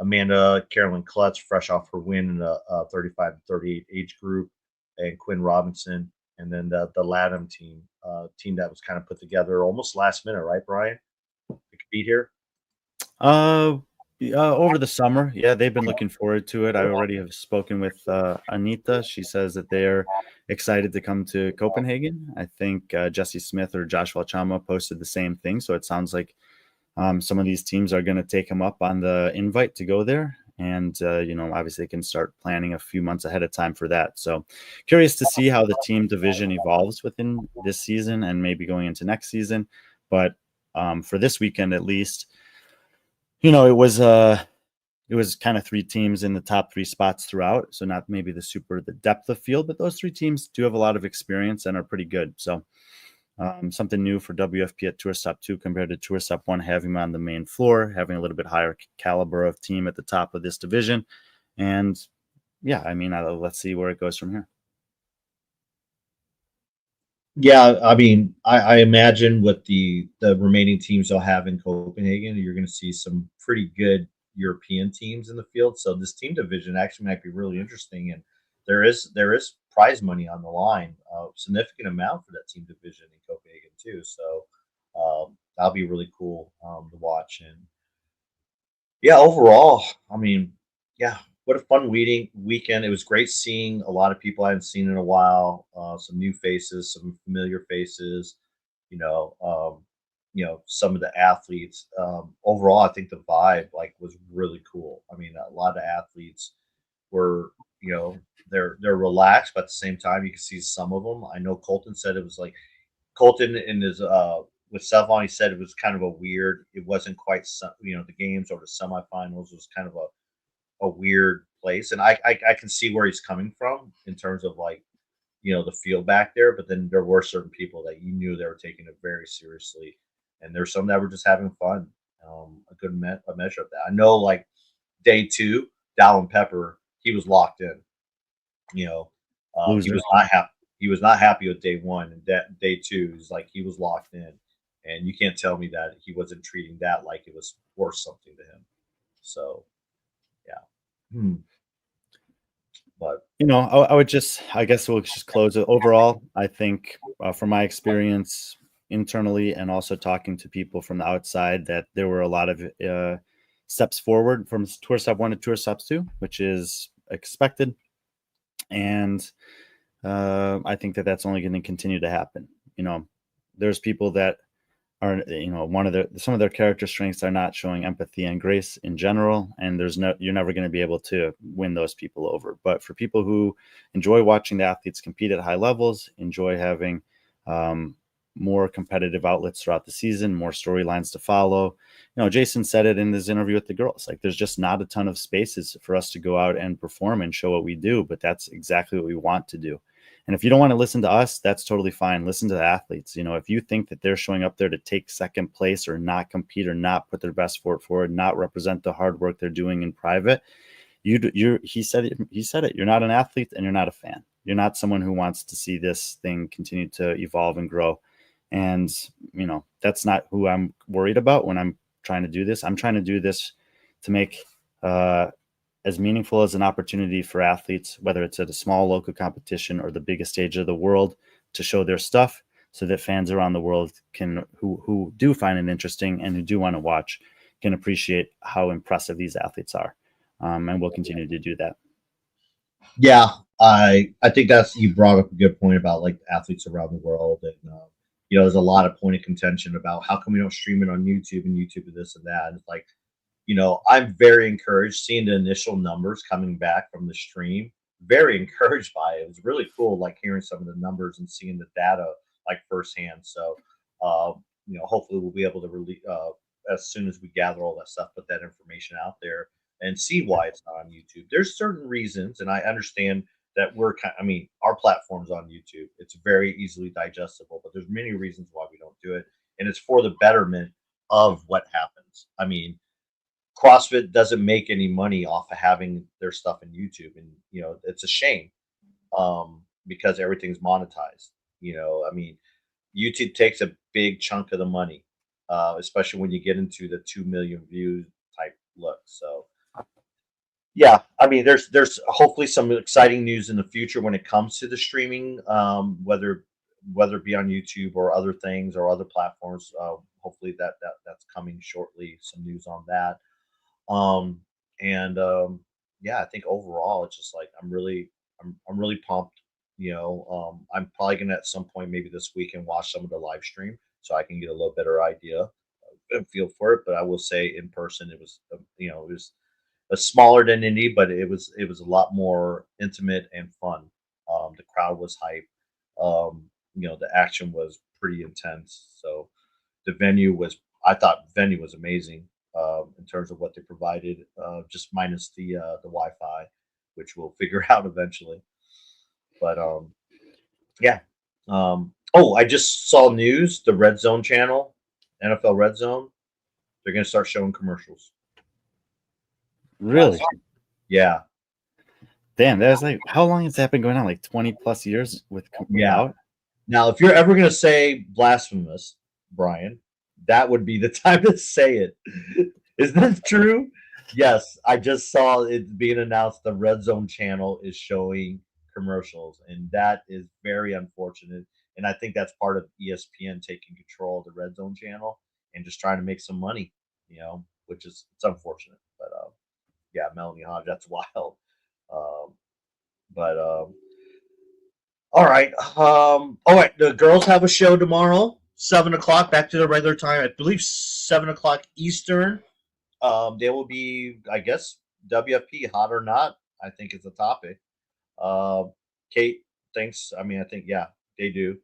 Amanda Carolyn Klutz, fresh off her win in the 35 to 38 age group, and Quinn Robinson. And then the LATAM team that was kind of put together almost last minute, right, Brian? To compete here? Over the summer. Yeah, they've been looking forward to it. I already have spoken with Anita. She says that they're excited to come to Copenhagen. I think Jesse Smith or Joshua Chama posted the same thing. So it sounds like some of these teams are going to take him up on the invite to go there. And, obviously they can start planning a few months ahead of time for that. So curious to see how the team division evolves within this season and maybe going into next season. But for this weekend, at least, it was kind of three teams in the top three spots throughout. So not maybe the depth of field, but those three teams do have a lot of experience and are pretty good. So something new for WFP at Tour Stop 2 compared to Tour Stop 1, having them on the main floor, having a little bit higher caliber of team at the top of this division. And yeah, I mean, let's see where it goes from here. Yeah, I mean, I imagine with the remaining teams they'll have in Copenhagen, you're going to see some pretty good European teams in the field. So this team division actually might be really interesting, and there is prize money on the line, a significant amount for that team division in Copenhagen too. So that'll be really cool to watch. And yeah, overall, I mean, yeah, what a fun weekend. It was great seeing a lot of people I hadn't seen in a while, some new faces, some familiar faces, you know, um, some of the athletes. Overall, I think the vibe like was really cool. I mean, a lot of athletes were, they're relaxed, but at the same time, you can see some of them. I know Colton said it was like Colton in his with Savon, he said it was kind of a weird. It wasn't quite the games or the semifinals was kind of a weird place, and I can see where he's coming from in terms of like the field back there. But then there were certain people that you knew they were taking it very seriously, and there's some that were just having fun. A good a measure of that. I know like day two, Dallin Pepper, he was locked in. You know, he Loser. was not happy. He was not happy with day one, and that day two is like he was locked in, and you can't tell me that he wasn't treating that like it was worth something to him. So yeah, but I guess we'll just close it. Overall, I think from my experience internally and also talking to people from the outside, that there were a lot of steps forward from Tour Stop 1 to Tour Stop 2, which is expected. And I think that that's only going to continue to happen. There's people that are, some of their character strengths are not showing empathy and grace in general, and you're never going to be able to win those people over. But for people who enjoy watching the athletes compete at high levels, enjoy having more competitive outlets throughout the season, more storylines to follow. Jason said it in his interview with the girls, like there's just not a ton of spaces for us to go out and perform and show what we do, but that's exactly what we want to do. And if you don't want to listen to us, that's totally fine. Listen to the athletes. If you think that they're showing up there to take second place or not compete or not put their best foot forward, not represent the hard work they're doing in private, he said it. You're not an athlete and you're not a fan. You're not someone who wants to see this thing continue to evolve and grow. And, that's not who I'm worried about when I'm trying to do this. I'm trying to do this to make as meaningful as an opportunity for athletes, whether it's at a small local competition or the biggest stage of the world, to show their stuff so that fans around the world who do find it interesting and who do want to watch can appreciate how impressive these athletes are. And we'll continue to do that. Yeah, I think you brought up a good point about like athletes around the world, and there's a lot of point of contention about how come we don't stream it on YouTube and YouTube and this and that. And it's like, I'm very encouraged seeing the initial numbers coming back from the stream. Very encouraged by it. It was really cool, like hearing some of the numbers and seeing the data like firsthand. So, hopefully we'll be able to release as soon as we gather all that stuff, put that information out there and see why it's not on YouTube. There's certain reasons, and I understand that our platform's on YouTube. It's very easily digestible, but there's many reasons why we don't do it, and it's for the betterment of what happens. I mean, CrossFit doesn't make any money off of having their stuff in YouTube, and it's a shame because everything's monetized. I mean, YouTube takes a big chunk of the money, especially when you get into the 2 million views type look. So yeah, I mean, there's hopefully some exciting news in the future when it comes to the streaming, whether it be on YouTube or other things or other platforms. Hopefully that's coming shortly. Some news on that. And yeah, I think overall it's just like I'm really pumped. I'm probably gonna at some point maybe this week and watch some of the live stream so I can get a little better idea and feel for it. But I will say in person it was smaller than Indy, but it was a lot more intimate and fun. The crowd was hype. The action was pretty intense. So the venue was, I thought the venue was amazing in terms of what they provided, just minus the Wi-Fi, which we'll figure out eventually. But yeah. Oh, I just saw news. The Red Zone channel, NFL Red Zone, they're going to start showing commercials. Really? Yeah. Damn, that was like, how long has that been going on? Like 20 plus years without? Now, if you're ever going to say blasphemous, Brian, that would be the time to say it. Is that true? Yes, I just saw it being announced. The Red Zone channel is showing commercials, and that is very unfortunate. And I think that's part of ESPN taking control of the Red Zone channel and just trying to make some money, which is, it's unfortunate. But yeah, Melanie Hodge, that's wild. But all right. All right. The girls have a show tomorrow, 7 o'clock, back to the regular time. I believe 7 o'clock Eastern. They will be, I guess, WFP, hot or not, I think is the topic. Kate thinks, I think, yeah, they do.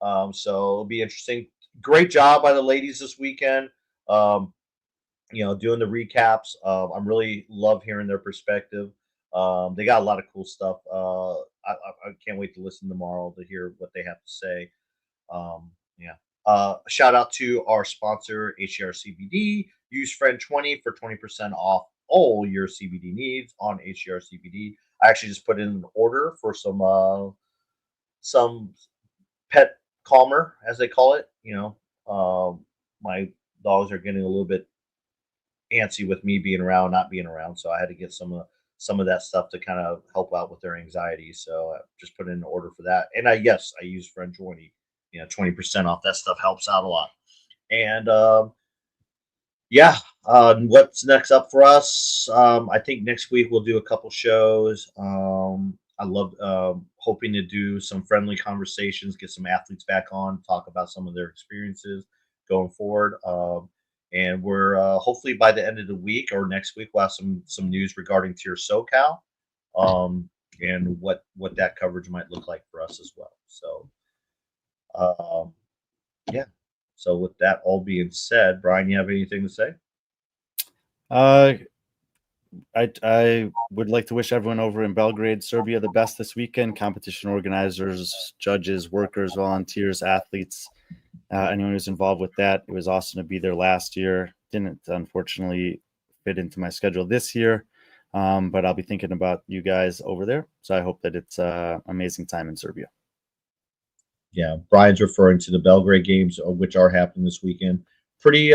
So it'll be interesting. Great job by the ladies this weekend. Doing the recaps. I'm really love hearing their perspective. They got a lot of cool stuff. I can't wait to listen tomorrow to hear what they have to say. Yeah. Shout out to our sponsor, HCR CBD. Use friend 20 for 20% off all your CBD needs on HCR CBD. I actually just put in an order for some pet calmer, as they call it. My dogs are getting a little bit antsy with me being around, not being around, so I had to get some of that stuff to kind of help out with their anxiety. So I just put in an order for that. And I use friend 20, 20% off. That stuff helps out a lot. And yeah, what's next up for us? I think next week we'll do a couple shows. I love hoping to do some friendly conversations, get some athletes back on, talk about some of their experiences going forward. And we're hopefully by the end of the week or next week we'll have some news regarding Tier SoCal, and what that coverage might look like for us as well. So, yeah. So with that all being said, Brian, you have anything to say? I would like to wish everyone over in Belgrade, Serbia, the best this weekend. Competition organizers, judges, workers, volunteers, athletes, anyone who's involved with that. It was awesome to be there last year. Didn't unfortunately fit into my schedule this year, but I'll be thinking about you guys over there. So I hope that it's an amazing time in Serbia. Yeah, Brian's referring to the Belgrade games, which are happening this weekend. Pretty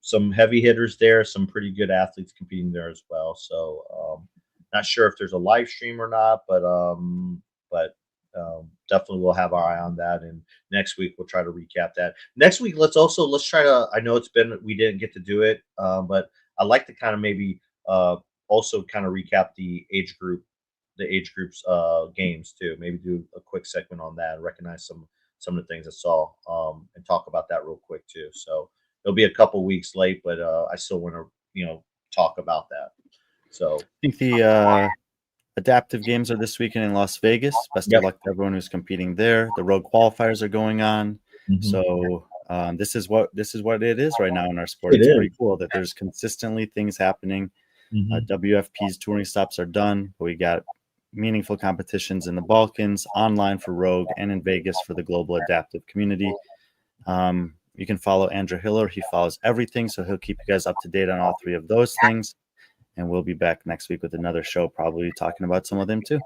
some heavy hitters there, some pretty good athletes competing there as well. So not sure if there's a live stream or not, but definitely we'll have our eye on that. And next week we'll try to recap that. Next week let's try to. I know we didn't get to do it, but I'd like to kind of maybe also kind of recap the age groups games too. Maybe do a quick segment on that and recognize some of the things I saw, and talk about that real quick too. So it'll be a couple weeks late, but I still want to talk about that. So I think the adaptive games are this weekend in Las Vegas. Best of luck to everyone who's competing there. The road qualifiers are going on. Mm-hmm. So this is what it is right now in our sport. It's pretty cool that there's consistently things happening. Mm-hmm. WFP's touring stops are done, but we got meaningful competitions in the Balkans, online for Rogue, and in Vegas for the global adaptive community. You can follow Andrew Hiller. He follows everything, so he'll keep you guys up to date on all three of those things. And we'll be back next week with another show, probably talking about some of them too.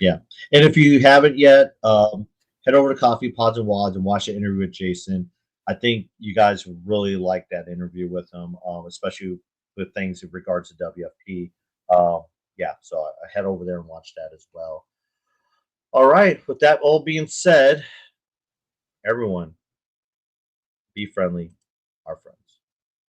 Yeah. And if you haven't yet, head over to Coffee Pods and Wads and watch the interview with Jason. I think you guys really like that interview with him, especially with things in regards to WFP. Yeah, so I head over there and watch that as well. All right. With that all being said, everyone, be friendly.